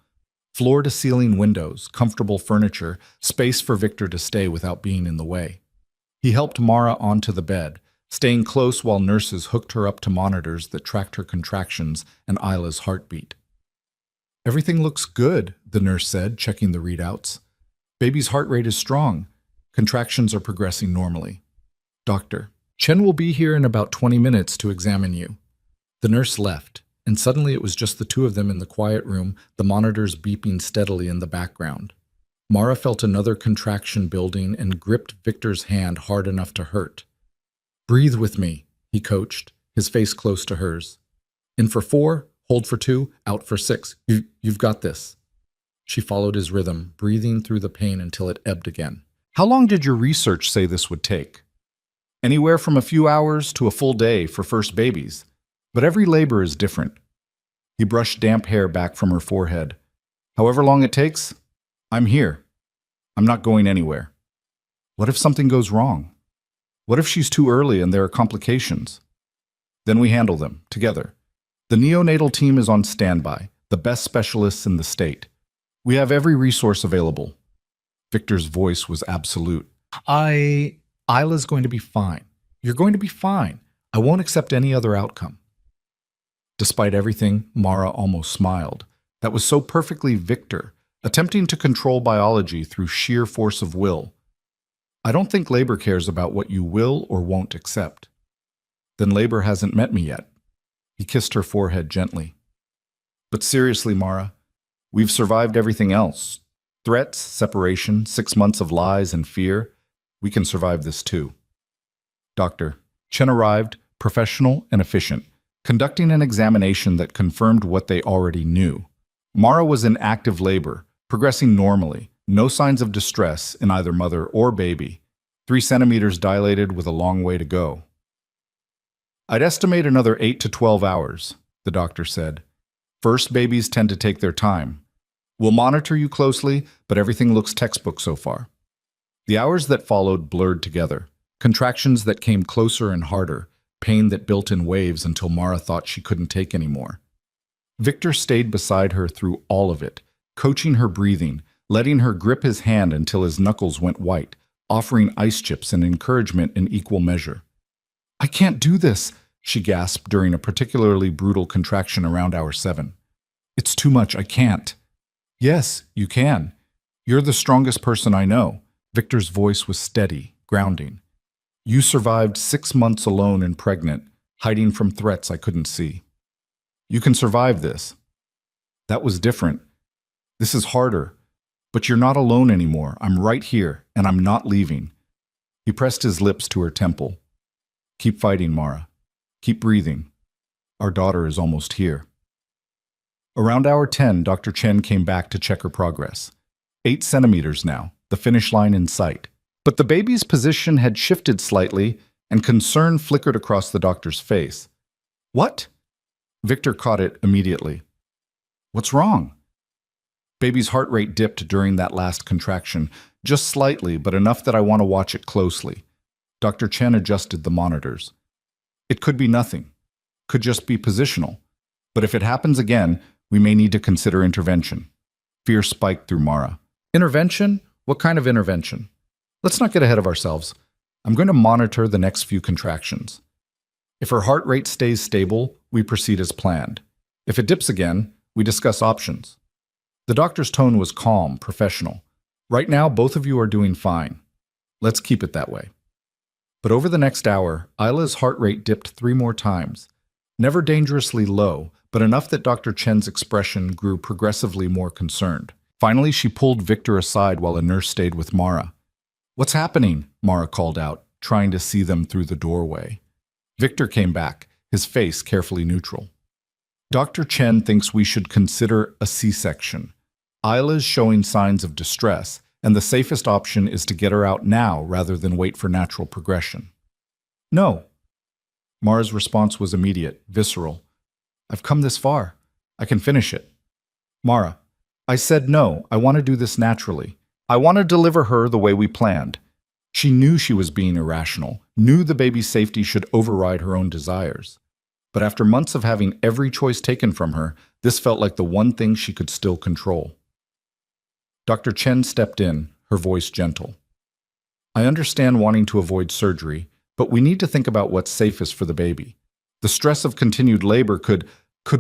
Floor-to-ceiling windows, comfortable furniture, space for Victor to stay without being in the way. He helped Mara onto the bed, staying close while nurses hooked her up to monitors that tracked her contractions and Isla's heartbeat. Everything looks good, the nurse said, checking the readouts. Baby's heart rate is strong. Contractions are progressing normally. Doctor, Chen will be here in about 20 minutes to examine you. The nurse left, and suddenly it was just the two of them in the quiet room, the monitors beeping steadily in the background. Mara felt another contraction building and gripped Victor's hand hard enough to hurt. "Breathe with me," he coached, his face close to hers. "In for 4, hold for 2, out for 6. You've got this." She followed his rhythm, breathing through the pain until it ebbed again. "How long did your research say this would take?" "Anywhere from a few hours to a full day for first babies. But every labor is different." He brushed damp hair back from her forehead. "However long it takes, I'm here. I'm not going anywhere." "What if something goes wrong? What if she's too early and there are complications?" "Then we handle them, together. The neonatal team is on standby, the best specialists in the state. We have every resource available." Victor's voice was absolute. Isla's going to be fine. You're going to be fine. I won't accept any other outcome." Despite everything, Mara almost smiled. That was so perfectly Victor, attempting to control biology through sheer force of will. "I don't think labor cares about what you will or won't accept." "Then labor hasn't met me yet." He kissed her forehead gently. "But seriously, Mara, we've survived everything else. Threats, separation, 6 months of lies and fear. We can survive this too." Dr. Chen arrived, professional and efficient, conducting an examination that confirmed what they already knew. Mara was in active labor, progressing normally, no signs of distress in either mother or baby, 3 centimeters dilated with a long way to go. "I'd estimate another 8 to 12 hours, the doctor said. "First babies tend to take their time. We'll monitor you closely, but everything looks textbook so far." The hours that followed blurred together, contractions that came closer and harder, pain that built in waves until Mara thought she couldn't take anymore. Victor stayed beside her through all of it, coaching her breathing, letting her grip his hand until his knuckles went white, offering ice chips and encouragement in equal measure. "I can't do this," she gasped during a particularly brutal contraction around hour 7. "It's too much, I can't." "Yes, you can. You're the strongest person I know." Victor's voice was steady, grounding. "You survived 6 months alone and pregnant, hiding from threats I couldn't see. You can survive this." "That was different. This is harder. But you're not alone anymore. I'm right here, and I'm not leaving." He pressed his lips to her temple. "Keep fighting, Mara. Keep breathing. Our daughter is almost here." Around hour 10, Dr. Chen came back to check her progress. 8 centimeters now, the finish line in sight. But the baby's position had shifted slightly, and concern flickered across the doctor's face. "What?" Victor caught it immediately. "What's wrong?" Baby's heart rate dipped during that last contraction, just slightly, but enough that I want to watch it closely. Dr. Chen adjusted the monitors. "It could be nothing. Could just be positional. But if it happens again, we may need to consider intervention." Fear spiked through Mara. "Intervention? What kind of intervention? Let's not get ahead of ourselves. I'm going to monitor the next few contractions. If her heart rate stays stable, we proceed as planned. If it dips again, we discuss options." The doctor's tone was calm, professional. "Right now, both of you are doing fine. Let's keep it that way." But over the next hour, Isla's heart rate dipped 3 more times. Never dangerously low, but enough that Dr. Chen's expression grew progressively more concerned. Finally, she pulled Victor aside while a nurse stayed with Mara. "What's happening?" Mara called out, trying to see them through the doorway. Victor came back, his face carefully neutral. "Dr. Chen thinks we should consider a C-section. Isla's showing signs of distress, and the safest option is to get her out now rather than wait for natural progression." "No." Mara's response was immediate, visceral. "I've come this far. I can finish it." "Mara, I said no. I want to do this naturally. I want to deliver her the way we planned." She knew she was being irrational, knew the baby's safety should override her own desires. But after months of having every choice taken from her, this felt like the one thing she could still control. Dr. Chen stepped in, her voice gentle. "I understand wanting to avoid surgery, but we need to think about what's safest for the baby. The stress of continued labor could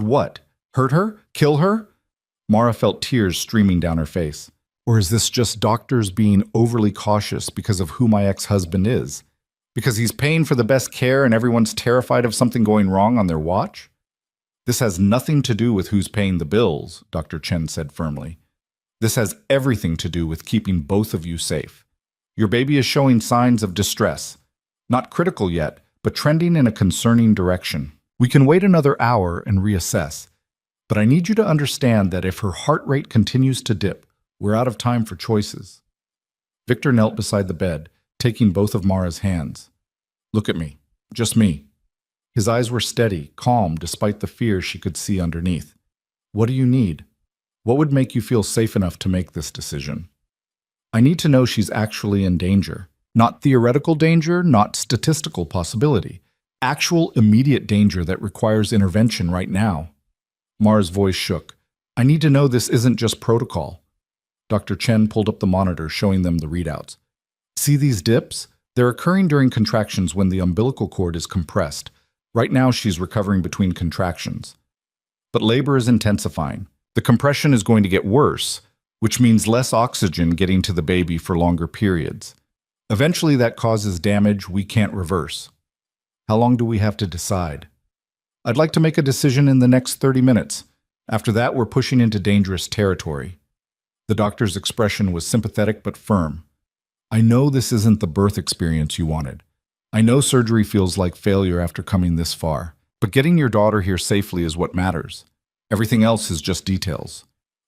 what? Hurt her? Kill her?" Mara felt tears streaming down her face. "Or is this just doctors being overly cautious because of who my ex-husband is? Because he's paying for the best care and everyone's terrified of something going wrong on their watch?" This has nothing to do with who's paying the bills, Dr. Chen said firmly. This has everything to do with keeping both of you safe. Your baby is showing signs of distress. Not critical yet, but trending in a concerning direction. We can wait another hour and reassess. But I need you to understand that if her heart rate continues to dip, we're out of time for choices. Victor knelt beside the bed, taking both of Mara's hands. Look at me. Just me. His eyes were steady, calm, despite the fear she could see underneath. What do you need? What would make you feel safe enough to make this decision? I need to know she's actually in danger. Not theoretical danger, not statistical possibility. Actual immediate danger that requires intervention right now. Mara's voice shook. I need to know this isn't just protocol. Dr. Chen pulled up the monitor, showing them the readouts. See these dips? They're occurring during contractions when the umbilical cord is compressed. Right now she's recovering between contractions. But labor is intensifying. The compression is going to get worse, which means less oxygen getting to the baby for longer periods. Eventually that causes damage we can't reverse. How long do we have to decide? I'd like to make a decision in the next 30 minutes. After that, we're pushing into dangerous territory. The doctor's expression was sympathetic but firm. I know this isn't the birth experience you wanted. I know surgery feels like failure after coming this far, but getting your daughter here safely is what matters. Everything else is just details.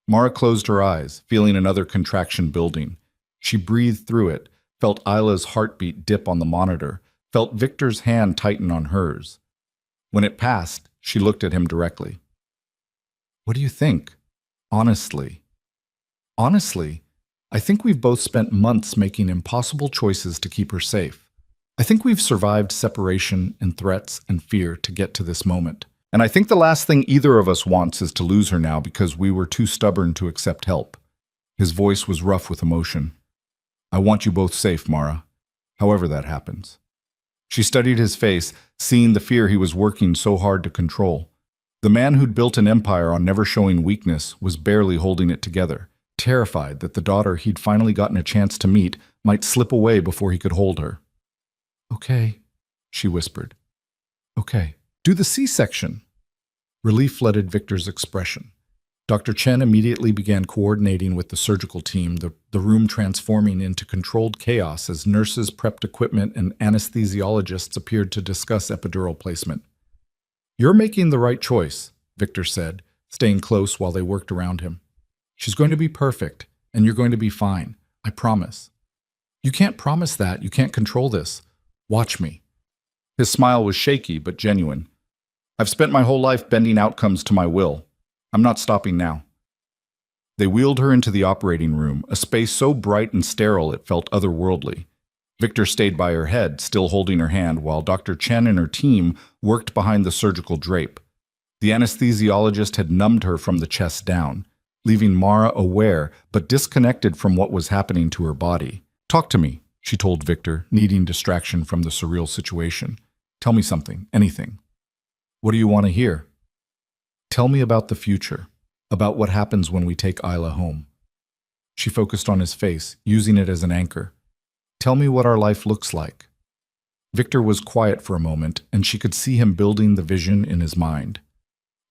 Mara closed her eyes, feeling another contraction building. She breathed through it, felt Isla's heartbeat dip on the monitor, felt Victor's hand tighten on hers. When it passed, she looked at him directly. What do you think? Honestly. Honestly, I think we've both spent months making impossible choices to keep her safe. I think we've survived separation and threats and fear to get to this moment. And I think the last thing either of us wants is to lose her now because we were too stubborn to accept help. His voice was rough with emotion. I want you both safe, Mara, however that happens. She studied his face, seeing the fear he was working so hard to control. The man who'd built an empire on never showing weakness was barely holding it together, terrified that the daughter he'd finally gotten a chance to meet might slip away before he could hold her. Okay, she whispered. Okay, do the C-section. Relief flooded Victor's expression. Dr. Chen immediately began coordinating with the surgical team, the room transforming into controlled chaos as nurses prepped equipment and anesthesiologists appeared to discuss epidural placement. You're making the right choice, Victor said, staying close while they worked around him. She's going to be perfect, and you're going to be fine, I promise. You can't promise that, you can't control this. Watch me. His smile was shaky but genuine. I've spent my whole life bending outcomes to my will. I'm not stopping now. They wheeled her into the operating room, a space so bright and sterile it felt otherworldly. Victor stayed by her head, still holding her hand, while Dr. Chen and her team worked behind the surgical drape. The anesthesiologist had numbed her from the chest down, leaving Mara aware but disconnected from what was happening to her body. Talk to me, she told Victor, needing distraction from the surreal situation. Tell me something, anything. What do you want to hear? Tell me about the future, about what happens when we take Isla home. She focused on his face, using it as an anchor. Tell me what our life looks like. Victor was quiet for a moment, and she could see him building the vision in his mind.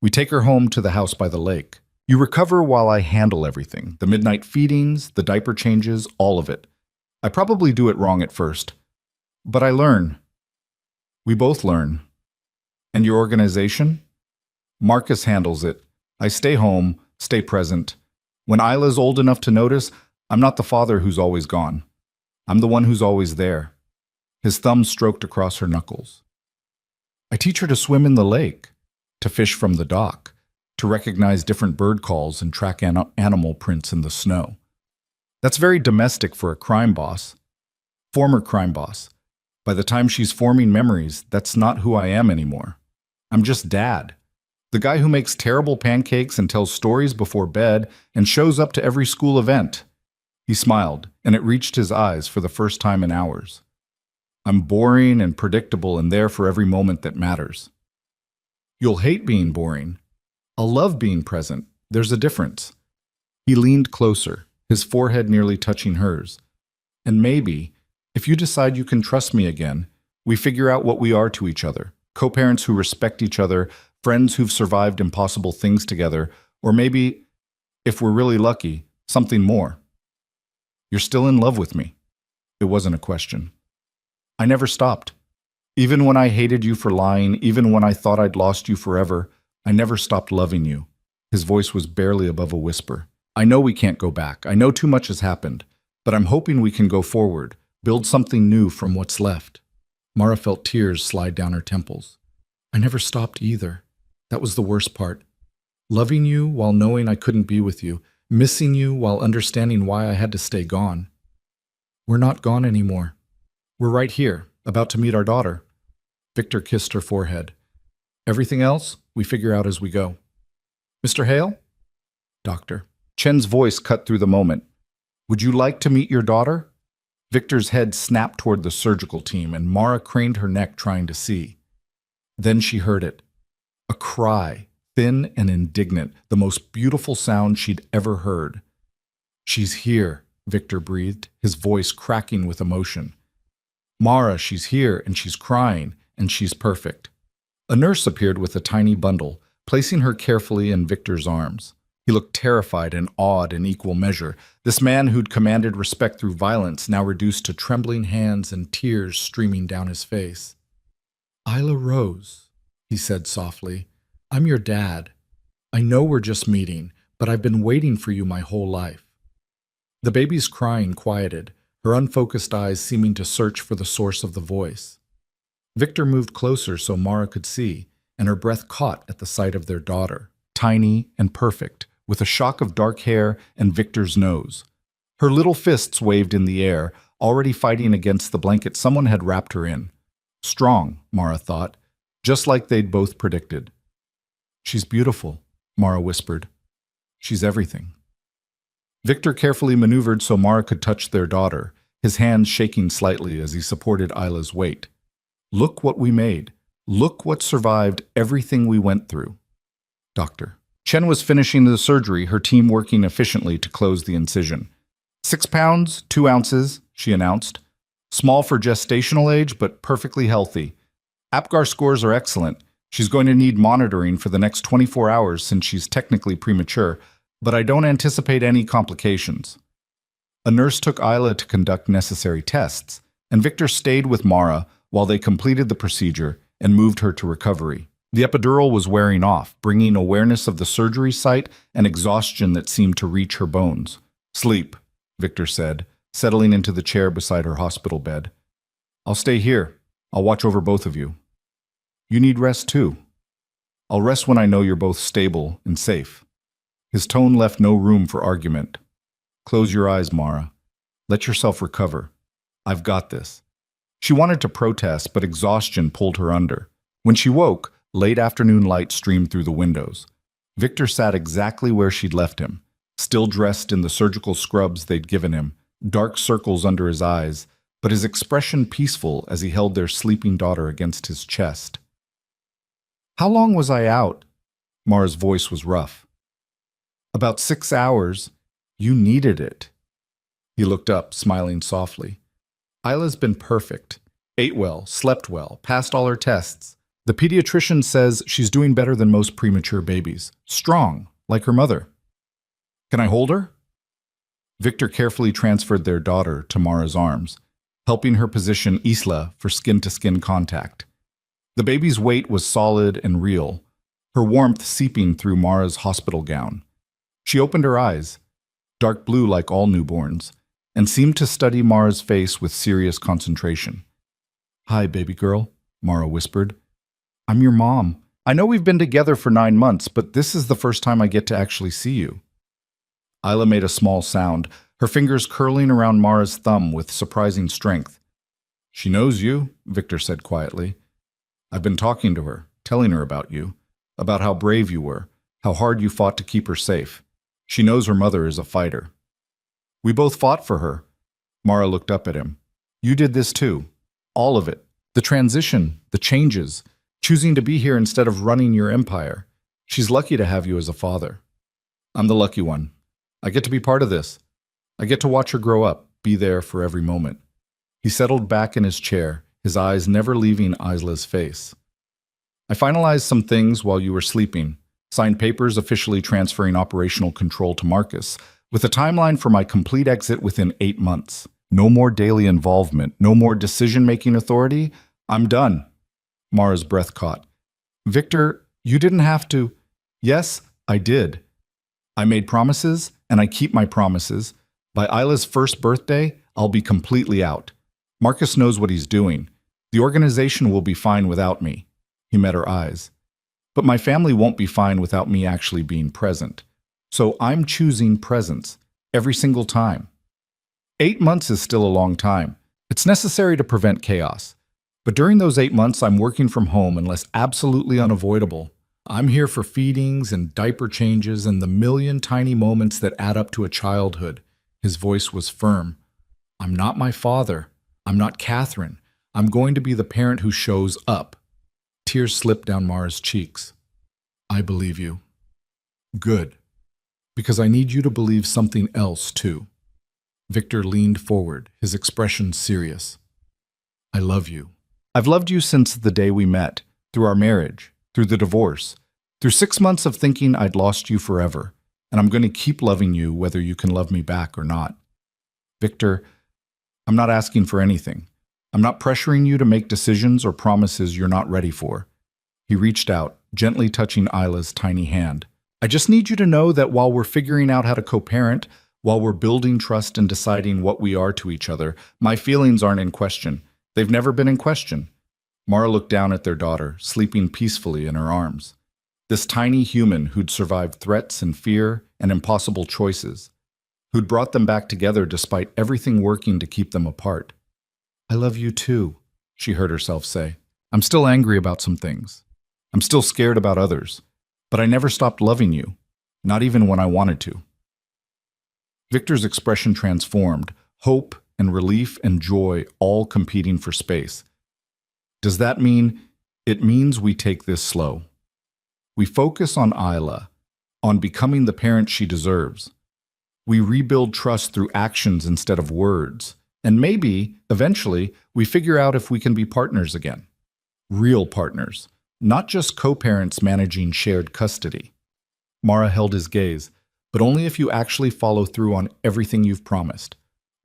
We take her home to the house by the lake. You recover while I handle everything, the midnight feedings, the diaper changes, all of it. I probably do it wrong at first, but I learn. We both learn. And your organization? Marcus handles it. I stay home, stay present. When Isla's old enough to notice, I'm not the father who's always gone. I'm the one who's always there. His thumb stroked across her knuckles. I teach her to swim in the lake, to fish from the dock, to recognize different bird calls and track animal prints in the snow. That's very domestic for a crime boss. Former crime boss. By the time she's forming memories, that's not who I am anymore. I'm just dad. The guy who makes terrible pancakes and tells stories before bed and shows up to every school event. He smiled, and it reached his eyes for the first time in hours. I'm boring and predictable and there for every moment that matters. You'll hate being boring. I'll love being present. There's a difference. He leaned closer, his forehead nearly touching hers. And maybe, if you decide you can trust me again, we figure out what we are to each other. Co-parents who respect each other, Friends who've survived impossible things together, or maybe, if we're really lucky, something more. You're still in love with me. It wasn't a question. I never stopped. Even when I hated you for lying, even when I thought I'd lost you forever, I never stopped loving you. His voice was barely above a whisper. I know we can't go back. I know too much has happened. But I'm hoping we can go forward, build something new from what's left. Mara felt tears slide down her temples. I never stopped either. That was the worst part. Loving you while knowing I couldn't be with you, missing you while understanding why I had to stay gone. We're not gone anymore. We're right here, about to meet our daughter. Victor kissed her forehead. Everything else, we figure out as we go. Mr. Hale? Doctor. Chen's voice cut through the moment. Would you like to meet your daughter? Victor's head snapped toward the surgical team, and Mara craned her neck trying to see. Then she heard it. A cry, thin and indignant, the most beautiful sound she'd ever heard. She's here, Victor breathed, his voice cracking with emotion. Mara, she's here, and she's crying, and she's perfect. A nurse appeared with a tiny bundle, placing her carefully in Victor's arms. He looked terrified and awed in equal measure. This man who'd commanded respect through violence, now reduced to trembling hands and tears streaming down his face. Isla Rose, he said softly, I'm your dad. I know we're just meeting, but I've been waiting for you my whole life. The baby's crying quieted, her unfocused eyes seeming to search for the source of the voice. Victor moved closer so Mara could see, and her breath caught at the sight of their daughter, tiny and perfect, with a shock of dark hair and Victor's nose. Her little fists waved in the air, already fighting against the blanket someone had wrapped her in. Strong, Mara thought, just like they'd both predicted. She's beautiful, Mara whispered. She's everything. Victor carefully maneuvered so Mara could touch their daughter, his hands shaking slightly as he supported Isla's weight. Look what we made. Look what survived everything we went through. Doctor. Chen was finishing the surgery, her team working efficiently to close the incision. 6 pounds, 2 ounces, she announced. Small for gestational age, but perfectly healthy. APGAR scores are excellent. She's going to need monitoring for the next 24 hours since she's technically premature, but I don't anticipate any complications. A nurse took Isla to conduct necessary tests, and Victor stayed with Mara while they completed the procedure and moved her to recovery. The epidural was wearing off, bringing awareness of the surgery site and exhaustion that seemed to reach her bones. Sleep, Victor said, settling into the chair beside her hospital bed. I'll stay here. I'll watch over both of you. You need rest too. I'll rest when I know you're both stable and safe. His tone left no room for argument. Close your eyes, Mara. Let yourself recover. I've got this. She wanted to protest, but exhaustion pulled her under. When she woke, late afternoon light streamed through the windows. Victor sat exactly where she'd left him, still dressed in the surgical scrubs they'd given him, dark circles under his eyes, but his expression peaceful as he held their sleeping daughter against his chest. How long was I out? Mara's voice was rough. About 6 hours. You needed it. He looked up, smiling softly. Isla's been perfect. Ate well, slept well, passed all her tests. The pediatrician says she's doing better than most premature babies. Strong, like her mother. Can I hold her? Victor carefully transferred their daughter to Mara's arms, helping her position Isla for skin-to-skin contact. The baby's weight was solid and real, her warmth seeping through Mara's hospital gown. She opened her eyes, dark blue like all newborns, and seemed to study Mara's face with serious concentration. Hi, baby girl, Mara whispered. I'm your mom. I know we've been together for 9 months, but this is the first time I get to actually see you. Isla made a small sound, her fingers curling around Mara's thumb with surprising strength. She knows you, Victor said quietly. I've been talking to her, telling her about you, about how brave you were, how hard you fought to keep her safe. She knows her mother is a fighter. We both fought for her. Mara looked up at him. You did this too. All of it. The transition, the changes, choosing to be here instead of running your empire. She's lucky to have you as a father. I'm the lucky one. I get to be part of this. I get to watch her grow up, be there for every moment. He settled back in his chair, his eyes never leaving Isla's face. I finalized some things while you were sleeping, signed papers officially transferring operational control to Marcus, with a timeline for my complete exit within 8 months. No more daily involvement, no more decision-making authority. I'm done. Mara's breath caught. Victor, you didn't have to. Yes, I did. I made promises, and I keep my promises. By Isla's first birthday, I'll be completely out. Marcus knows what he's doing. The organization will be fine without me. He met her eyes. But my family won't be fine without me actually being present. So I'm choosing presence every single time. 8 months is still a long time. It's necessary to prevent chaos. But during those 8 months, I'm working from home unless absolutely unavoidable. I'm here for feedings and diaper changes and the million tiny moments that add up to a childhood. His voice was firm. I'm not my father. I'm not Catherine. I'm going to be the parent who shows up. Tears slipped down Mara's cheeks. I believe you. Good. Because I need you to believe something else, too. Victor leaned forward, his expression serious. I love you. I've loved you since the day we met, through our marriage, through the divorce, through 6 months of thinking I'd lost you forever, and I'm going to keep loving you whether you can love me back or not. Victor, I'm not asking for anything. I'm not pressuring you to make decisions or promises you're not ready for. He reached out, gently touching Isla's tiny hand. I just need you to know that while we're figuring out how to co-parent, while we're building trust and deciding what we are to each other, my feelings aren't in question. They've never been in question. Mara looked down at their daughter, sleeping peacefully in her arms. This tiny human who'd survived threats and fear and impossible choices, who'd brought them back together despite everything working to keep them apart. I love you too, she heard herself say. I'm still angry about some things. I'm still scared about others. But I never stopped loving you, not even when I wanted to. Victor's expression transformed, hope and relief and joy all competing for space. Does that mean? It means we take this slow. We focus on Isla, on becoming the parent she deserves. We rebuild trust through actions instead of words. And maybe, eventually, we figure out if we can be partners again. Real partners, not just co-parents managing shared custody. Mara held his gaze, but only if you actually follow through on everything you've promised.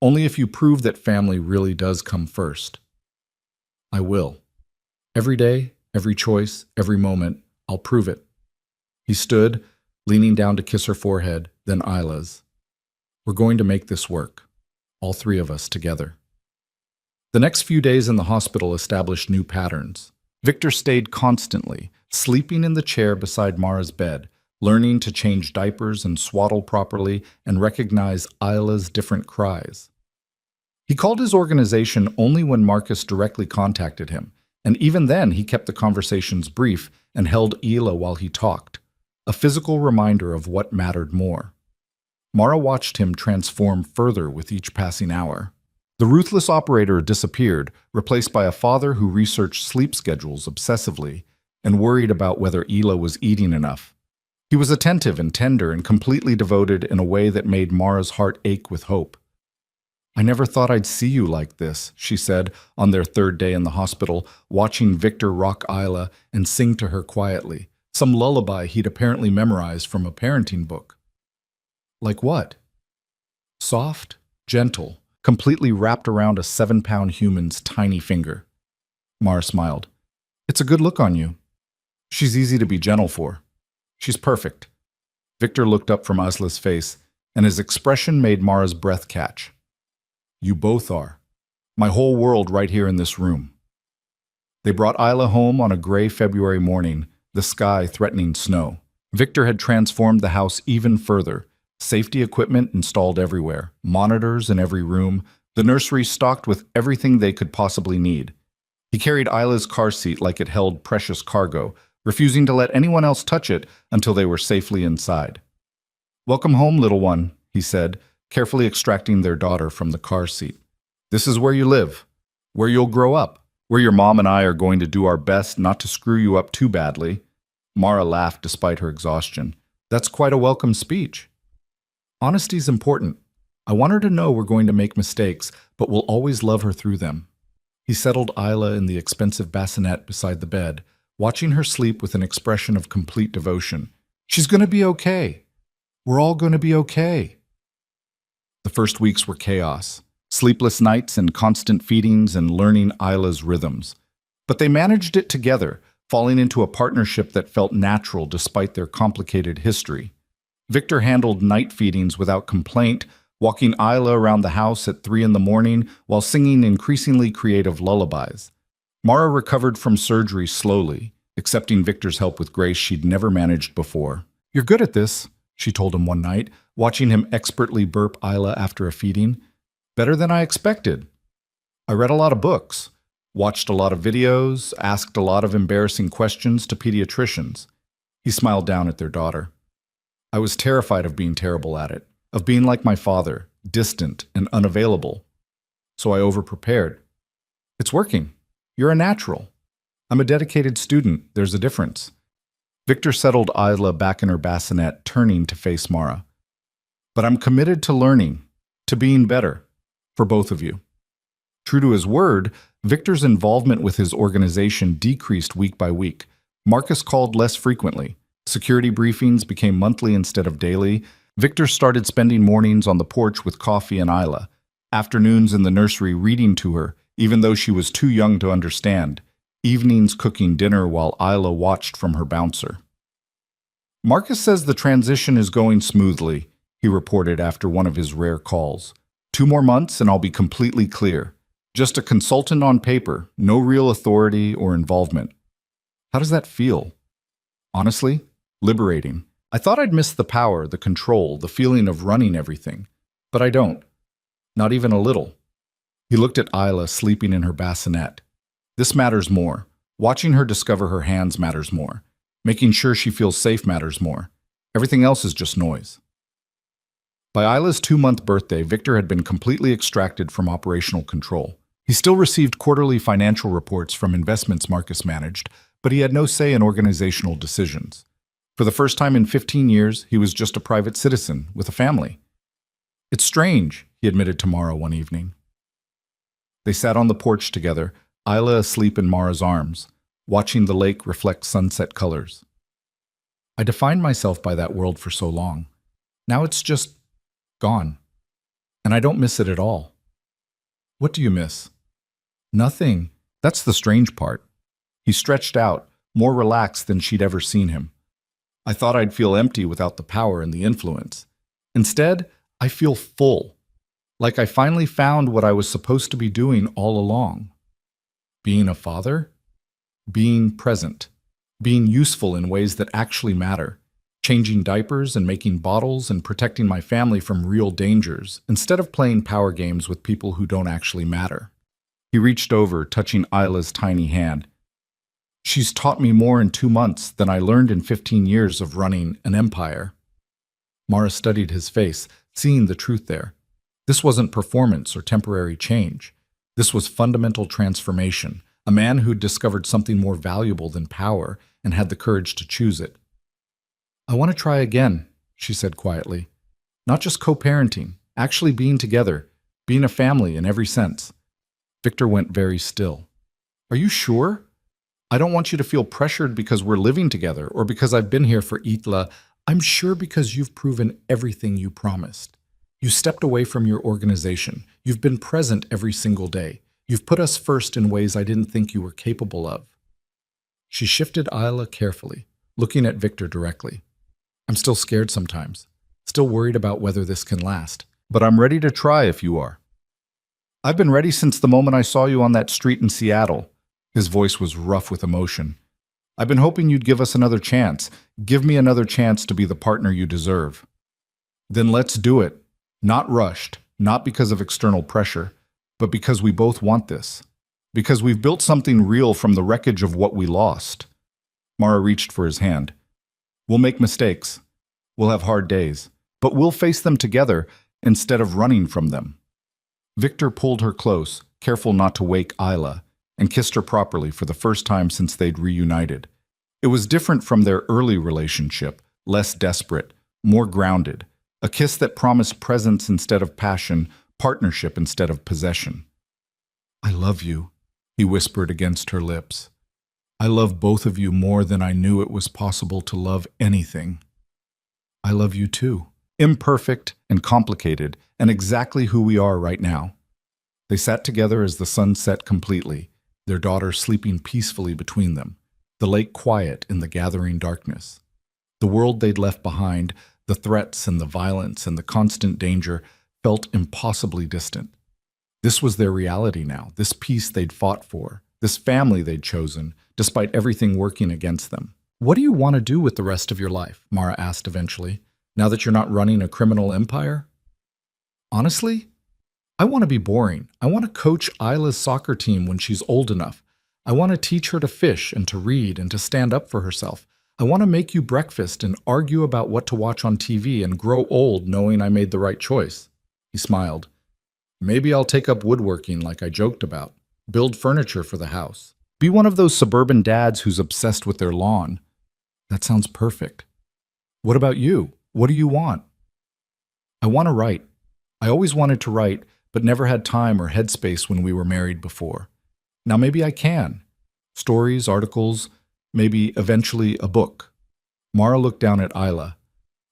Only if you prove that family really does come first. I will. Every day, every choice, every moment, I'll prove it. He stood, leaning down to kiss her forehead, then Isla's. We're going to make this work. All 3 of us together. The next few days in the hospital established new patterns. Victor stayed constantly, sleeping in the chair beside Mara's bed, learning to change diapers and swaddle properly and recognize Isla's different cries. He called his organization only when Marcus directly contacted him, and even then he kept the conversations brief and held Isla while he talked, a physical reminder of what mattered more. Mara watched him transform further with each passing hour. The ruthless operator disappeared, replaced by a father who researched sleep schedules obsessively and worried about whether Isla was eating enough. He was attentive and tender and completely devoted in a way that made Mara's heart ache with hope. I never thought I'd see you like this, she said on their 3rd day in the hospital, watching Victor rock Isla and sing to her quietly, some lullaby he'd apparently memorized from a parenting book. Like what? Soft, gentle, completely wrapped around a 7-pound human's tiny finger. Mara smiled. It's a good look on you. She's easy to be gentle for. She's perfect. Victor looked up from Isla's face, and his expression made Mara's breath catch. You both are. My whole world right here in this room. They brought Isla home on a gray February morning, the sky threatening snow. Victor had transformed the house even further. Safety equipment installed everywhere, monitors in every room, the nursery stocked with everything they could possibly need. He carried Isla's car seat like it held precious cargo, refusing to let anyone else touch it until they were safely inside. Welcome home, little one, he said, carefully extracting their daughter from the car seat. This is where you live, where you'll grow up, where your mom and I are going to do our best not to screw you up too badly. Mara laughed despite her exhaustion. That's quite a welcome speech. Honesty's important. I want her to know we're going to make mistakes, but we'll always love her through them. He settled Isla in the expensive bassinet beside the bed, watching her sleep with an expression of complete devotion. She's going to be okay. We're all going to be okay. The first weeks were chaos, sleepless nights and constant feedings and learning Isla's rhythms. But they managed it together, falling into a partnership that felt natural despite their complicated history. Victor handled night feedings without complaint, walking Isla around the house at 3 in the morning while singing increasingly creative lullabies. Mara recovered from surgery slowly, accepting Victor's help with grace she'd never managed before. "You're good at this," she told him one night, watching him expertly burp Isla after a feeding. "Better than I expected. I read a lot of books, watched a lot of videos, asked a lot of embarrassing questions to pediatricians." He smiled down at their daughter. "I was terrified of being terrible at it, of being like my father, distant and unavailable. So I overprepared. It's working. You're a natural. I'm a dedicated student. There's a difference." Victor settled Isla back in her bassinet, turning to face Mara. "But I'm committed to learning, to being better, for both of you." True to his word, Victor's involvement with his organization decreased week by week. Marcus called less frequently. Security briefings became monthly instead of daily. Victor started spending mornings on the porch with coffee and Isla, afternoons in the nursery reading to her, even though she was too young to understand, evenings cooking dinner while Isla watched from her bouncer. "Marcus says the transition is going smoothly," he reported after one of his rare calls. "2 more months and I'll be completely clear. Just a consultant on paper, no real authority or involvement." How does that feel? Honestly, liberating. I thought I'd miss the power, the control, the feeling of running everything. But I don't. Not even a little. He looked at Isla sleeping in her bassinet. This matters more. Watching her discover her hands matters more. Making sure she feels safe matters more. Everything else is just noise. By Isla's 2-month birthday, Victor had been completely extracted from operational control. He still received quarterly financial reports from investments Marcus managed, but he had no say in organizational decisions. For the first time in 15 years, he was just a private citizen with a family. "It's strange," he admitted to Mara one evening. They sat on the porch together, Isla asleep in Mara's arms, watching the lake reflect sunset colors. "I defined myself by that world for so long. Now it's just gone. And I don't miss it at all." "What do you miss?" "Nothing. That's the strange part." He stretched out, more relaxed than she'd ever seen him. "I thought I'd feel empty without the power and the influence. Instead, I feel full. Like I finally found what I was supposed to be doing all along. Being a father? Being present. Being useful in ways that actually matter. Changing diapers and making bottles and protecting my family from real dangers, instead of playing power games with people who don't actually matter." He reached over, touching Isla's tiny hand. "She's taught me more in 2 months than I learned in 15 years of running an empire." Mara studied his face, seeing the truth there. This wasn't performance or temporary change. This was fundamental transformation, a man who'd discovered something more valuable than power and had the courage to choose it. "I want to try again," she said quietly. "Not just co-parenting, actually being together, being a family in every sense." Victor went very still. "Are you sure? I don't want you to feel pressured because we're living together or because I've been here for Itla. I'm sure because you've proven everything you promised. You stepped away from your organization. You've been present every single day. You've put us first in ways I didn't think you were capable of." She shifted Isla carefully, looking at Victor directly. "I'm still scared sometimes, still worried about whether this can last. But I'm ready to try if you are." "I've been ready since the moment I saw you on that street in Seattle." His voice was rough with emotion. "I've been hoping you'd give us another chance. Give me another chance to be the partner you deserve." "Then let's do it. Not rushed, not because of external pressure, but because we both want this. Because we've built something real from the wreckage of what we lost." Mara reached for his hand. "We'll make mistakes. We'll have hard days. But we'll face them together instead of running from them." Victor pulled her close, careful not to wake Isla, and kissed her properly for the first time since they'd reunited. It was different from their early relationship, less desperate, more grounded, a kiss that promised presence instead of passion, partnership instead of possession. "I love you," he whispered against her lips. I love both of you more than I knew it was possible to love anything. I love you too. Imperfect and complicated, and exactly who we are right now. They sat together as the sun set completely, their daughter sleeping peacefully between them, the lake quiet in the gathering darkness. The world they'd left behind, the threats and the violence and the constant danger, felt impossibly distant. This was their reality now, this peace they'd fought for, this family they'd chosen, despite everything working against them. What do you want to do with the rest of your life? Mara asked eventually, now that you're not running a criminal empire? Honestly, I want to be boring. I want to coach Isla's soccer team when she's old enough. I want to teach her to fish and to read and to stand up for herself. I want to make you breakfast and argue about what to watch on TV and grow old knowing I made the right choice. He smiled. Maybe I'll take up woodworking like I joked about. Build furniture for the house. Be one of those suburban dads who's obsessed with their lawn. That sounds perfect. What about you? What do you want? I want to write. I always wanted to write, but never had time or headspace when we were married before. Now maybe I can. Stories, articles, maybe eventually a book. Mara looked down at Isla.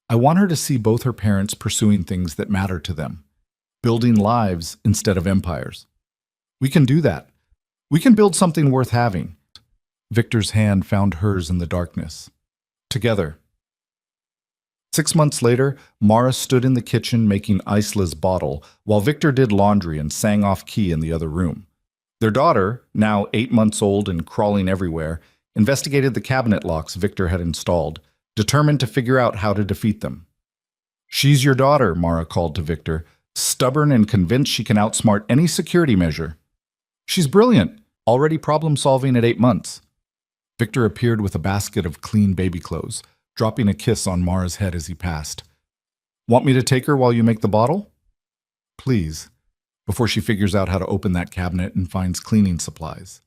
I want her to see both her parents pursuing things that matter to them, building lives instead of empires. We can do that. We can build something worth having. Victor's hand found hers in the darkness. Together. 6 months later, Mara stood in the kitchen making Isla's bottle, while Victor did laundry and sang off key in the other room. Their daughter, now 8 months old and crawling everywhere, investigated the cabinet locks Victor had installed, determined to figure out how to defeat them. She's your daughter, Mara called to Victor, stubborn and convinced she can outsmart any security measure. She's brilliant, already problem-solving at 8 months. Victor appeared with a basket of clean baby clothes, dropping a kiss on Mara's head as he passed. Want me to take her while you make the bottle? Please, before she figures out how to open that cabinet and finds cleaning supplies.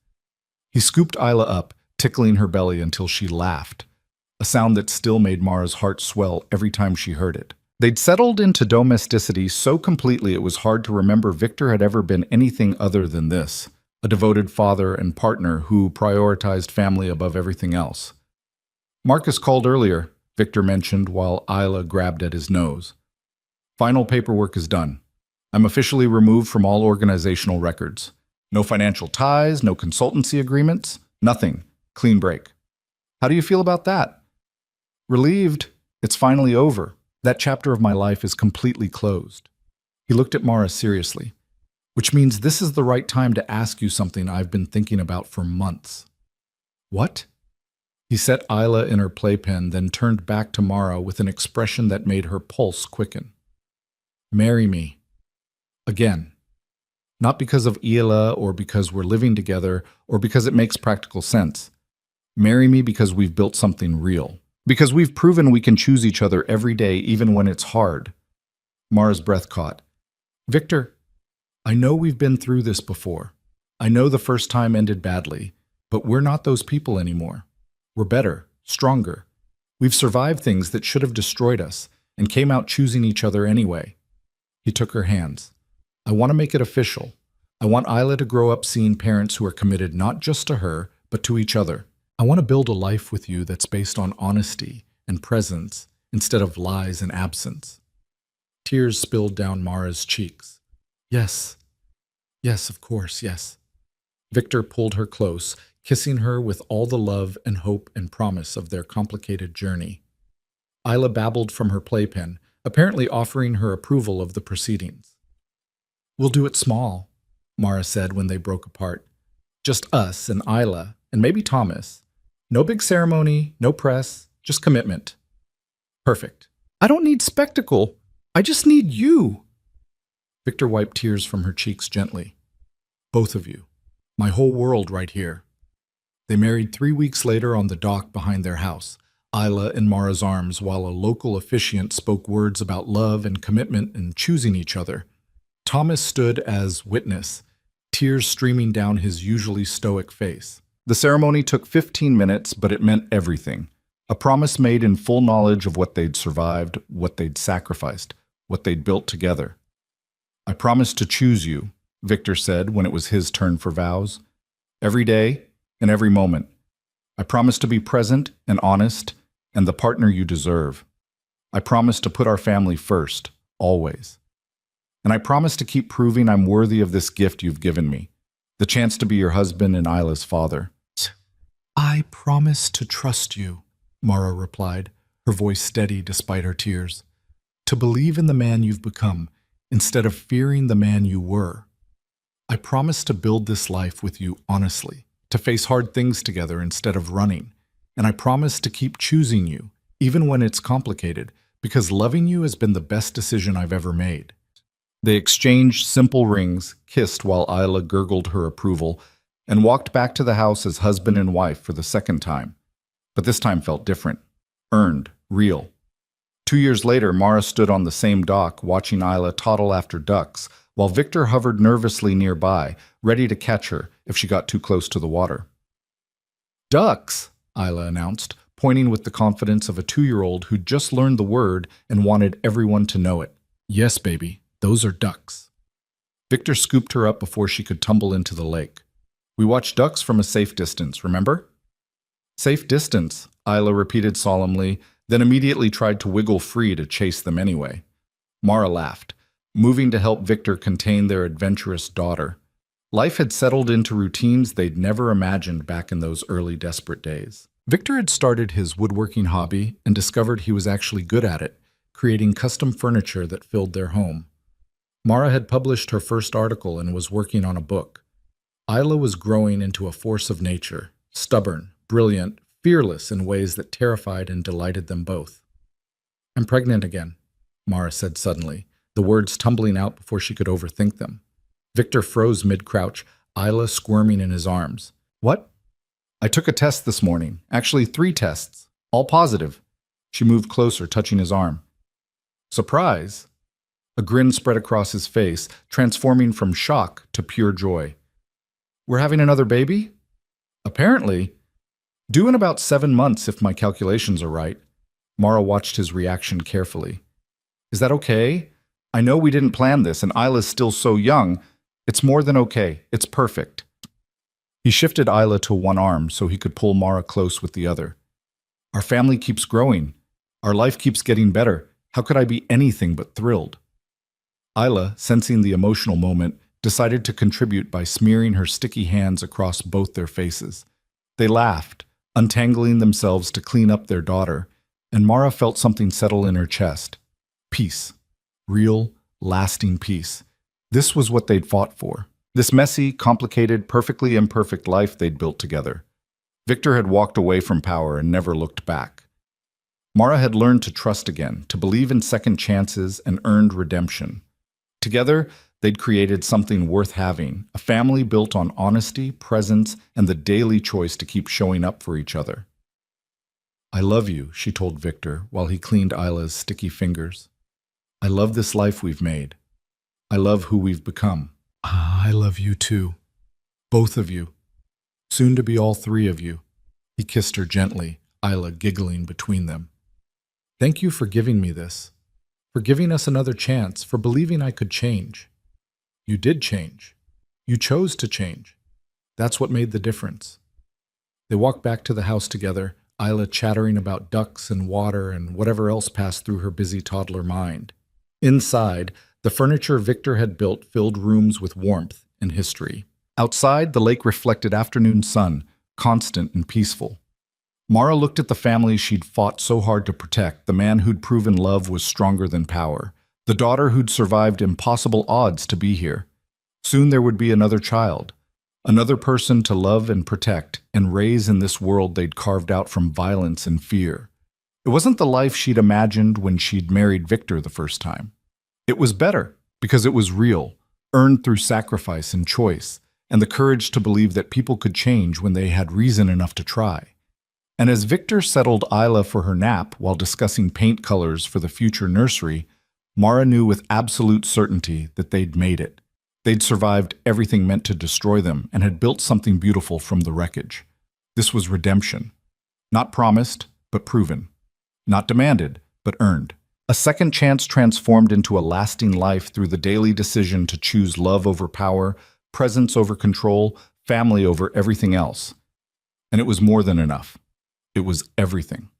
He scooped Isla up, tickling her belly until she laughed, a sound that still made Mara's heart swell every time she heard it. They'd settled into domesticity so completely it was hard to remember Victor had ever been anything other than this, a devoted father and partner who prioritized family above everything else. Marcus called earlier, Victor mentioned while Isla grabbed at his nose. Final paperwork is done. I'm officially removed from all organizational records. No financial ties, no consultancy agreements, nothing. Clean break. How do you feel about that? Relieved. It's finally over. That chapter of my life is completely closed. He looked at Mara seriously, which means this is the right time to ask you something I've been thinking about for months. What? He set Isla in her playpen, then turned back to Mara with an expression that made her pulse quicken. Marry me. Again. Not because of Isla or because we're living together or because it makes practical sense. Marry me because we've built something real. Because we've proven we can choose each other every day even when it's hard. Mara's breath caught. Victor, I know we've been through this before. I know the first time ended badly, but we're not those people anymore. We're better, stronger. We've survived things that should have destroyed us and came out choosing each other anyway. He took her hands. I want to make it official. I want Isla to grow up seeing parents who are committed not just to her, but to each other. I want to build a life with you that's based on honesty and presence instead of lies and absence. Tears spilled down Mara's cheeks. Yes. Yes, of course, yes. Victor pulled her close, kissing her with all the love and hope and promise of their complicated journey. Isla babbled from her playpen, apparently offering her approval of the proceedings. We'll do it small, Mara said when they broke apart. Just us and Isla, and maybe Thomas. No big ceremony, no press, just commitment. Perfect. I don't need spectacle. I just need you. Victor wiped tears from her cheeks gently. Both of you. My whole world right here. They married 3 weeks later on the dock behind their house, Isla in Mara's arms, while a local officiant spoke words about love and commitment and choosing each other. Thomas stood as witness, tears streaming down his usually stoic face. The ceremony took 15 minutes, but it meant everything. A promise made in full knowledge of what they'd survived, what they'd sacrificed, what they'd built together. I promise to choose you, Victor said when it was his turn for vows. Every day and every moment. I promise to be present and honest and the partner you deserve. I promise to put our family first, always. And I promise to keep proving I'm worthy of this gift you've given me, the chance to be your husband and Isla's father." "I promise to trust you," Mara replied, her voice steady despite her tears. "To believe in the man you've become instead of fearing the man you were. I promise to build this life with you honestly, to face hard things together instead of running. And I promise to keep choosing you, even when it's complicated, because loving you has been the best decision I've ever made." They exchanged simple rings, kissed while Isla gurgled her approval, and walked back to the house as husband and wife for the second time. But this time felt different. Earned, real. 2 years later, Mara stood on the same dock, watching Isla toddle after ducks, while Victor hovered nervously nearby, ready to catch her if she got too close to the water. "Ducks," Isla announced, pointing with the confidence of a 2-year-old who'd just learned the word and wanted everyone to know it. "Yes, baby, those are ducks." Victor scooped her up before she could tumble into the lake. "We watch ducks from a safe distance, remember?" "Safe distance," Isla repeated solemnly, then immediately tried to wiggle free to chase them anyway. Mara laughed, moving to help Victor contain their adventurous daughter. Life had settled into routines they'd never imagined back in those early desperate days. Victor had started his woodworking hobby and discovered he was actually good at it, creating custom furniture that filled their home. Mara had published her first article and was working on a book. Isla was growing into a force of nature, stubborn, brilliant, fearless in ways that terrified and delighted them both. "I'm pregnant again," Mara said suddenly, the words tumbling out before she could overthink them. Victor froze mid-crouch, Isla squirming in his arms. "What?" "I took a test this morning. Actually, 3 tests. All positive." She moved closer, touching his arm. "Surprise!" A grin spread across his face, transforming from shock to pure joy. "We're having another baby?" "Apparently. Due in about 7 months, if my calculations are right." Mara watched his reaction carefully. "Is that okay? I know we didn't plan this, and Isla's still so young. It's more than okay. It's perfect." He shifted Isla to one arm so he could pull Mara close with the other. "Our family keeps growing. Our life keeps getting better. How could I be anything but thrilled?" Isla, sensing the emotional moment, decided to contribute by smearing her sticky hands across both their faces. They laughed, untangling themselves to clean up their daughter, and Mara felt something settle in her chest. Peace. Real, lasting peace. This was what they'd fought for. This messy, complicated, perfectly imperfect life they'd built together. Victor had walked away from power and never looked back. Mara had learned to trust again, to believe in second chances and earned redemption. Together, they'd created something worth having, a family built on honesty, presence, and the daily choice to keep showing up for each other. "I love you," she told Victor while he cleaned Isla's sticky fingers. "I love this life we've made. I love who we've become." "I love you too. Both of you. Soon to be all 3 of you." He kissed her gently, Isla giggling between them. "Thank you for giving me this, for giving us another chance, for believing I could change. You did change. You chose to change. That's what made the difference." They walked back to the house together, Isla chattering about ducks and water and whatever else passed through her busy toddler mind. Inside, the furniture Victor had built filled rooms with warmth and history. Outside, the lake reflected afternoon sun, constant and peaceful. Mara looked at the family she'd fought so hard to protect, the man who'd proven love was stronger than power, the daughter who'd survived impossible odds to be here. Soon there would be another child, another person to love and protect and raise in this world they'd carved out from violence and fear. It wasn't the life she'd imagined when she'd married Victor the first time. It was better because it was real, earned through sacrifice and choice, and the courage to believe that people could change when they had reason enough to try. And as Victor settled Isla for her nap while discussing paint colors for the future nursery, Mara knew with absolute certainty that they'd made it. They'd survived everything meant to destroy them and had built something beautiful from the wreckage. This was redemption. Not promised, but proven. Not demanded, but earned. A second chance transformed into a lasting life through the daily decision to choose love over power, presence over control, family over everything else. And it was more than enough. It was everything.